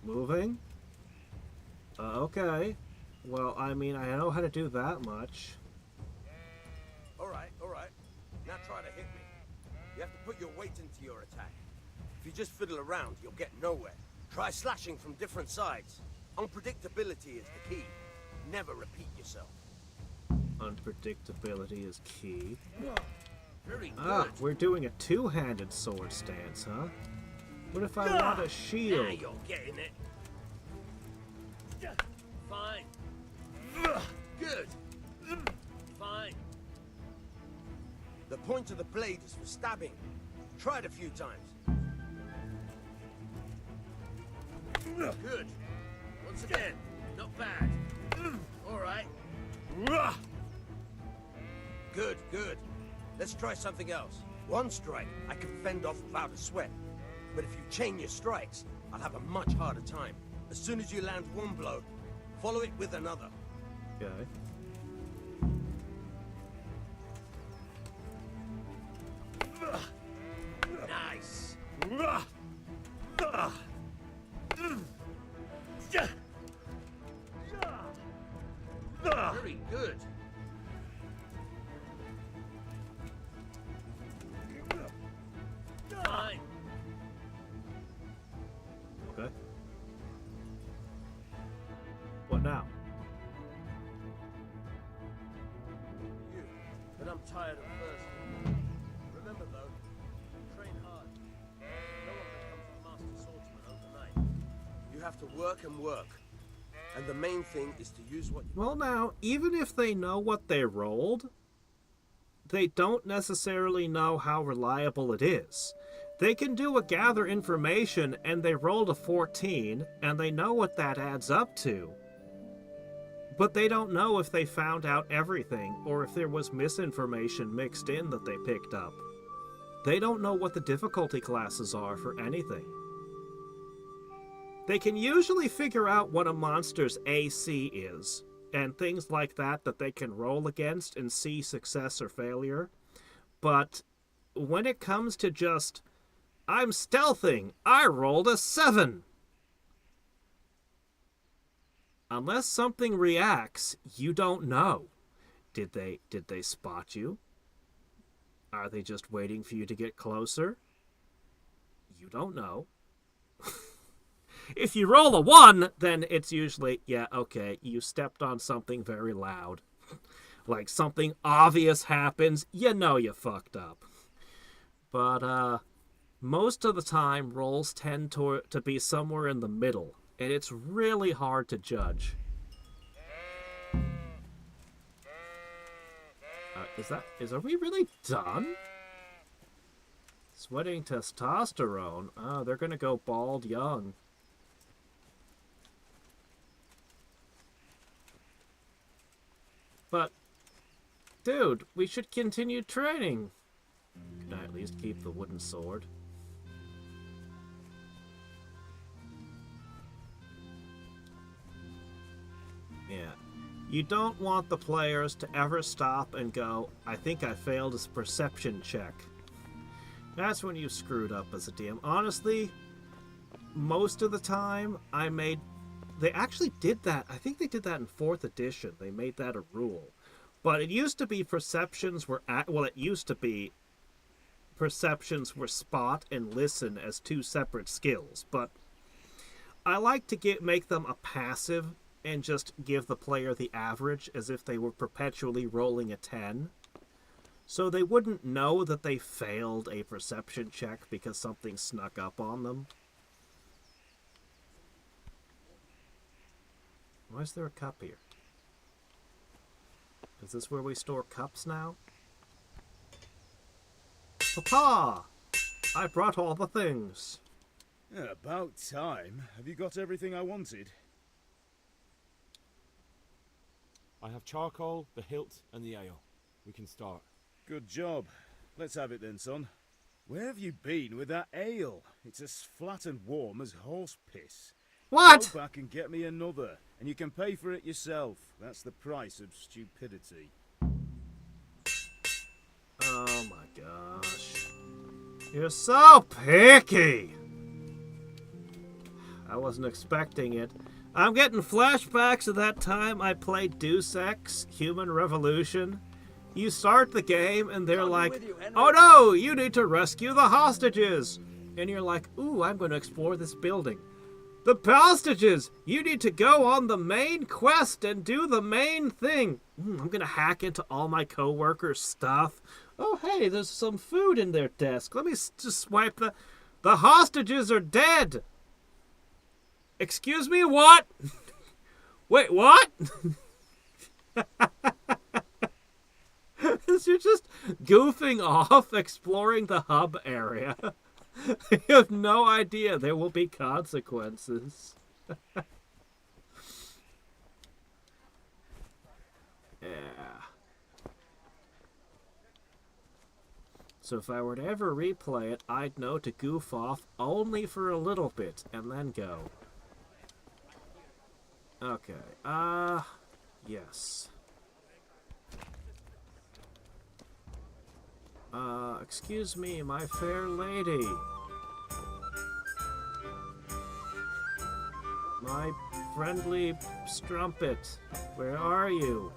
Moving? Okay. Well, I mean, I know how to do that much. Alright. Now try to hit me. You have to put your weight into your attack. If you just fiddle around, you'll get nowhere. Try slashing from different sides. Unpredictability is the key. Never repeat yourself. Unpredictability is key. Very good. Ah, we're doing a two-handed sword stance, huh? What if I want a shield? Now you're getting it. Fine. Good. Fine. The point of the blade is for stabbing. Try it a few times. Good. Once again. Not bad. Alright. Good. Let's try something else. One strike, I can fend off without a sweat. But if you chain your strikes, I'll have a much harder time. As soon as you land one blow, follow it with another. Okay. Nice. Very good. Fine. Okay. What now? You, but I'm tired of first. Remember though, train hard. No one becomes a master swordsman overnight. you have to work and work. And the main thing is to use what you... Well, now, even if they know what they rolled, they don't necessarily know how reliable it is. They can do a gather information and they rolled a 14 and they know what that adds up to. But they don't know if they found out everything or if there was misinformation mixed in that they picked up. They don't know what the difficulty classes are for anything. They can usually figure out what a monster's AC is, and things like that that they can roll against and see success or failure. But when it comes to just, I'm stealthing, I rolled a 7. Unless something reacts, you don't know. Did they spot you? Are they just waiting for you to get closer? You don't know. If you roll a 1, then it's usually, yeah, okay, you stepped on something very loud. Like something obvious happens, you know you fucked up. But most of the time, rolls tend to be somewhere in the middle, and it's really hard to judge. Are we really done? Sweating testosterone? Oh, they're gonna go bald young. But, dude, we should continue training. Can I at least keep the wooden sword? Yeah. You don't want the players to ever stop and go, I think I failed a perception check. That's when you screwed up as a DM. Honestly, most of the time, they actually did that. I think they did that in 4th edition. They made that a rule. But it used to be perceptions were... it used to be perceptions were spot and listen as 2 separate skills. But I like to make them a passive and just give the player the average as if they were perpetually rolling a 10. So they wouldn't know that they failed a perception check because something snuck up on them. Why is there a cup here? Is this where we store cups now? Papa! I brought all the things. Yeah, about time. Have you got everything I wanted? I have charcoal, the hilt, and the ale. We can start. Good job. Let's have it then, son. Where have you been with that ale? It's as flat and warm as horse piss. What? Go back and get me another, and you can pay for it yourself. That's the price of stupidity. Oh my gosh. You're so picky! I wasn't expecting it. I'm getting flashbacks of that time I played Deus Ex, Human Revolution. You start the game and they're like, oh no, you need to rescue the hostages. And you're like, ooh, I'm going to explore this building. The hostages! You need to go on the main quest and do the main thing. I'm going to hack into all my coworkers' stuff. Oh, hey, there's some food in their desk. Let me just swipe the hostages are dead. Excuse me, what? Wait, what? You're just goofing off, exploring the hub area. You have no idea there will be consequences. Yeah. So if I were to ever replay it, I'd know to goof off only for a little bit and then go. Okay, yes. Excuse me, my fair lady. My friendly strumpet, where are you?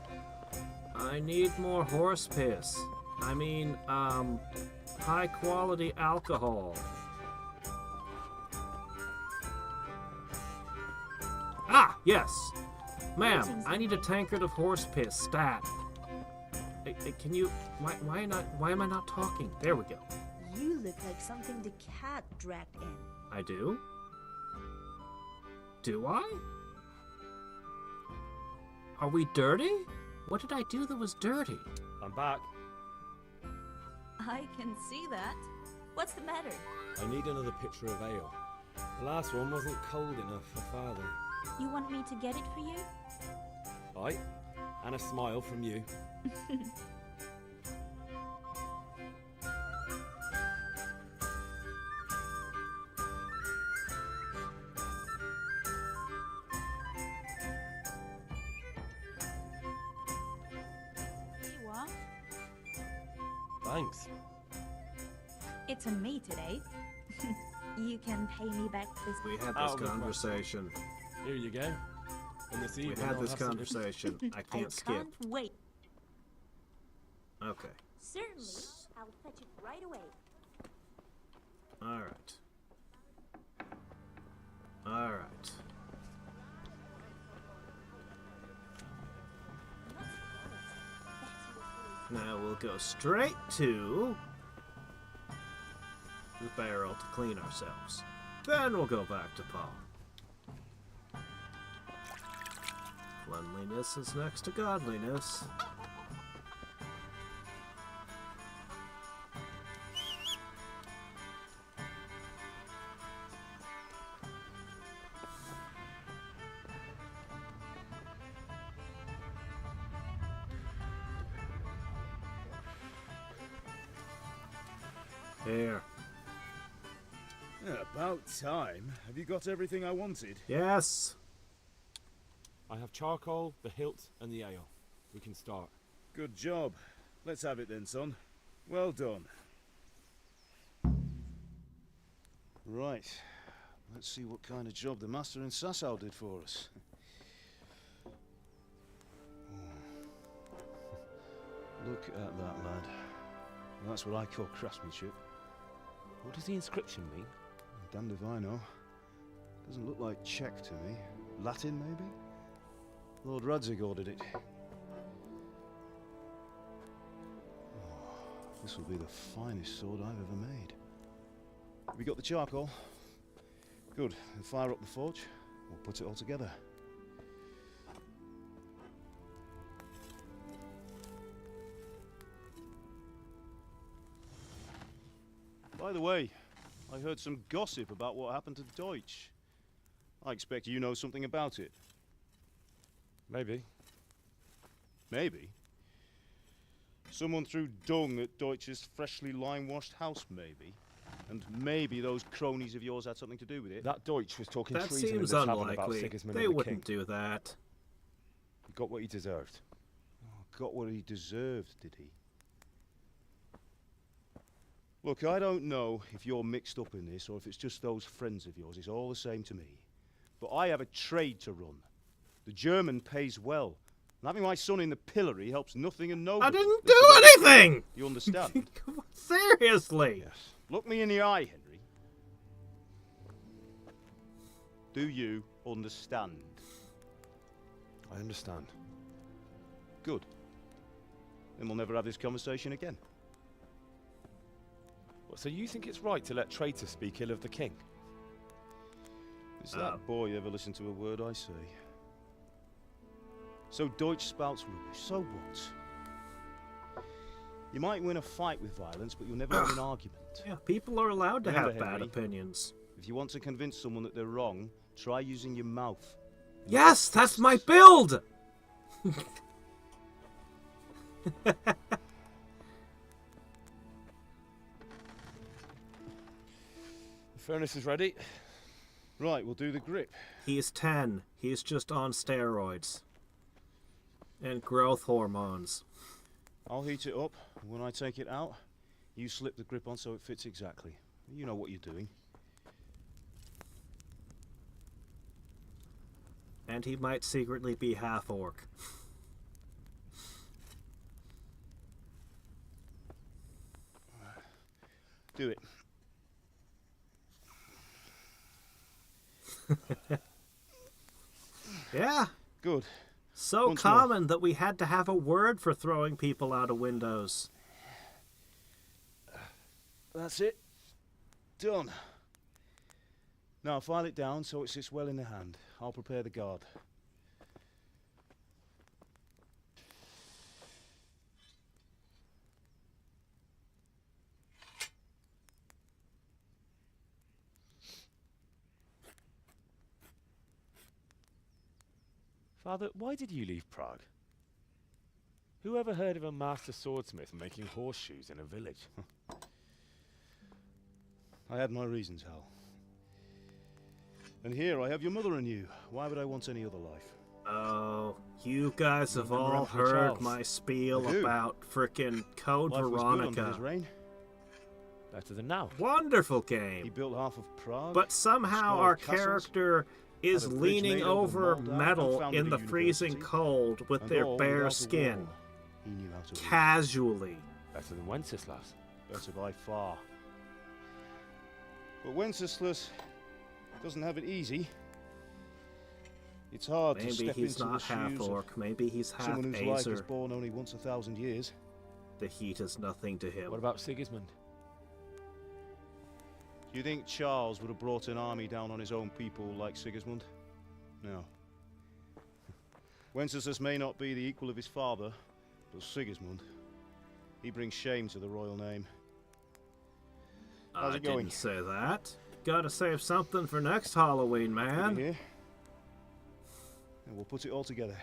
I need more horse piss. I mean, high quality alcohol. Ah, yes. Ma'am, I need a tankard of horse piss, stat. Can you... Why am I not talking? There we go. You look like something the cat dragged in. I do? Do I? Are we dirty? What did I do that was dirty? I'm back. I can see that. What's the matter? I need another pitcher of ale. The last one wasn't cold enough for Father. You want me to get it for you? Aye, and a smile from you. Here you are. Thanks. It's on me today. You can pay me back this. We had Out this of the conversation. Here you go. And this We evening had I'll this have some- conversation. I can't skip. Can't wait. Okay. Certainly. I'll fetch it right away. Alright. Alright. Now we'll go straight to the barrel to clean ourselves. Then we'll go back to Paul. Cleanliness is next to godliness. Here. Yeah, about time. Have you got everything I wanted? Yes. I have charcoal, the hilt, and the ale. We can start. Good job. Let's have it then, son. Well done. Right. Let's see what kind of job the master in Sasau did for us. Look at that, lad. That's what I call craftsmanship. What does the inscription mean? Damned if I know. Doesn't look like Czech to me. Latin, maybe? Lord Radzig ordered it. Oh, this will be the finest sword I've ever made. Have we got the charcoal? Good. Then fire up the forge. We'll put it all together. By the way, I heard some gossip about what happened to Deutsch. I expect you know something about it. Maybe. Maybe? Someone threw dung at Deutsch's freshly lime-washed house, maybe? And maybe those cronies of yours had something to do with it? That Deutsch was talking That treason in seems the tavern about unlikely. Sigismund They and the wouldn't king. do that. He got what he deserved. Oh, got what he deserved, did he? Look, I don't know if you're mixed up in this or if it's just those friends of yours. It's all the same to me. But I have a trade to run. The German pays well. And having my son in the pillory helps nothing and nobody. I didn't do anything! You understand? Come on, seriously! Yes. Look me in the eye, Henry. Do you understand? I understand. Good. Then we'll never have this conversation again. What, so you think it's right to let traitors speak ill of the king? Does that boy ever listen to a word I say? So Deutsch spouts rubbish. So what? You might win a fight with violence, but you'll never win an argument. Yeah, people are allowed to Remember, have bad Henry, opinions. If you want to convince someone that they're wrong, try using your mouth. Yes, that's my build! The furnace is ready. Right, we'll do the grip. He's 10. He's just on steroids. And growth hormones. I'll heat it up, and when I take it out, you slip the grip on so it fits exactly. You know what you're doing. And he might secretly be half-orc. Do it. Yeah. Good. So Once common that we had to have a word for throwing people out of windows. That's it. Done. Now file it down so it sits well in the hand. I'll prepare the guard. Father, why did you leave Prague? Who ever heard of a master swordsmith making horseshoes in a village? I had my reasons, Hal. And here I have your mother and you. Why would I want any other life? Oh, you guys have Remember all Anthony heard Charles? my spiel I do. about frickin' Code Life was good under his Veronica. reign. Better than now. Wonderful game. He built half of Prague. But somehow score our of castles, character is had a bridge leaning made over Moldau, and metal founded in a the freezing university, cold with and their all bare without a skin. war. He knew how to win. Casually. Better than Wenceslas. Better by far. But Wenceslas doesn't have it easy. It's hard to Maybe step he's into not the half shoes of orc, maybe he's half someone whose life is Azer. born only once 1,000 years. The heat is nothing to him. What about Sigismund? Do you think Charles would have brought an army down on his own people like Sigismund? No. Wenceslas may not be the equal of his father, but Sigismund, he brings shame to the royal name. How's I it going? didn't say that. Gotta save something for next Halloween, man. Here, and we'll put it all together.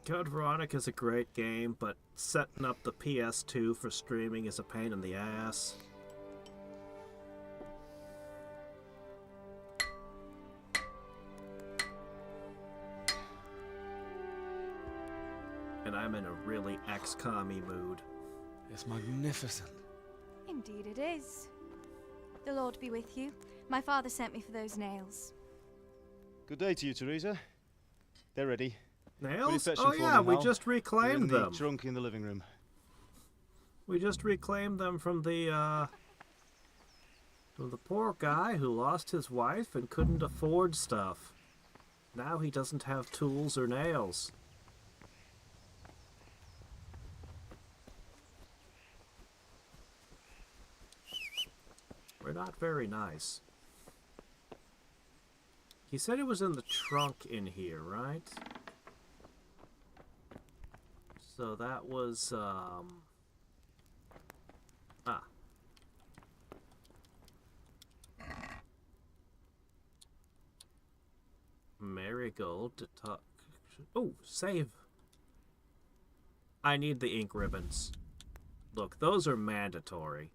Code Veronica is a great game, but setting up the PS2 for streaming is a pain in the ass. And I'm in a really XCOM-y mood. It's magnificent. Indeed it is. The Lord be with you. My father sent me for those nails. Good day to you, Teresa. They're ready. Will you Nails? fetch Oh them for yeah, me, we Hal? just They're in reclaimed the them. trunk in the living room. We just reclaimed them from the poor guy who lost his wife and couldn't afford stuff. Now he doesn't have tools or nails. We're not very nice. He said it was in the trunk in here, right? So that was, Marigold to talk. Oh, save. I need the ink ribbons. Look, those are mandatory.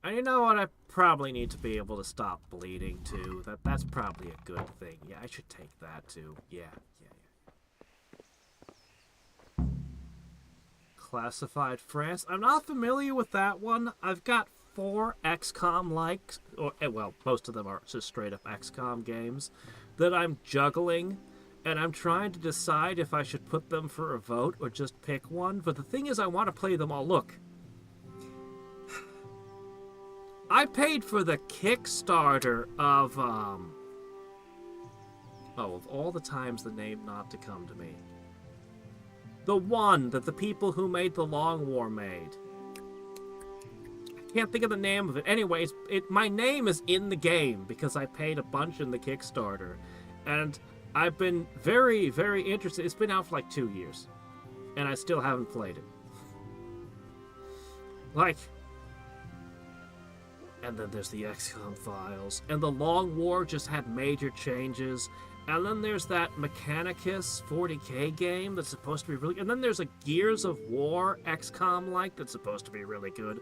And you know what? I probably need to be able to stop bleeding too. That's probably a good thing. Yeah, I should take that too. Yeah. Classified France. I'm not familiar with that one. I've got 4 XCOM-like, or well, most of them are just straight up XCOM games that I'm juggling, and I'm trying to decide if I should put them for a vote or just pick one. But the thing is, I want to play them all. Look, I paid for the Kickstarter of of all the times the name not to come to me. The one that the people who made the Long War made. I can't think of the name of it. Anyways, my name is in the game because I paid a bunch in the Kickstarter. And I've been very, very interested. It's been out for like 2 years. And I still haven't played it. Like... And then there's the XCOM files. And the Long War just had major changes. And then there's that Mechanicus 40k game that's supposed to be really... And then there's a Gears of War XCOM-like that's supposed to be really good.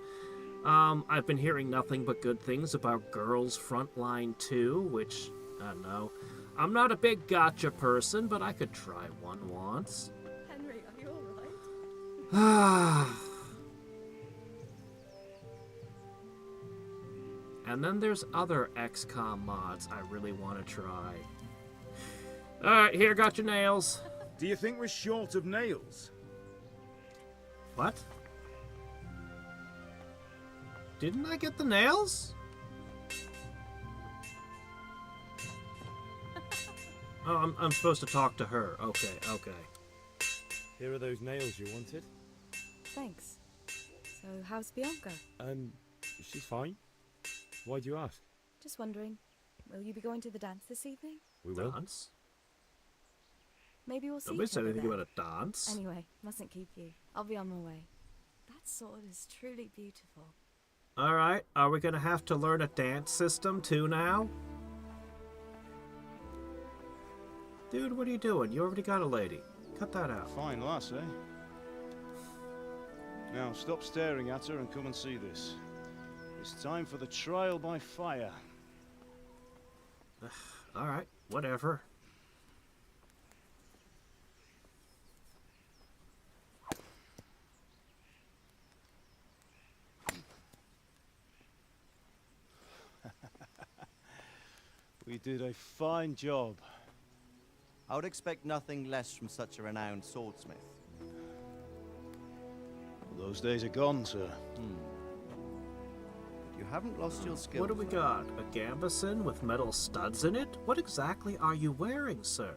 I've been hearing nothing but good things about Girls Frontline 2, which, I don't know. I'm not a big gacha person, but I could try one once. Henry, are you alright? And then there's other XCOM mods I really want to try. Alright, here, got your nails. Do you think we're short of nails? What? Didn't I get the nails? Oh, I'm supposed to talk to her. Okay. Here are those nails you wanted. Thanks. So, how's Bianca? She's fine. Why do you ask? Just wondering, will you be going to the dance this evening? We will. Dance? Maybe we'll see Nobody each said other anything there. about a dance. Anyway, mustn't keep you. I'll be on my way. That sword is truly beautiful. Alright, are we gonna have to learn a dance system too now? Dude, what are you doing? You already got a lady. Cut that out. Fine lass, eh? Now, stop staring at her and come and see this. It's time for the trial by fire. Alright, whatever. We did a fine job. I would expect nothing less from such a renowned swordsmith. Well, those days are gone, sir. You haven't lost your skill. What do we got? A gambeson with metal studs in it? What exactly are you wearing, sir?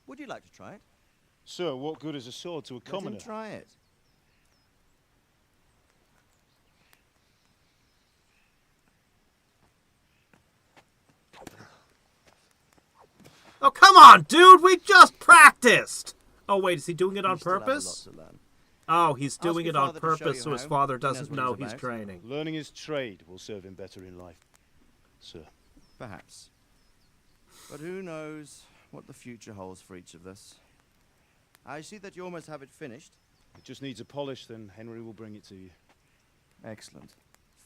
Would you like to try it? Sir, what good is a sword to a commoner? Let him try it. Oh, come on, dude! We just practiced! Oh, wait, is he doing it on purpose? Oh, he's doing it on purpose so his father doesn't know he's training. Learning his trade will serve him better in life, sir. Perhaps. But who knows what the future holds for each of us. I see that you almost have it finished. It just needs a polish, then Henry will bring it to you. Excellent.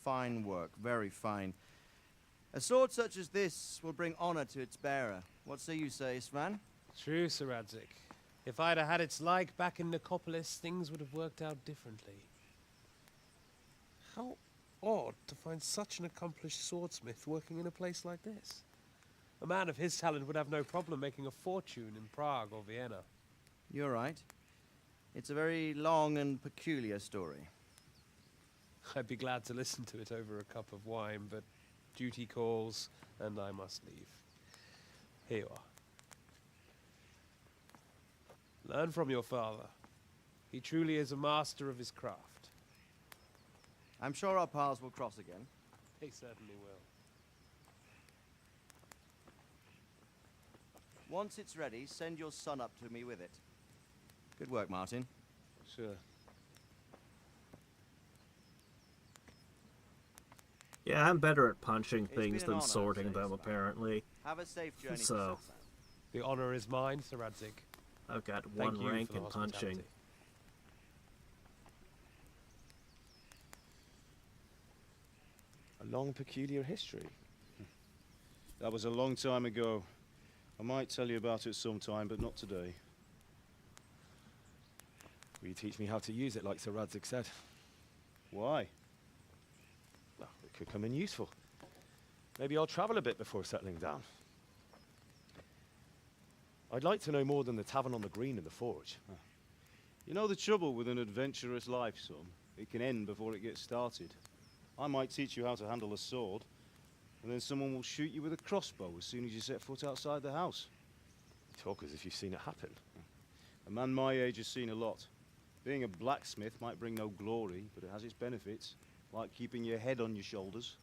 Fine work, very fine. A sword such as this will bring honor to its bearer. What say you, Svan? True, Sir Hadriex. If I'd have had its like back in Nicopolis, things would have worked out differently. How odd to find such an accomplished swordsmith working in a place like this. A man of his talent would have no problem making a fortune in Prague or Vienna. You're right. It's a very long and peculiar story. I'd be glad to listen to it over a cup of wine, but duty calls, and I must leave. Here you are. Learn from your father. He truly is a master of his craft. I'm sure our paths will cross again. They certainly will. Once it's ready, send your son up to me with it. Good work, Martin. Sure. Yeah, I'm better at punching It's things been an than honor, sorting Sir them, apparently. Have a safe journey. So, The honor is mine, Sir Hadriex. I've got Thank one you rank for the in punching. hospitality. A long, peculiar history. That was a long time ago. I might tell you about it sometime, but not today. Will you teach me how to use it like Sir Hadriex said? Why? Well, it could come in useful. Maybe I'll travel a bit before settling down. I'd like to know more than the tavern on the green and the forge. You know the trouble with an adventurous life, son? It can end before it gets started. I might teach you how to handle a sword, and then someone will shoot you with a crossbow as soon as you set foot outside the house. You talk as if you've seen it happen. A man my age has seen a lot. Being a blacksmith might bring no glory, but it has its benefits, like keeping your head on your shoulders.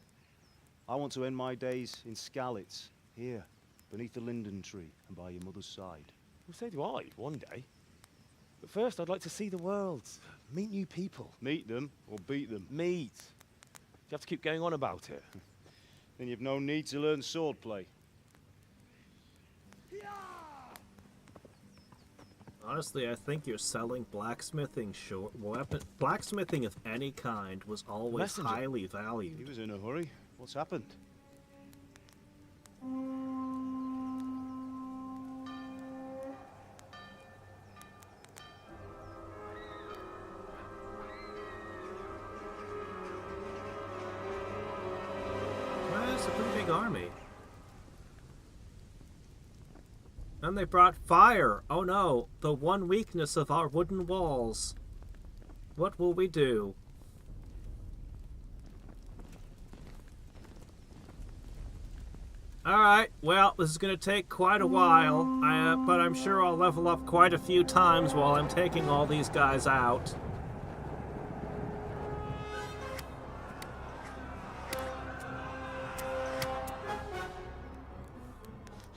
I want to end my days in Skalitz, here, beneath the linden tree and by your mother's side. Well, so do I, one day. But first, I'd like to see the world, meet new people. Meet them or beat them? Meet. You have to keep going on about it. Then you've no need to learn swordplay. Honestly, I think you're selling blacksmithing short. Blacksmithing of any kind was always Messenger. highly valued. He was in a hurry. What's happened? Well, it's a pretty big army. And they brought fire. Oh no, the one weakness of our wooden walls. What will we do? Alright, well, this is gonna take quite a while, but I'm sure I'll level up quite a few times while I'm taking all these guys out.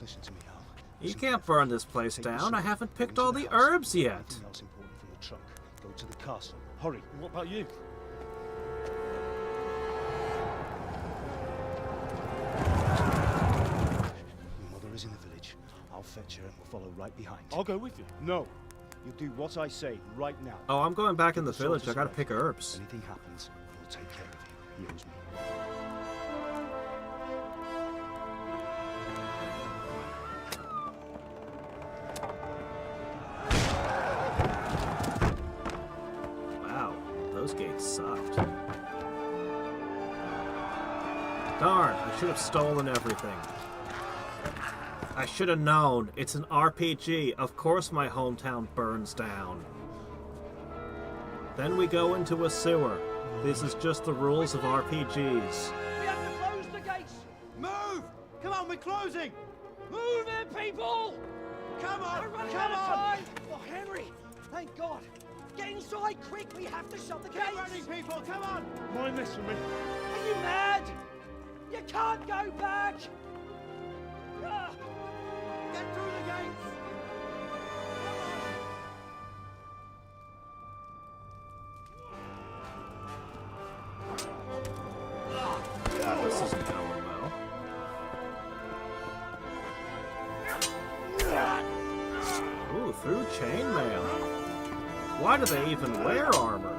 Listen to me, Al. You can't burn this place down. I haven't picked all the herbs yet. Anything else important from the trunk? Go to the castle. Hurry. What about you? Your mother is in the village. I'll fetch her and we'll follow right behind. I'll go with you. No. You do what I say right now. Oh, I'm going back in the village. I gotta pick herbs. If anything happens, we'll take care of you. He owes me. Wow, those gates sucked. Darn, I should have stolen everything. I should have known. It's an RPG. Of course my hometown burns down. Then we go into a sewer. This is just the rules of RPGs. We have to close the gates! Move! Come on, we're closing! Move it, people! Come on! Come on! Oh, Henry! Thank God! Get inside, quick! We have to shut the gates! Get running, people! Come on! Mind this for me. Are you mad? You can't go back! Ah! Get through the gates! This isn't going well. Ooh, through chainmail. Why do they even wear armor?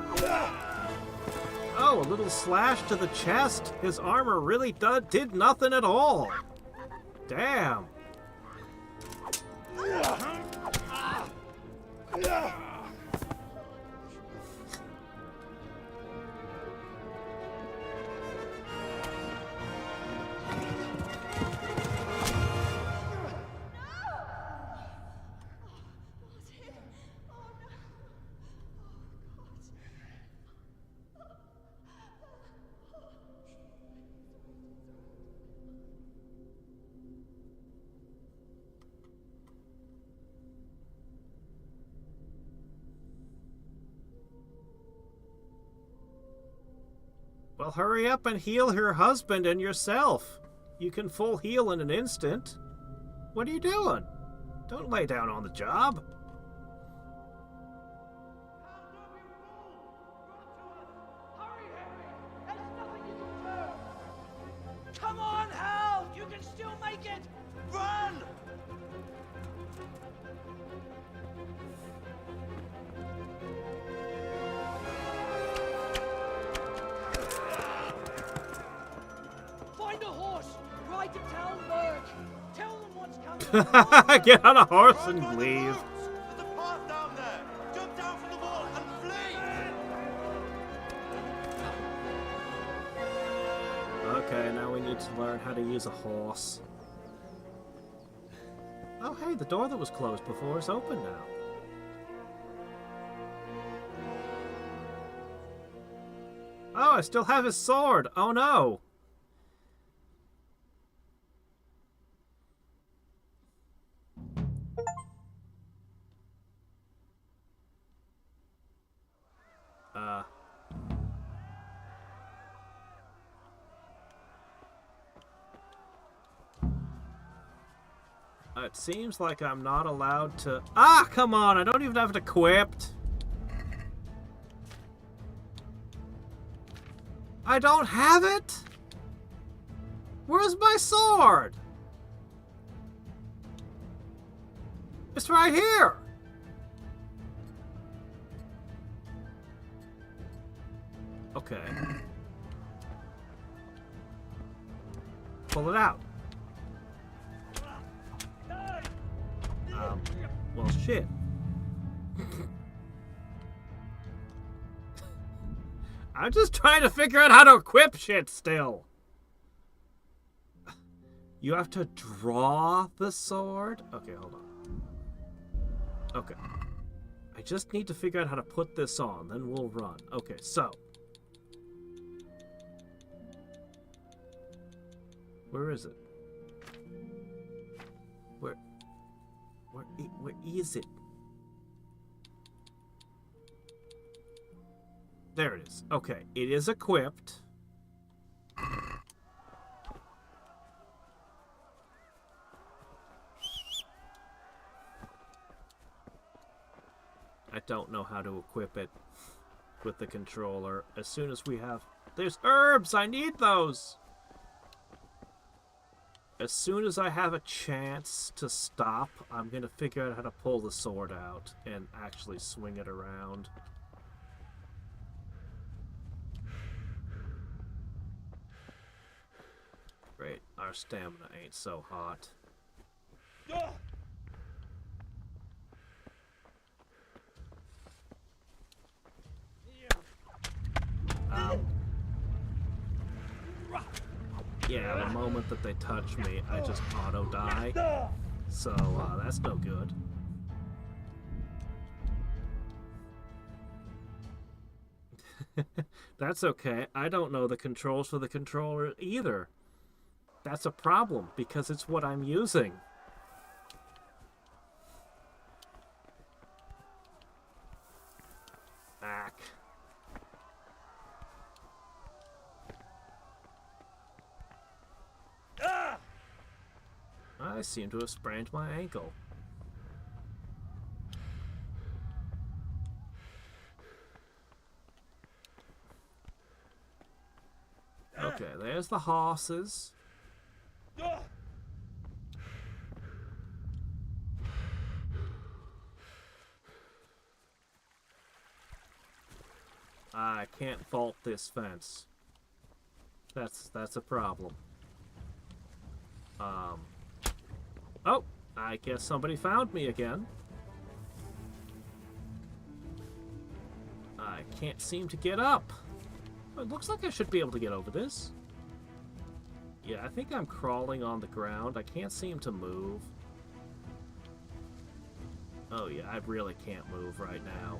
Oh, a little slash to the chest. His armor really did nothing at all. Damn. Well, hurry up and heal her husband and yourself. You can full heal in an instant. What are you doing? Don't lay down on the job. Come on, Hal! You can still make it! Run! Find a horse! Ride to Talberg! Tell them what's coming! Get on a horse and leave. There's a path down there! Jump down from the wall and flee! Okay, now we need to learn how to use a horse. Oh, hey, the door that was closed before is open now. Oh, I still have his sword. Oh, no. It seems like I'm not allowed to... Ah, come on, I don't even have it equipped. I don't have it? Where's my sword? It's right here. Okay. Pull it out. Well, shit. I'm just trying to figure out how to equip shit still. You have to draw the sword? Okay, hold on. Okay. I just need to figure out how to put this on, then we'll run. Okay, so. Where is it? Where is it? There it is. Okay, it is equipped. I don't know how to equip it with the controller. As soon as we have... There's herbs! I need those! As soon as I have a chance to stop, I'm gonna figure out how to pull the sword out and actually swing it around. Great, our stamina ain't so hot. Yeah, the moment that they touch me, I just auto-die. So, that's no good. That's okay. I don't know the controls for the controller either. That's a problem, because it's what I'm using. Back. I seem to have sprained my ankle. Okay, there's the horses. I can't vault this fence. That's a problem. Oh, I guess somebody found me again. I can't seem to get up. It looks like I should be able to get over this. Yeah, I think I'm crawling on the ground. I can't seem to move. Oh yeah, I really can't move right now.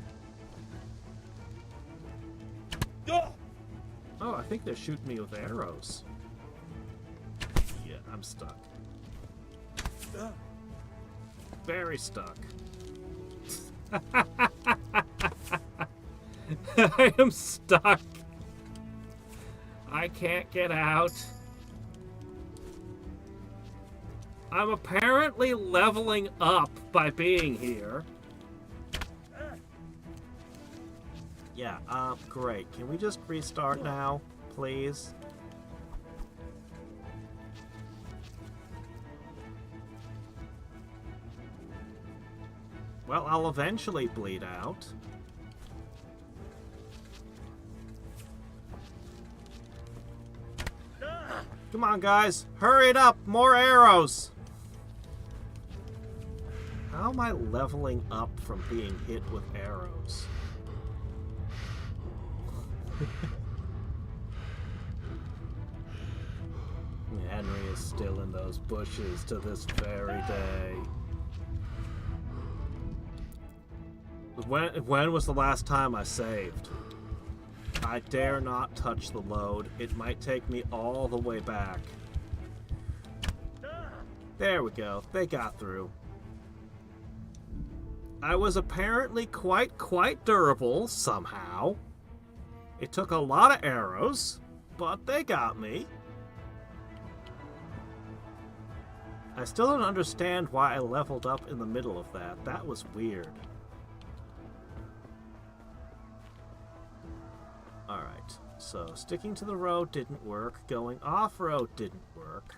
Oh, I think they're shooting me with arrows. Yeah, I'm stuck. Very stuck. I am stuck. I can't get out. I'm apparently leveling up by being here. Yeah, great. Can we just restart now, please? Well, I'll eventually bleed out. Come on, guys. Hurry it up. More arrows. How am I leveling up from being hit with arrows? Henry is still in those bushes to this very day. When was the last time I saved? I dare not touch the load. It might take me all the way back. There we go. They got through. I was apparently quite durable somehow. It took a lot of arrows, but they got me. I still don't understand why I leveled up in the middle of that. That was weird. Alright, so sticking to the road didn't work. Going off-road didn't work.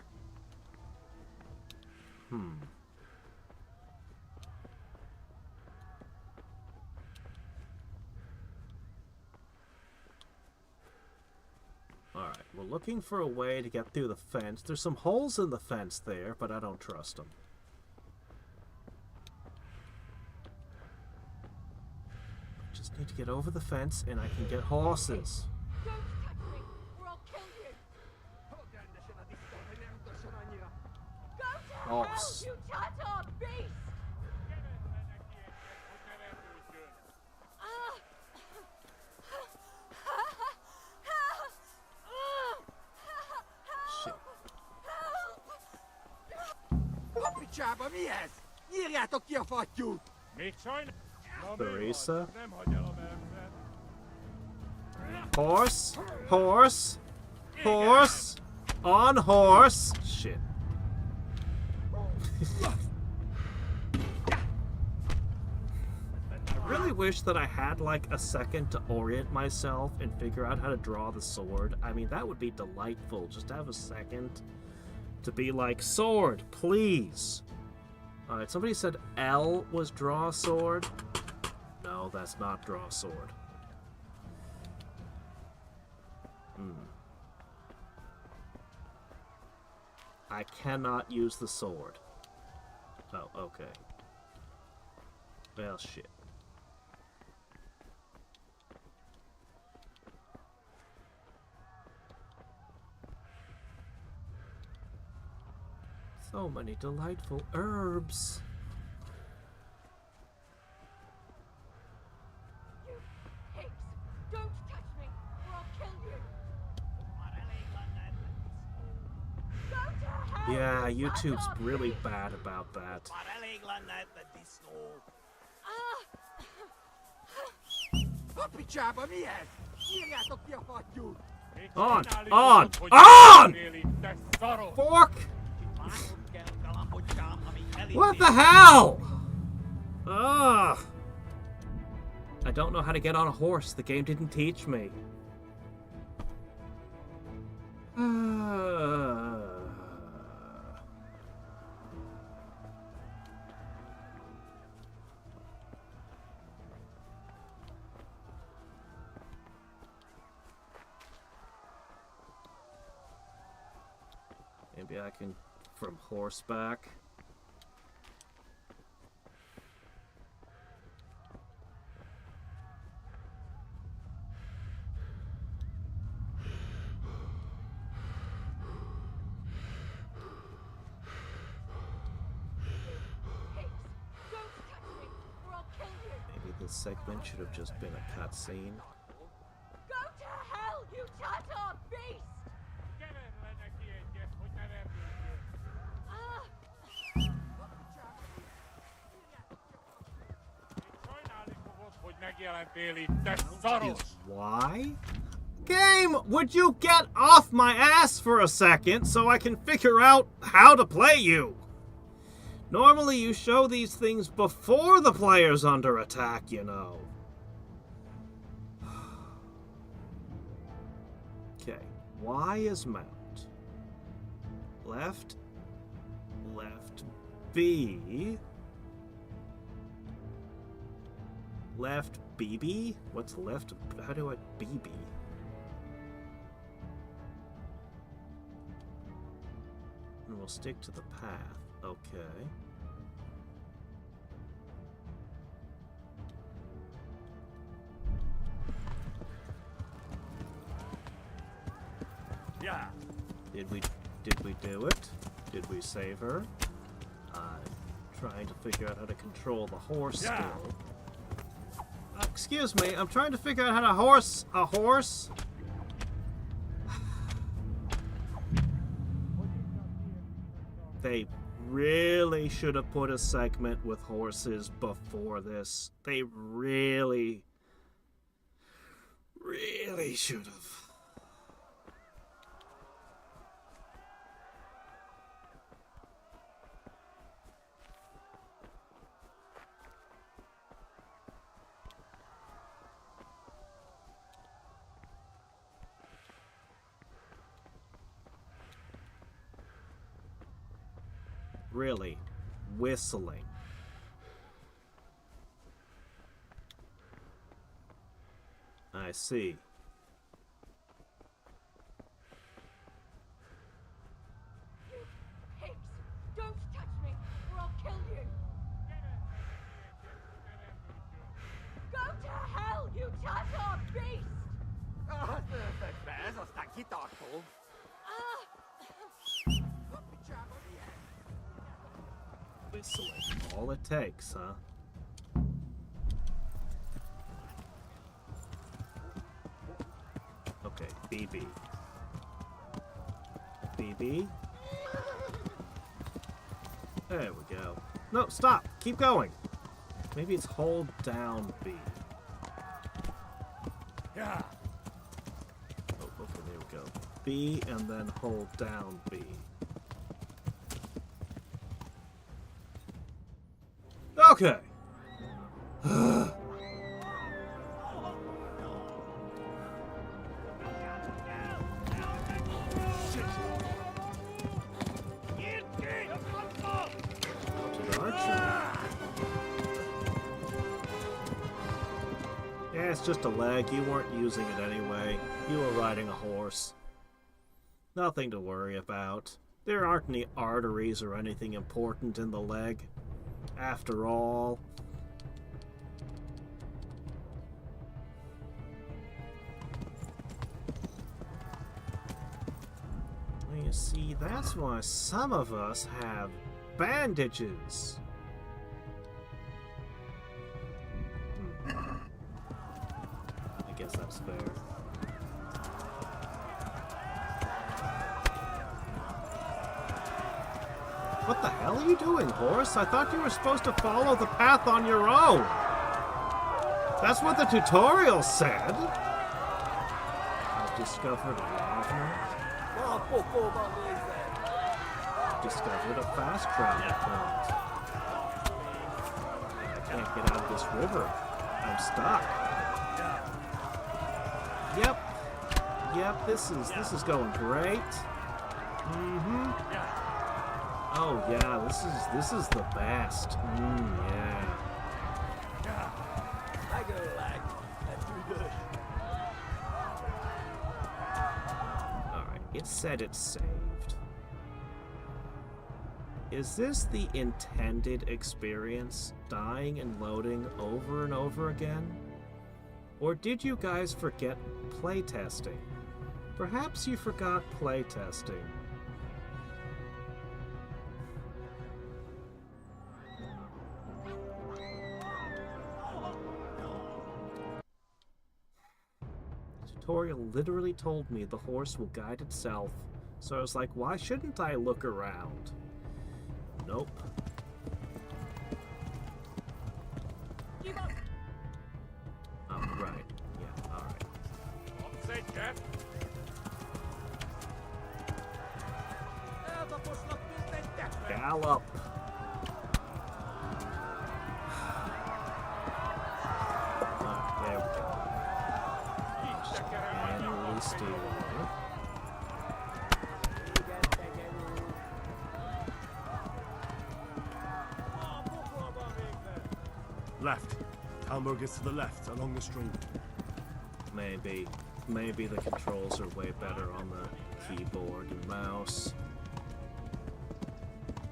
Alright, we're looking for a way to get through the fence. There's some holes in the fence there, but I don't trust them. Just need to get over the fence and I can get horses. Don't touch me, or I'll kill you! Go to Horse. hell, you Tatar beast! Shit. Poppy chap on the ass! Írjátok ki a fattyút! Még sajnálom. Theresa? Nem hagy el a mercet. Horse? Horse? Horse? On horse? Shit. I really wish that I had like a second to orient myself and figure out how to draw the sword. I mean, that would be delightful. Just to have a second to be like, sword, please. Alright, somebody said L was draw sword. No, that's not draw sword. I cannot use the sword. Oh, okay. Well, shit. So many delightful herbs. Don't touch me, or I'll kill you! Go to hell! Yeah, YouTube's really bad about that. On! On! ON! Fork! What the hell? Ugh! I don't know how to get on a horse. The game didn't teach me. Maybe I can from horseback. Maybe this segment should have just been a cutscene. Go to hell, you Tatar beast! Why? Game, would you get off my ass for a second so I can figure out how to play you? Normally you show these things before the player's under attack, you know. Okay, Y is mount. Left, left, B. Left, BB? What's left? How do I BB? And we'll stick to the path. Okay. Yeah. Did we do it? Did we save her? I'm trying to figure out how to control the horse still. Excuse me, I'm trying to figure out how to horse a horse. They really should have put a segment with horses before this. They really should have. Really, whistling. I see. You pigs! Don't touch me, or I'll kill you! Go to hell, you Tatar beast! Whistling. All it takes, huh? Okay, BB. BB. There we go. No, stop. Keep going. Maybe it's hold down B. Yeah. Oh, okay, there we go. B and then hold down B. Okay. Yeah, it's just a leg. You weren't using it anyway. You were riding a horse. Nothing to worry about. There aren't any arteries or anything important in the leg. After all. Well, you see, that's why some of us have bandages. I guess that's fair. What the hell are you doing, horse? I thought you were supposed to follow the path on your own. That's what the tutorial said. I've discovered a lavender. Discovered a fast travel point. I can't get out of this river. I'm stuck. Yep, this is going great. Mm-hmm. Oh yeah, this is the best. Yeah. I go lag. That's too good. Alright, it said it's saved. Is this the intended experience? Dying and loading over and over again? Or did you guys forget playtesting? Perhaps you forgot playtesting. The tutorial literally told me the horse will guide itself, so I was like, why shouldn't I look around? Nope. Oh, right. Yeah, alright. Gallop! There we go. Just manually steer away. Left. Talmberg is to the left, along the stream. Maybe the controls are way better on the keyboard and mouse.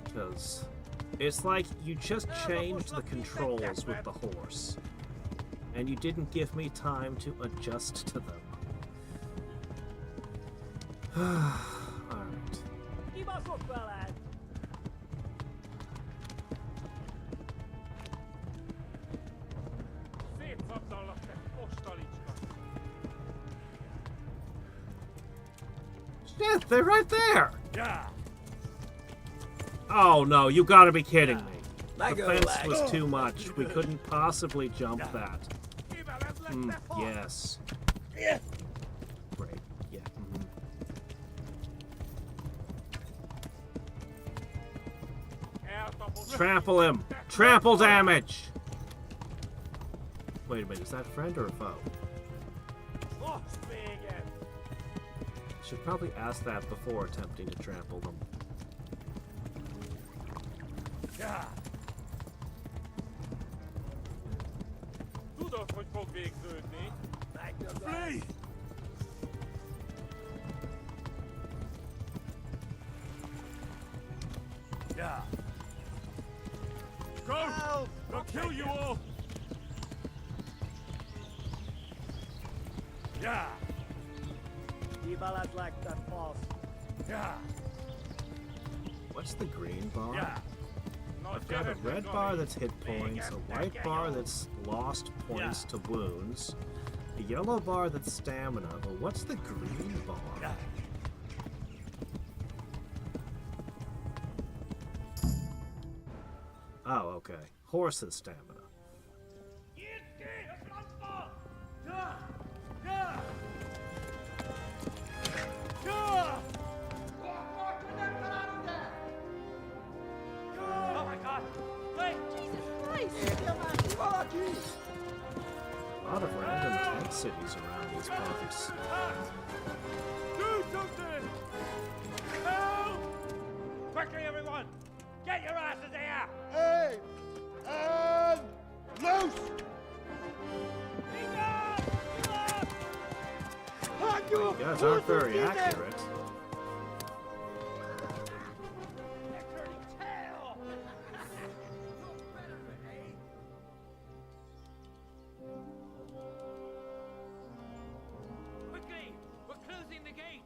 Because it's like you just changed the controls with the horse. And you didn't give me time to adjust to them. Alright. Shit, they're right there! Yeah. Oh no, you gotta be kidding me. The Lego fence lag. was too much. We couldn't possibly jump that. Yes. Great. Yeah. Trample him! Trample damage! Wait a minute, is that a friend or a foe? Should probably ask that before attempting to trample them. Tudod, hogy fog végződni? Flee! Yeah. Go! They'll kill you all! Yeah. Yeah. What's the green bar? Yeah. I've got a red bar that's hit points, a white bar that's lost points to wounds, a yellow bar that's stamina, but what's the green bar? Oh, okay. Horse's stamina. Oh my God! Wait! Jesus Christ! A lot of random tent cities around these parts. Do something! Help! Quickly, everyone! Get your asses here! Hey! And loose! You guys aren't very accurate. Quickly! We're closing the gate!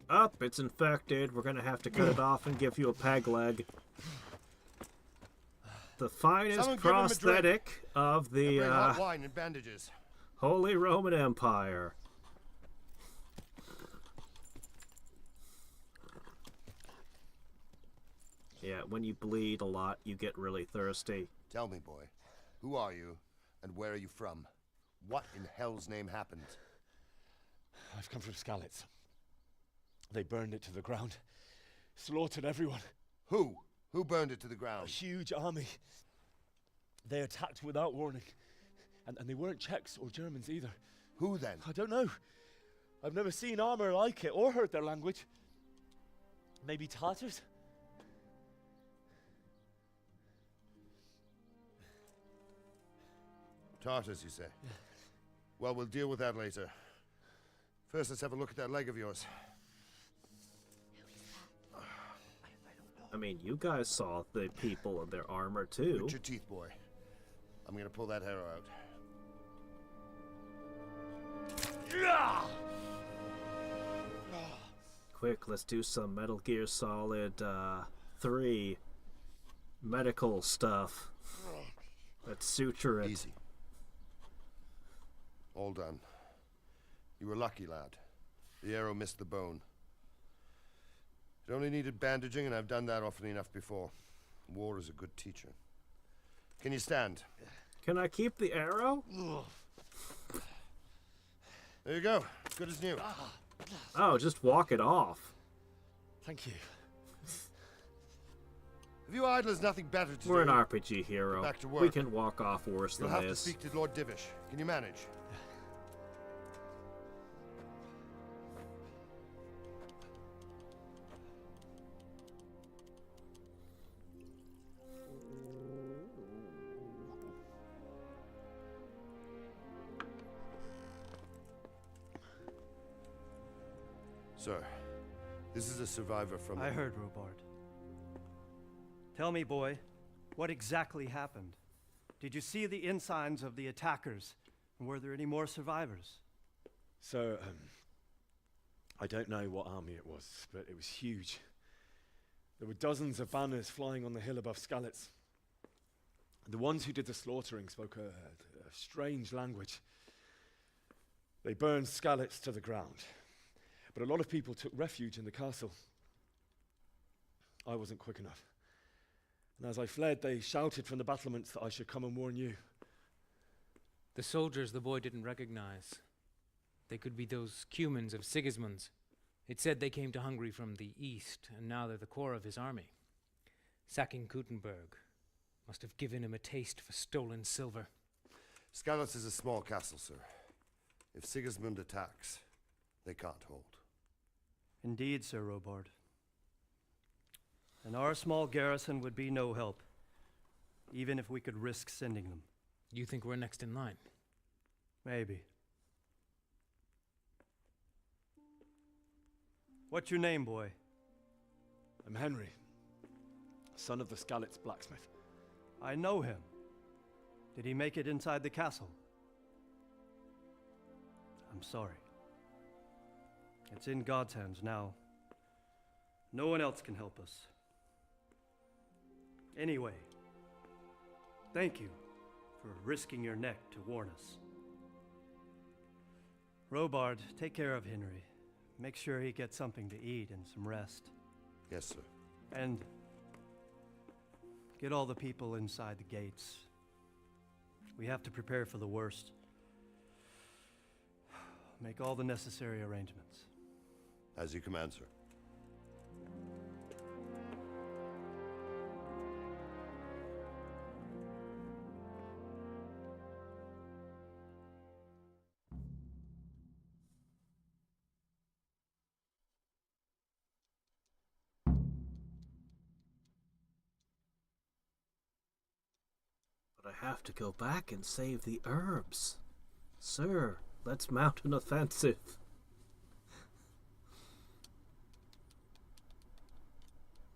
Up, it's infected. We're gonna have to cut it off and give you a peg leg. The finest Someone give him a drink. prosthetic of And the bring hot wine and bandages. Holy Roman Empire. Yeah, when you bleed a lot, you get really thirsty. Tell me, boy, who are you, and where are you from? What in hell's name happened? I've come from Skalitz. They burned it to the ground. Slaughtered everyone. Who? Who burned it to the ground? A huge army. They attacked without warning. And they weren't Czechs or Germans either. Who then? I don't know. I've never seen armor like it or heard their language. Maybe Tatars? Tartars, you say? Yeah. Well, we'll deal with that later. First, let's have a look at that leg of yours. I mean, you guys saw the people in their armor too. Put your teeth, boy. I'm gonna pull that arrow out. Quick, let's do some Metal Gear Solid 3 medical stuff. Let's suture it. Easy. All done. You were lucky, lad. The arrow missed the bone. It only needed bandaging, and I've done that often enough before. War is a good teacher. Can you stand? Can I keep the arrow? There you go. Good as new. Oh, just walk it off. Thank you. Have you idlers nothing better to do? We're an RPG hero. Back to work. We can walk off worse You'll than have this. to speak to Lord Divish. Can you manage? Sir, this is a survivor from... I heard, Robard. Tell me, boy, what exactly happened? Did you see the ensigns of the attackers? And were there any more survivors? So, I don't know what army it was, but it was huge. There were dozens of banners flying on the hill above Skalitz. The ones who did the slaughtering spoke a strange language. They burned Skalitz to the ground. But a lot of people took refuge in the castle. I wasn't quick enough. And as I fled, they shouted from the battlements that I should come and warn you. The soldiers the boy didn't recognize. They could be those Cumans of Sigismund's. It said they came to Hungary from the east, and now they're the core of his army. Sacking Kuttenberg must have given him a taste for stolen silver. Skalitz is a small castle, sir. If Sigismund attacks, they can't hold. Indeed, Sir Robard. And our small garrison would be no help, even if we could risk sending them. You think we're next in line? Maybe. What's your name, boy? I'm Henry, son of the Skalitz blacksmith. I know him. Did he make it inside the castle? I'm sorry. It's in God's hands now. No one else can help us. Anyway, thank you for risking your neck to warn us. Robard, take care of Henry. Make sure he gets something to eat and some rest. Yes, sir. And get all the people inside the gates. We have to prepare for the worst. Make all the necessary arrangements. As you command, sir. But I have to go back and save the herbs. Sir, let's mount an offensive.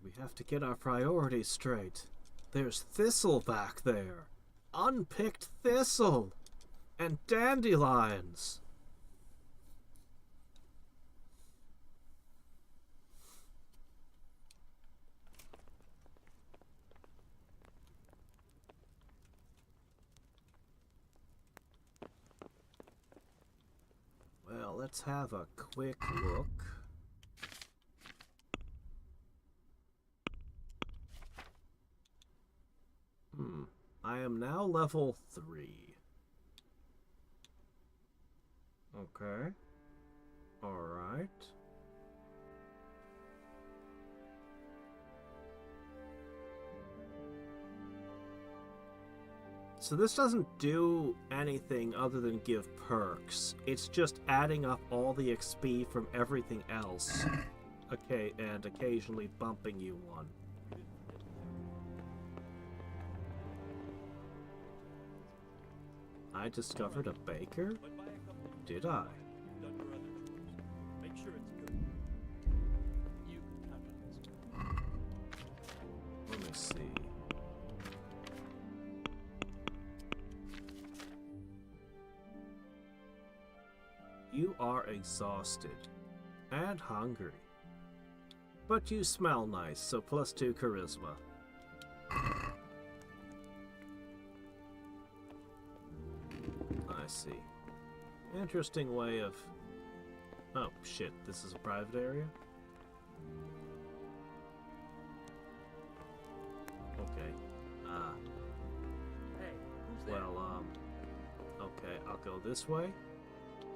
We have to get our priorities straight. There's thistle back there. Unpicked thistle. And dandelions. Well, let's have a quick look. I am now level 3. Okay. Alright. So this doesn't do anything other than give perks. It's just adding up all the XP from everything else. Okay, and occasionally bumping you one. I discovered a baker? Did I? Make sure it's good. You can count on this. Let me see. You are exhausted and hungry. But you smell nice, so +2 charisma. I see. Interesting way of... Oh, shit. This is a private area? Okay. Hey, who's well, okay, I'll go this way.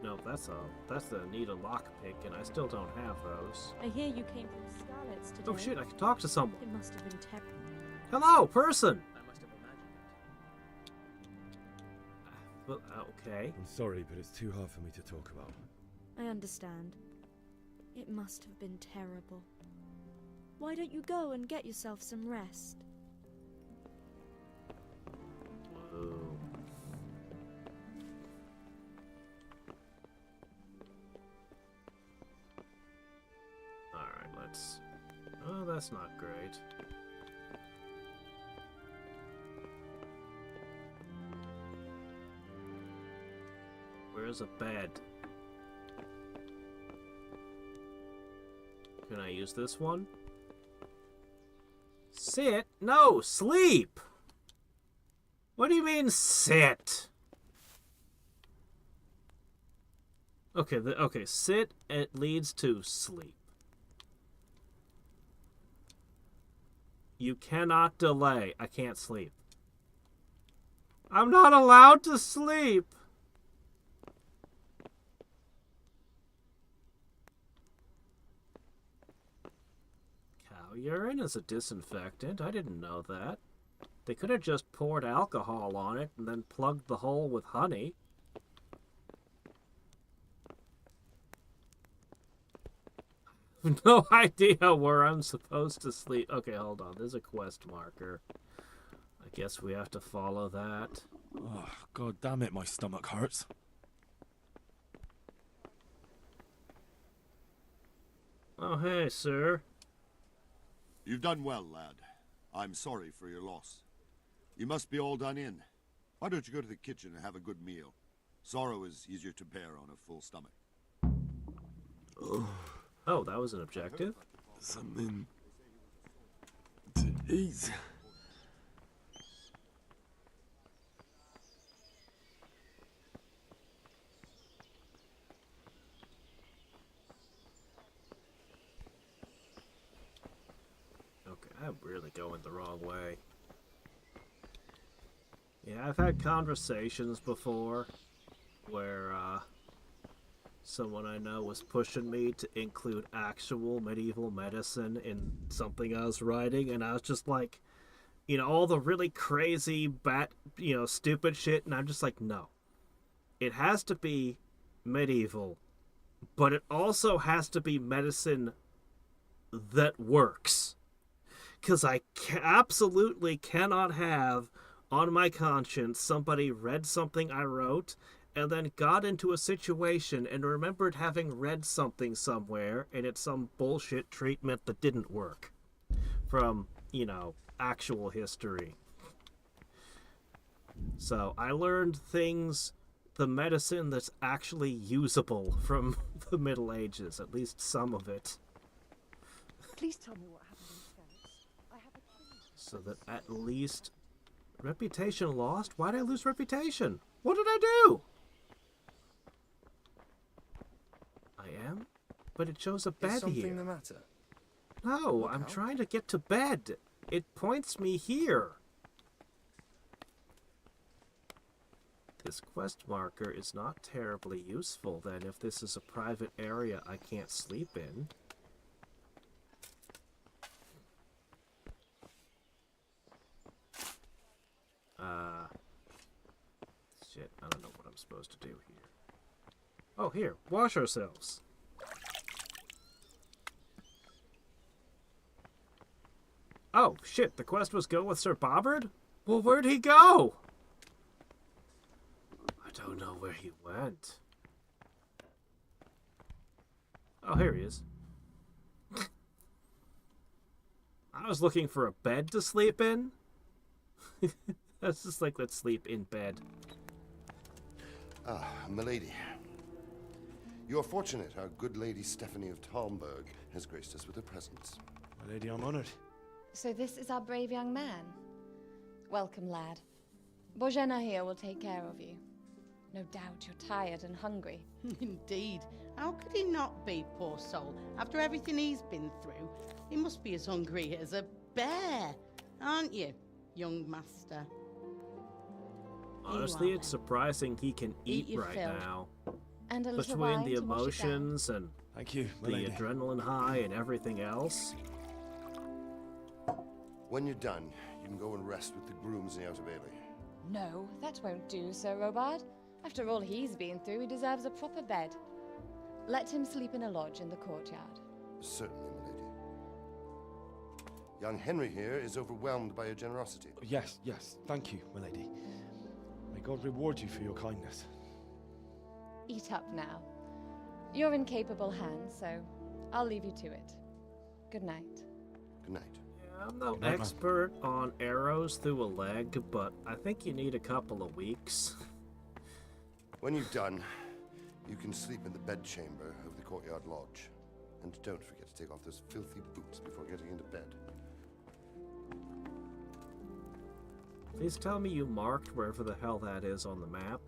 No, that's the need a lockpick, and I still don't have those. I hear you came from Scarlet's today. Oh shit, I can talk to someone. It must have been terrible. Hello, person! I must have imagined it. Well, okay. I'm sorry, but it's too hard for me to talk about. I understand. It must have been terrible. Why don't you go and get yourself some rest? Whoa. Alright, let's... Oh, that's not great. Where's a bed? Can I use this one? Sit? No, sleep! What do you mean, sit? Okay, okay, sit, it leads to sleep. You cannot delay. I can't sleep. I'm not allowed to sleep! Cow urine is a disinfectant. I didn't know that. They could have just poured alcohol on it and then plugged the hole with honey. I have no idea where I'm supposed to sleep. Okay, hold on. There's a quest marker. I guess we have to follow that. Oh, God damn it, my stomach hurts. Oh, hey, sir. You've done well, lad. I'm sorry for your loss. You must be all done in. Why don't you go to the kitchen and have a good meal? Sorrow is easier to bear on a full stomach. Oh, that was an objective? Something to eat. I'm really going the wrong way. Yeah, I've had conversations before where someone I know was pushing me to include actual medieval medicine in something I was writing, and I was just like, you know, all the really crazy, stupid shit, and I'm just like, no. It has to be medieval, but it also has to be medicine that works. Because I absolutely cannot have on my conscience somebody read something I wrote and then got into a situation and remembered having read something somewhere and it's some bullshit treatment that didn't work from, actual history. So I learned things, the medicine that's actually usable from the Middle Ages, at least some of it. Please tell me what happened in Scouts. I have a clue. So that at least... Reputation lost? Why did I lose reputation? What did I do? I am? But it shows a bed Is something here. the matter? No, Look I'm out. trying to get to bed. It points me here. This quest marker is not terribly useful then if this is a private area I can't sleep in. Shit, I don't know what I'm supposed to do here. Oh, here, wash ourselves. Oh, shit, the quest was go with Sir Bobbard? Well, where'd he go? I don't know where he went. Oh, here he is. I was looking for a bed to sleep in. That's just like, let's sleep in bed. Ah, milady. You are fortunate our good lady Stephanie of Talmberg has graced us with her presence. My lady, I'm honored. So this is our brave young man. Welcome, lad. Bojena here will take care of you. No doubt you're tired and hungry. Indeed. How could he not be, poor soul? After everything he's been through, he must be as hungry as a bear, aren't you, young master? Honestly, it's surprising he can eat your right fill. now. And a little Between wine the to wash it down. emotions and Thank you, my the lady. adrenaline high and everything else. When you're done, you can go and rest with the grooms in the Outer Bailey. No, that won't do, Sir Robard. After all he's been through, he deserves a proper bed. Let him sleep in a lodge in the courtyard. Certainly, milady. Young Henry here is overwhelmed by your generosity. Yes, thank you, my lady. May God reward you for your kindness. Eat up now. You're in capable hands, so I'll leave you to it. Good night. Good night. I'm no Good night, man. expert on arrows through a leg, but I think you need a couple of weeks. When you've done, you can sleep in the bedchamber of the courtyard lodge. And don't forget to take off those filthy boots before getting into bed. Please tell me you marked wherever the hell that is on the map.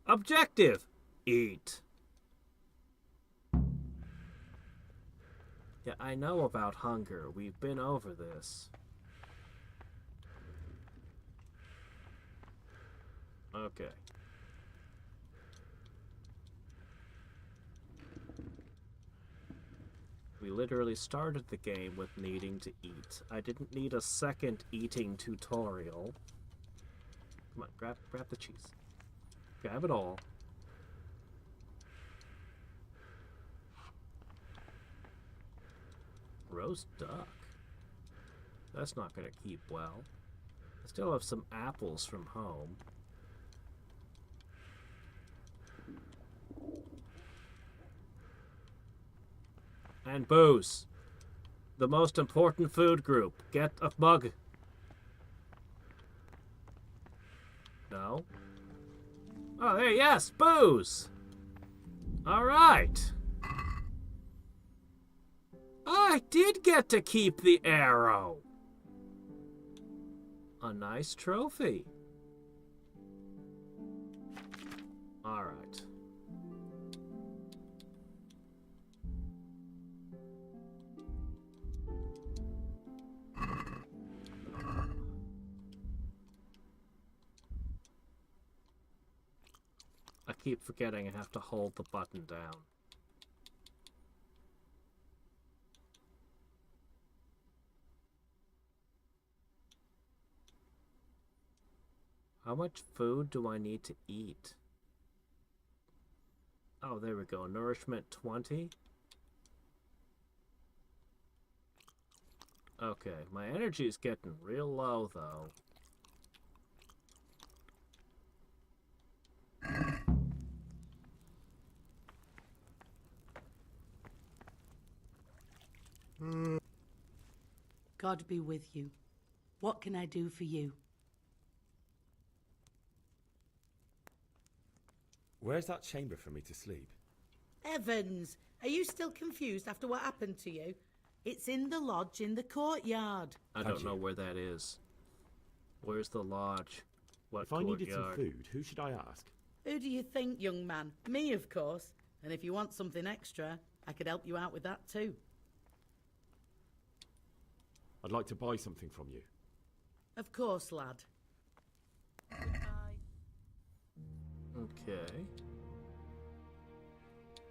Objective! Eat. Yeah, I know about hunger. We've been over this. Okay. We literally started the game with needing to eat. I didn't need a second eating tutorial. Come on, grab the cheese. Grab it all. Roast duck. That's not gonna keep well. I still have some apples from home. And booze. The most important food group. Get a mug. No? Oh, there, yes, booze. All right. I did get to keep the arrow. A nice trophy. All right. I keep forgetting I have to hold the button down. How much food do I need to eat? Oh, there we go. Nourishment 20. Okay, my energy is getting real low, though. God be with you. What can I do for you? Where's that chamber for me to sleep? Evans, are you still confused after what happened to you? It's in the lodge in the courtyard. I don't know where that is. Where's the lodge? What If I needed some courtyard? food, who should I ask? Who do you think, young man? Me, of course. And if you want something extra, I could help you out with that too. I'd like to buy something from you. Of course, lad. Okay.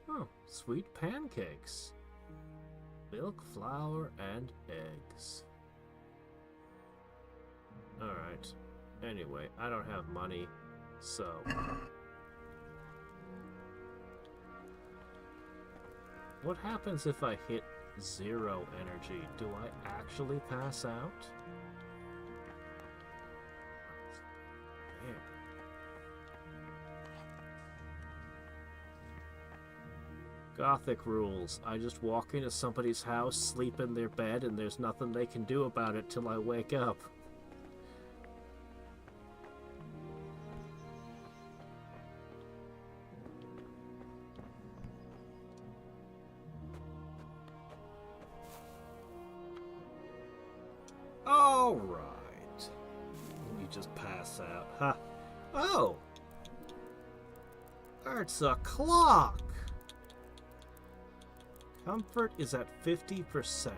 Oh, sweet pancakes. Milk, flour, and eggs. Alright. Anyway, I don't have money, so... What happens if I hit 0 energy? Do I actually pass out? Damn. Gothic rules. I just walk into somebody's house, sleep in their bed, and there's nothing they can do about it till I wake up. Alright. You just pass out. Huh. Oh! It's a clock! Comfort is at 50%.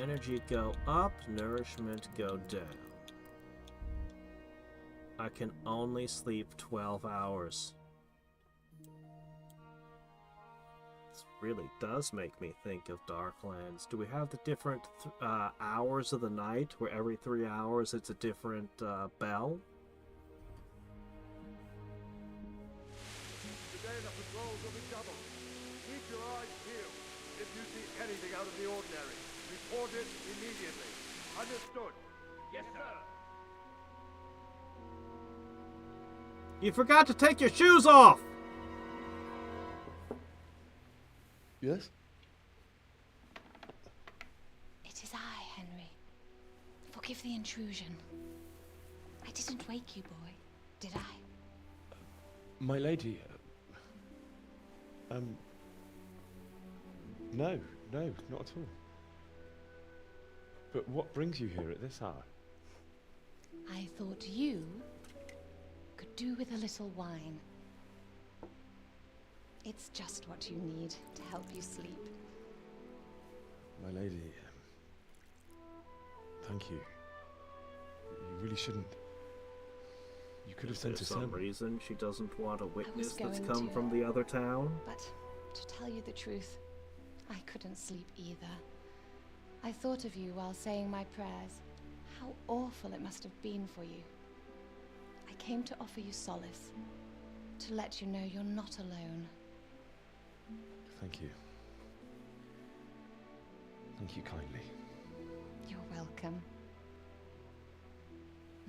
Energy go up, nourishment go down. I can only sleep 12 hours. This really does make me think of Darklands. Do we have the different hours of the night, where every 3 hours it's a different bell? Today the patrols will be doubled. Keep your eyes peeled. If you see anything out of the ordinary, report it immediately. Understood? Yes, sir. You forgot to take your shoes off! Yes? It is I, Henry. Forgive the intrusion. I didn't wake you, boy, did I? My lady, no, not at all. But what brings you here at this hour? I thought you could do with a little wine. It's just what you need to help you sleep. My lady, thank you. You really shouldn't. You could have sent For a some sermon. reason she doesn't want a witness that's going come to, from the other town. But to tell you the truth, I couldn't sleep either. I thought of you while saying my prayers. How awful it must have been for you. I came to offer you solace, to let you know you're not alone. Thank you. Thank you kindly. You're welcome.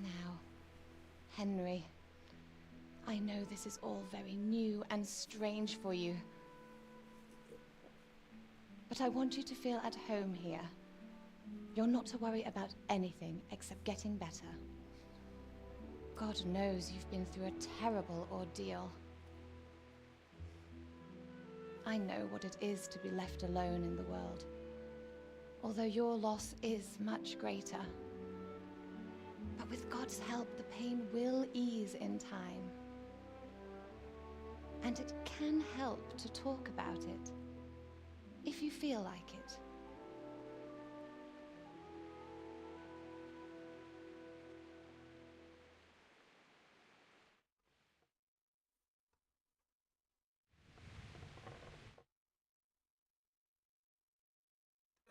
Now, Henry, I know this is all very new and strange for you. But I want you to feel at home here. You're not to worry about anything except getting better. God knows you've been through a terrible ordeal. I know what it is to be left alone in the world, although your loss is much greater. But with God's help, the pain will ease in time. And it can help to talk about it, if you feel like it.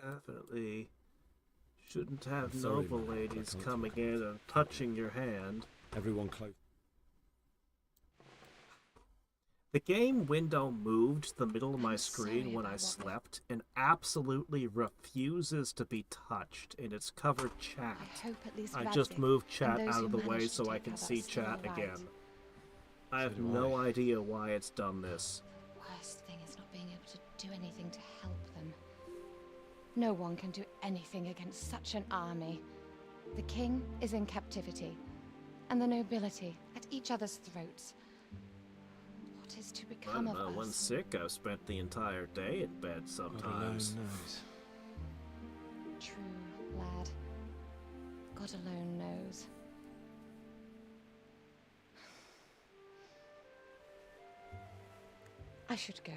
Definitely shouldn't have Sorry, noble man. I ladies can't coming talk. in and touching your hand. Everyone close. The game window moved to the middle of my I'm screen sorry when I about what slept and absolutely refuses to be touched in its covered chat. I hope at least I just Radvik moved and chat those out who of the way managed to so I take can her see are still chat all right. again. I have do no I. idea why it's done this. Worst thing is not being able to do anything to help them. No one can do anything against such an army. The king is in captivity, and the nobility at each other's throats. What is to I become don't of know, when us? sick I've spent the entire day in bed sometimes. God alone knows. True, lad. God alone knows. I should go.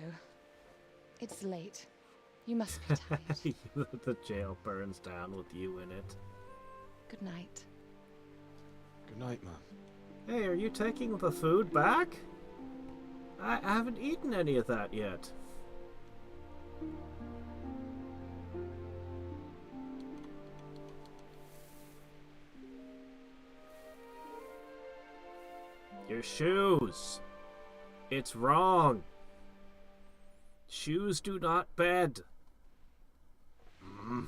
It's late. You must be tired. The jail burns down with you in it. Good night. Good night, man. Hey, are you taking the food back? I haven't eaten any of that yet. Your shoes. It's wrong. Shoes do not bed. Move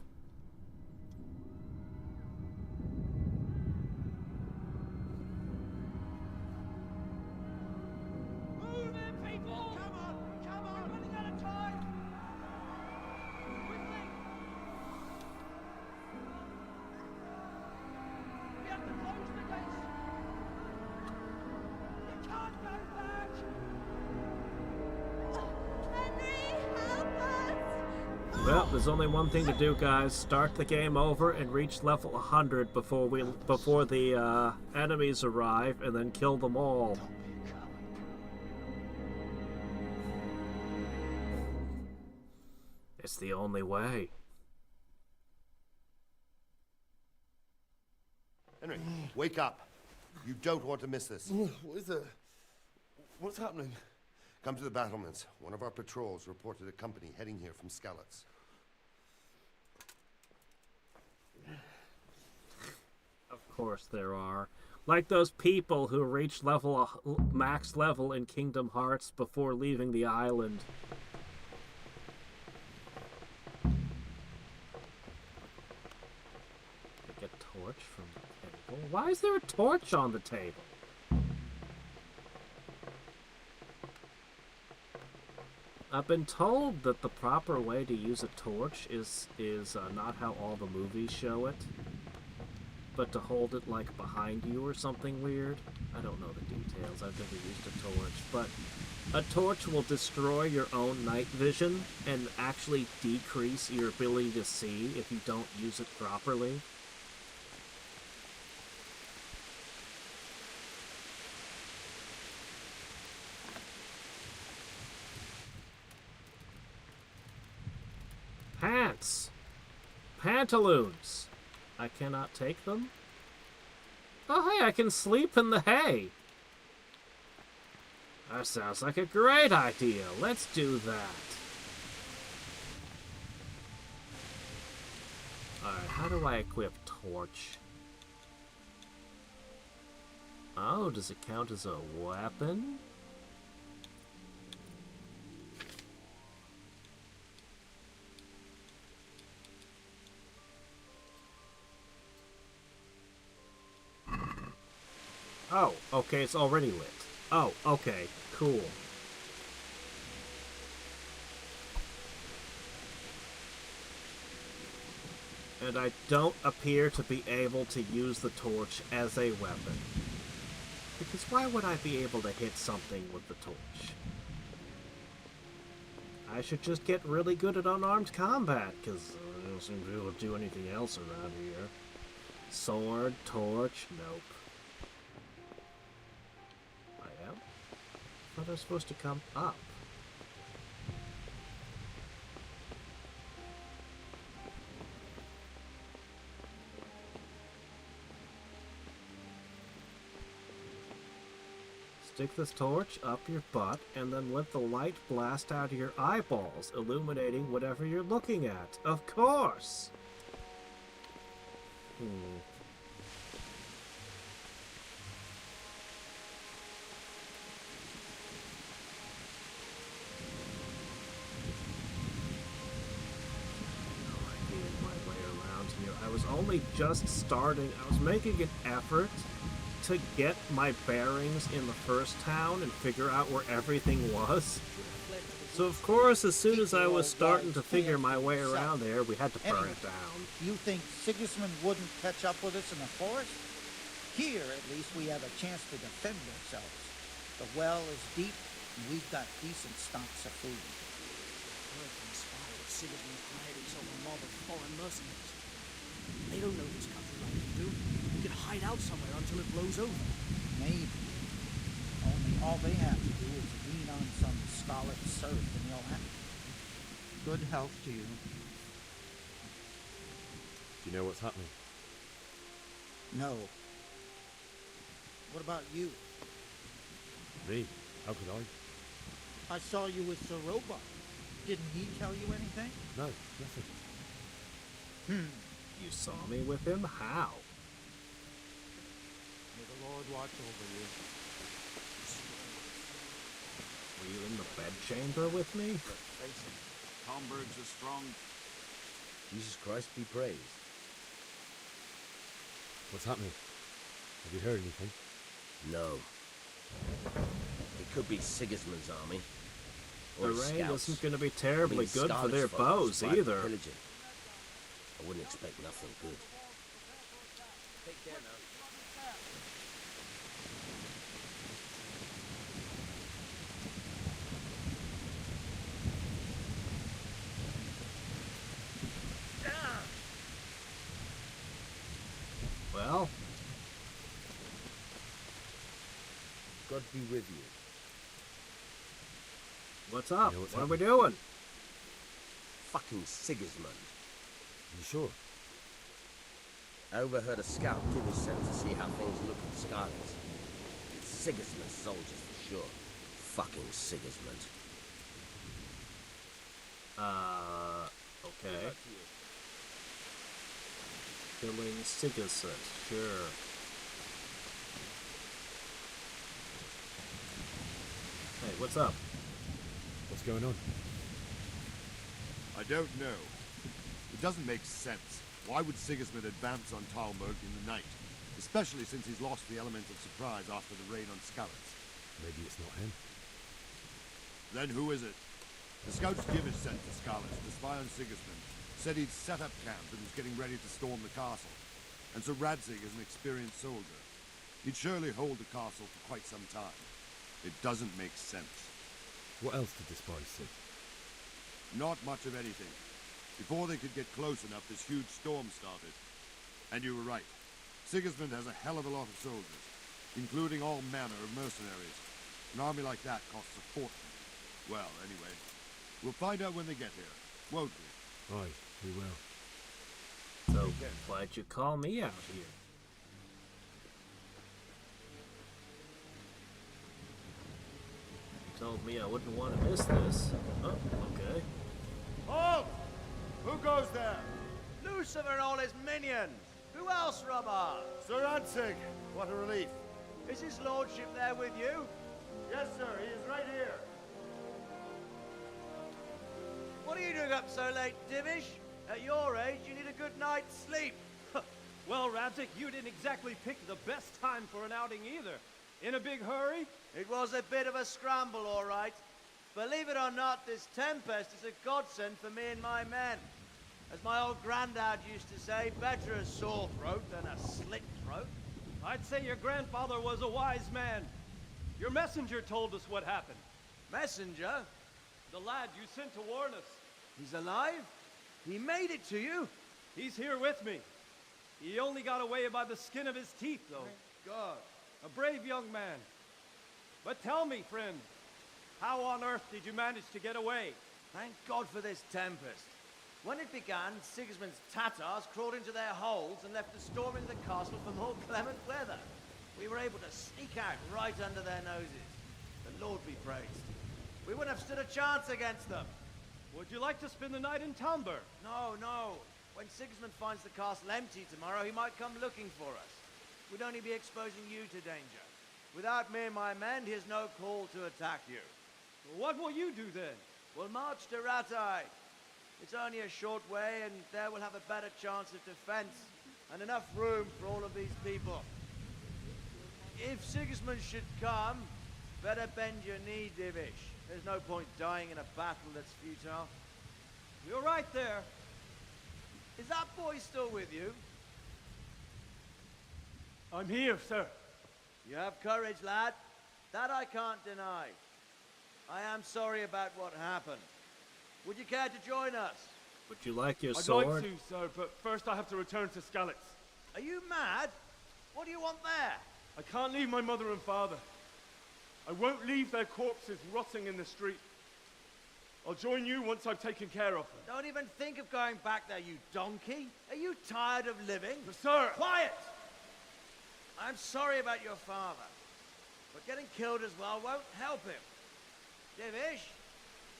in, people! Come on! Come on! We're running out of time! Quickly! We have to close the gates! You can't go back! Well, there's only one thing to do, guys. Start the game over and reach level 100 before the enemies arrive, and then kill them all. It's the only way. Henry, wake up. You don't want to miss this. What is it? What's happening? Come to the battlements. One of our patrols reported a company heading here from Skalitz. Of course there are. Like those people who reach max level in Kingdom Hearts before leaving the island. Take a torch from the table. Why is there a torch on the table? I've been told that the proper way to use a torch is not how all the movies show it, but to hold it like behind you or something weird. I don't know the details. I've never used a torch, but a torch will destroy your own night vision and actually decrease your ability to see if you don't use it properly. Pants! Pantaloons! I cannot take them? Oh hey, I can sleep in the hay! That sounds like a great idea. Let's do that. Alright, how do I equip torch? Oh, does it count as a weapon? Oh, okay, it's already lit. Oh, okay, cool. And I don't appear to be able to use the torch as a weapon. Because why would I be able to hit something with the torch? I should just get really good at unarmed combat, because I don't seem to be able to do anything else around here. Sword, torch, nope. I am? I thought I was supposed to come up. Stick this torch up your butt, and then let the light blast out of your eyeballs, illuminating whatever you're looking at. Of course! I was only just starting. I was making an effort to get my bearings in the first town and figure out where everything was. So of course, as soon as I was starting to figure my way around there, we had to burn it down. You think Sigismund wouldn't catch up with us in the forest? Here, at least, we have a chance to defend ourselves. The well is deep, and we've got decent stocks of food. I've been spy with Sigismund's Hadriex over a mob of foreign mercenaries. They don't know this country like we do. We can hide out somewhere until it blows over. Maybe. Only all they have to do is lean on some scarlet serf and you'll have it. Good health to you. Do you know what's happening? No. What about you? Me? How could I? I saw you with Sir Robot. Didn't he tell you anything? No, nothing. You saw me with him? How? May the Lord watch over you. Were you in the bedchamber with me? Comberg's a strong... Jesus Christ be praised. What's happening? Have you heard anything? No. It could be Sigismund's army. The Or rain scouts. isn't going to be terribly good for Scarlet's their foes bows fight either. pillaging. I wouldn't expect nothing good. Take care now. Well, God be with you. what's up? You know what's What are we happening? doing? Fucking Sigismund. You sure? I overheard a scout give his sent to see how things look in Scarlet. It's Sigismund's soldiers for sure. Fucking Sigismund. Okay. Killing Sigismund, sure. Hey, what's up? What's going on? I don't know. It doesn't make sense. Why would Sigismund advance on Talmberg in the night? Especially since he's lost the element of surprise after the raid on Skalitz. Maybe it's not him. Then who is it? The scouts Givish sent to Skalitz to spy on Sigismund said he'd set up camp and was getting ready to storm the castle. And so Radzig is an experienced soldier. He'd surely hold the castle for quite some time. It doesn't make sense. What else did the spies see? Not much of anything. Before they could get close enough, this huge storm started. And you were right. Sigismund has a hell of a lot of soldiers, including all manner of mercenaries. An army like that costs a fortune. Well, anyway, we'll find out when they get here, won't we? Aye, we will. So, why'd you call me out here? You told me I wouldn't want to miss this. Oh, okay. Halt! Who goes there? Lucifer and all his minions! Who else, Robert? Sir Ansig, what a relief. Is his lordship there with you? Yes, sir, he is right here. What are you doing up so late, Divish? At your age, you need a good night's sleep. Well, Radzik, you didn't exactly pick the best time for an outing either. In a big hurry? It was a bit of a scramble, all right. Believe it or not, this tempest is a godsend for me and my men. As my old granddad used to say, better a sore throat than a slit throat. I'd say your grandfather was a wise man. Your messenger told us what happened. Messenger? The lad you sent to warn us. He's alive? He made it to you? He's here with me. He only got away by the skin of his teeth, though. Thank God. A brave young man. But tell me, friend, how on earth did you manage to get away? Thank God for this tempest. When it began, Sigismund's Tatars crawled into their holes and left the storming the castle for more clement weather. We were able to sneak out right under their noses. The Lord be praised. We wouldn't have stood a chance against them. Would you like to spend the night in Talmberg? No, no. When Sigismund finds the castle empty tomorrow, he might come looking for us. We'd only be exposing you to danger. Without me and my men, he has no call to attack you. Well, what will you do then? We'll march to Ratai. It's only a short way, and there we'll have a better chance of defense and enough room for all of these people. If Sigismund should come, better bend your knee, Divish. There's no point dying in a battle that's futile. You're right there. Is that boy still with you? I'm here, sir. You have courage, lad. That I can't deny. I am sorry about what happened. Would you care to join us? Would you like your I'd sword? like to, sir, but first I have to return to Skalitz. Are you mad? What do you want there? I can't leave my mother and father. I won't leave their corpses rotting in the street. I'll join you once I've taken care of them. Don't even think of going back there, you donkey. Are you tired of living? But sir! Quiet! I'm sorry about your father, but getting killed as well won't help him. Divish,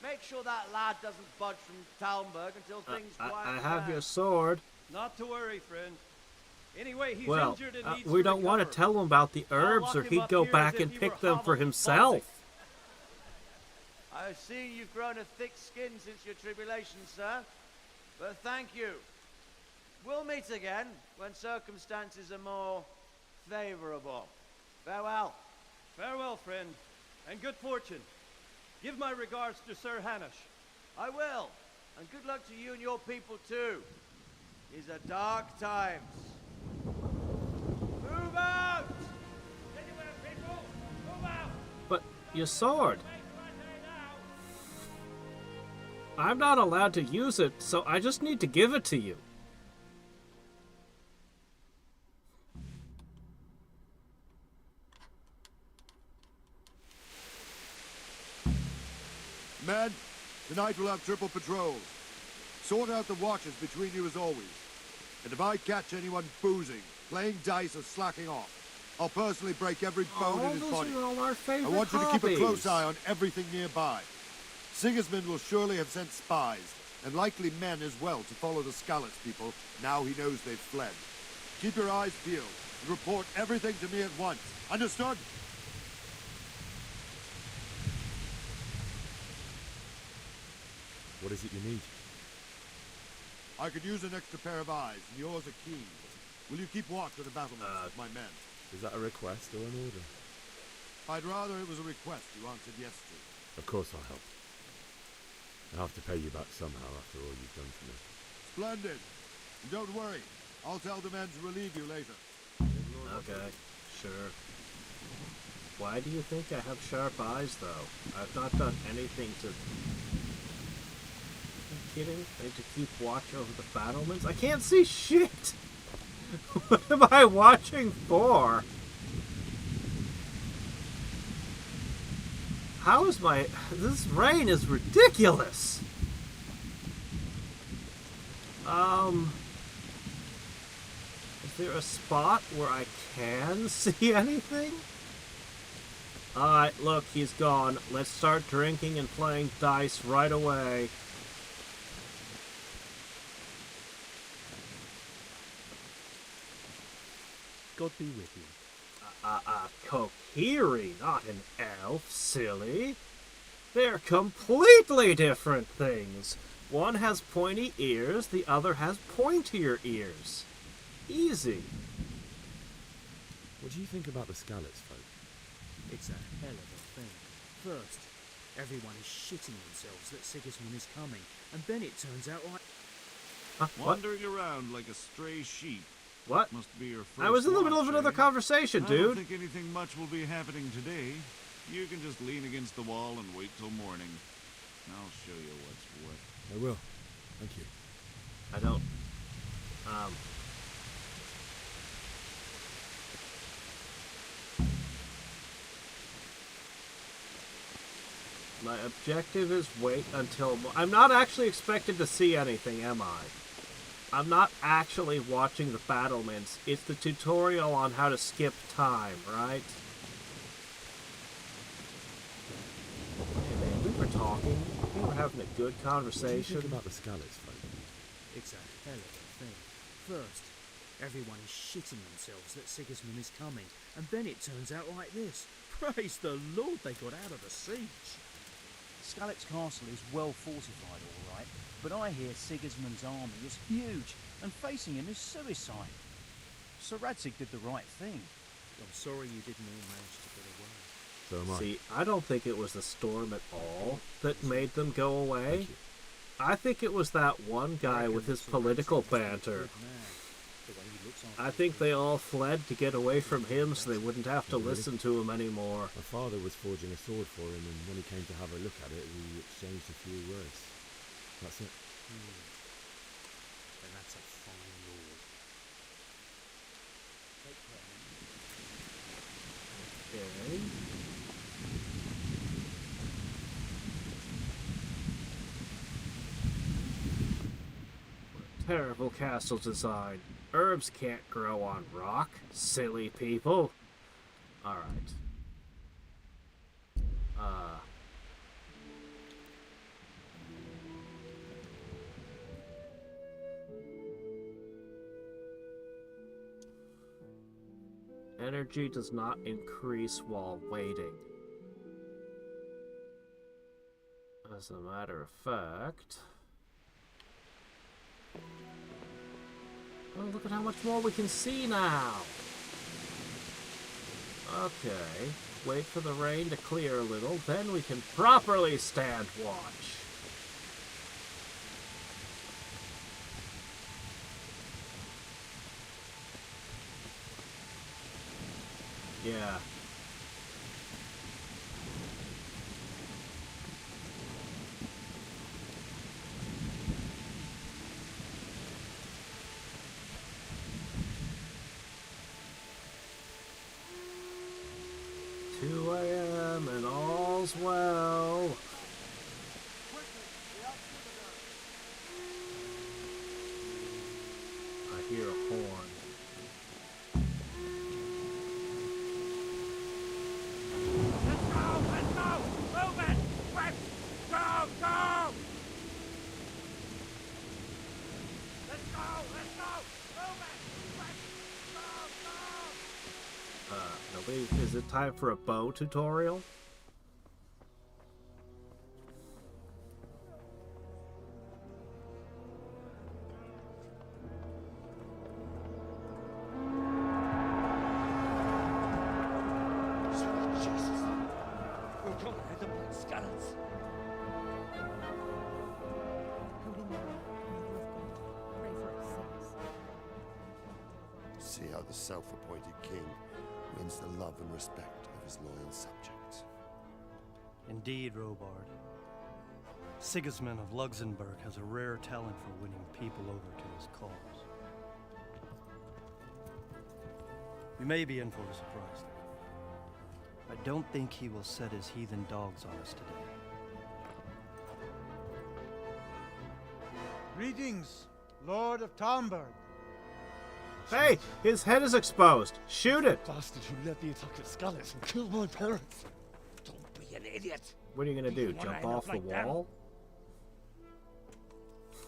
make sure that lad doesn't budge from Talmberg until things quiet I have down. your sword. Not to worry, friend. Anyway, he's Well, injured and needs we to don't want to recover. tell him about the herbs, lock or him he'd up go here back as if and he pick were them for Hamlet himself. Bonzi. I see you've grown a thick skin since your tribulation, sir. But thank you. We'll meet again when circumstances are more favorable. Farewell. Farewell, friend, and good fortune. Give my regards to Sir Hanush. I will. And good luck to you and your people, too. These are dark times. Move out! Anywhere, people! Move out! But your sword. I'm not allowed to use it, so I just need to give it to you. Men, tonight we'll have triple patrols. Sort out the watches between you as always. And if I catch anyone boozing, playing dice or slacking off, I'll personally break every bone in his those body. are all our I favorite want you to keep a close hobbies. eye on everything nearby. Sigismund will surely have sent spies, and likely men as well, to follow the Skalitz people now he knows they've fled. Keep your eyes peeled and report everything to me at once. Understood? What is it you need? I could use an extra pair of eyes, and yours are keen. Will you keep watch with the battlements with my men? Is that a request or an order? I'd rather it was a request you answered yes to. Of course I'll help. I'll have to pay you back somehow after all you've done for me. Splendid. And don't worry. I'll tell the men to relieve you later. Okay, sure. Why do you think I have sharp eyes, though? I've not done anything to... Are you kidding? I need to keep watch over the battlements? I can't see shit! What am I watching for? How is my... This rain is ridiculous! Is there a spot where I can see anything? Alright, look, he's gone. Let's start drinking and playing dice right away. God be with you. Kokiri, not an elf, silly. They're completely different things. One has pointy ears, the other has pointier ears. Easy. What do you think about the Skalitz folk? It's a hell of a thing. First, everyone is shitting themselves that Sigismund is coming, and then it turns out like... Wandering around like a stray sheep. What? Must be your first I was in the middle of watch, another eh? conversation, I don't dude. think anything much will be happening today. You can just lean against the wall and wait till morning. I'll show you what's what. I will. Thank you. I don't... My objective is wait until... I'm not actually expected to see anything, am I? I'm not actually watching the battlements. It's the tutorial on how to skip time, right? Hey man, we were talking. We were having a good conversation. About the Scallops fight. It's a hell of a thing. First, everyone is shitting themselves that Sigismund is coming, and then it turns out like this. Praise the Lord they got out of the siege. Scallops Castle is well fortified, all right, but I hear Sigismund's army is huge, and facing him is suicide. Sir Radzig did the right thing. I'm sorry you didn't all manage to get away. So am I. See, I don't think it was the storm at all that made them go away. I think it was that one guy with his political banter. I think they all fled to get away from him so they wouldn't have to listen to him anymore. My father was forging a sword for him, and when he came to have a look at it, we exchanged a few words. That's it. And that's a fine lord. Okay. Terrible castle design. Herbs can't grow on rock, silly people. Alright. Energy does not increase while waiting. As a matter of fact... Oh, look at how much more we can see now! Okay, wait for the rain to clear a little, then we can properly stand watch. Yeah. And all's well. I hear a horn. Let's go! Let's go! Move it! Quick! Go! Go! Let's go! Let's go! Move it! Quick! Go! Go! Nobody. Is it time for a bow tutorial? See how the self-appointed king wins the love and respect of his loyal subjects. Indeed, Robard. Sigismund of Luxembourg has a rare talent for winning people over to his cause. You may be in for a surprise, though. I don't think he will set his heathen dogs on us today. Greetings, Lord of Talmberg. Hey, his head is exposed. Shoot it. Bastard who led the attack at Scallops and killed my parents. Don't be an idiot. What are you gonna do? Jump off the wall?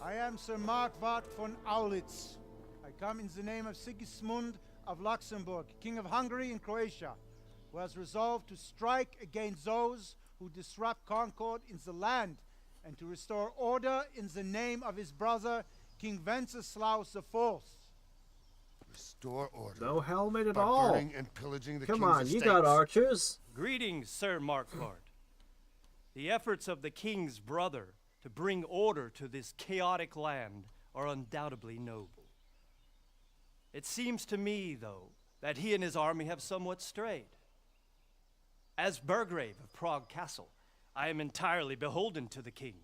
I am Sir Markwart von Aulitz. I come in the name of Sigismund of Luxembourg, King of Hungary and Croatia, who has resolved to strike against those who disrupt concord in the land and to restore order in the name of his brother, King Wenceslaus IV. Restore order. No helmet at by all. burning and pillaging the Come king's on, you estates. got archers. Greetings, Sir Markwart. The efforts of the king's brother to bring order to this chaotic land are undoubtedly noble. It seems to me, though, that he and his army have somewhat strayed. As Burgrave of Prague Castle, I am entirely beholden to the king,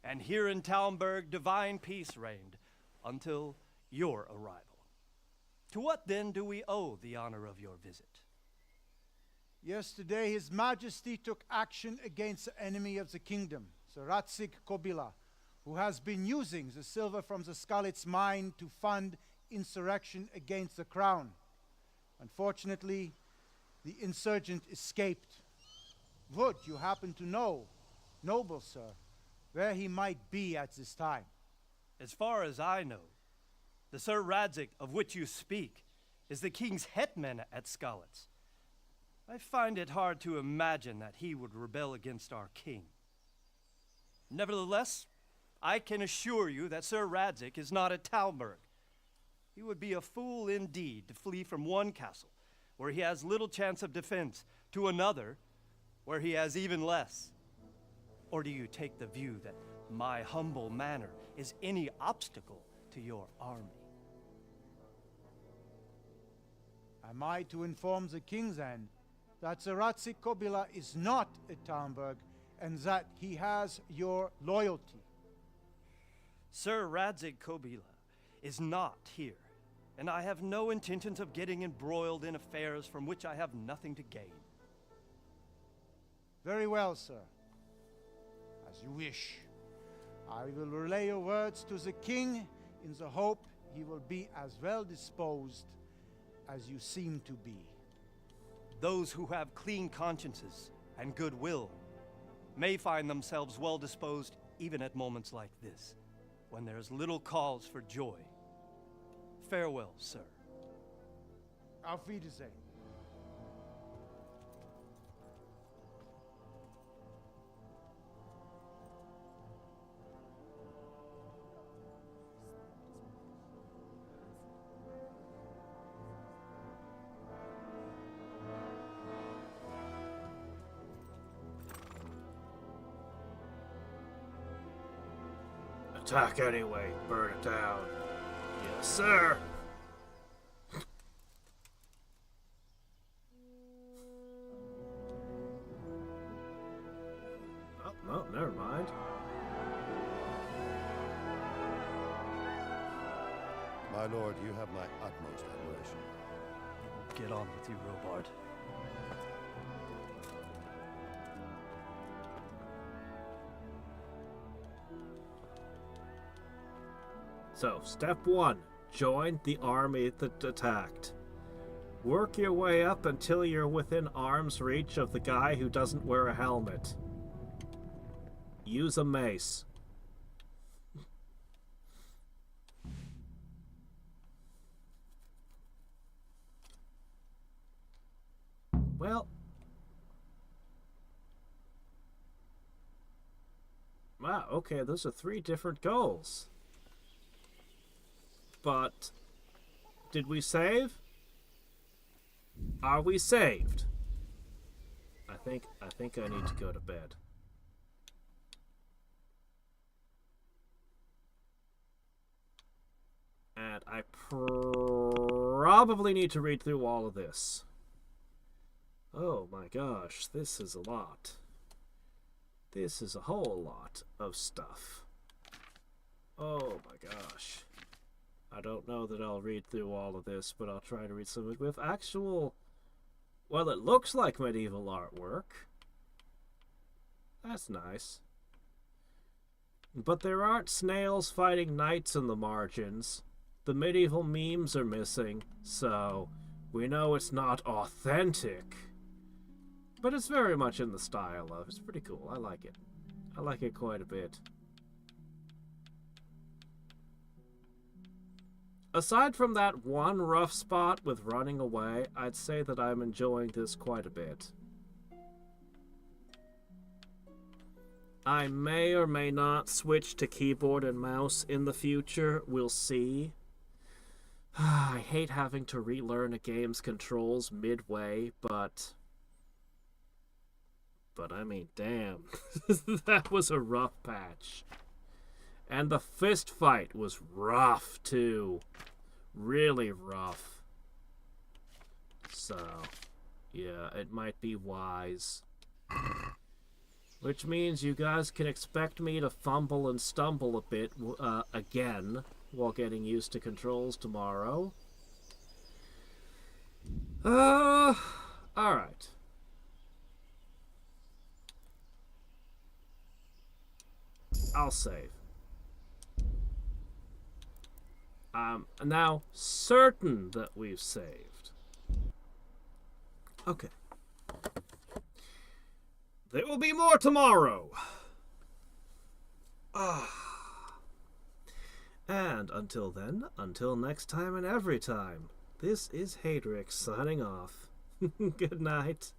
and here in Talmberg divine peace reigned until your arrival. To what then do we owe the honor of your visit? Yesterday, His Majesty took action against the enemy of the kingdom, Sir Radzig Kobyla, who has been using the silver from the Skalitz mine to fund insurrection against the crown. Unfortunately, the insurgent escaped. Would you happen to know, noble sir, where he might be at this time? As far as I know, the Sir Radzik of which you speak is the king's hetman at Skalitz. I find it hard to imagine that he would rebel against our king. Nevertheless, I can assure you that Sir Radzik is not at Talmberg. He would be a fool indeed to flee from one castle, where he has little chance of defense, to another, where he has even less. Or do you take the view that my humble manner is any obstacle to your army? Am I to inform the king then that Sir Radzik Kobila is not at Talmberg and that he has your loyalty? Sir Radzik Kobila is not here, and I have no intentions of getting embroiled in affairs from which I have nothing to gain. Very well, sir. As you wish. I will relay your words to the king in the hope he will be as well disposed as you seem to be. Those who have clean consciences and goodwill may find themselves well disposed even at moments like this, when there is little cause for joy. Farewell, sir. Auf Wiedersehen. Attack anyway, burn it down. Yes, sir. Oh, no, never mind. My lord, you have my utmost admiration. Get on with you, Robard. So, step 1. Join the army that attacked. Work your way up until you're within arm's reach of the guy who doesn't wear a helmet. Use a mace. Well... wow, okay, those are 3 different goals. But, did we save? Are we saved? I think I need to go to bed. And I probably need to read through all of this. Oh my gosh, this is a lot. This is a whole lot of stuff. Oh my gosh. I don't know that I'll read through all of this, but I'll try to read some with actual... well, it looks like medieval artwork. That's nice. But there aren't snails fighting knights in the margins. The medieval memes are missing, so we know it's not authentic. But it's very much in the style of. It's pretty cool. I like it. I like it quite a bit. Aside from that one rough spot with running away, I'd say that I'm enjoying this quite a bit. I may or may not switch to keyboard and mouse in the future. We'll see. I hate having to relearn a game's controls midway, but I mean, damn. That was a rough patch. And the fist fight was rough, too. Really rough. So, yeah, it might be wise. Which means you guys can expect me to fumble and stumble a bit again while getting used to controls tomorrow. Alright. I'll save. Now certain that we've saved. Okay. There will be more tomorrow. And until then, until next time and every time, this is Hadriex signing off. Good night.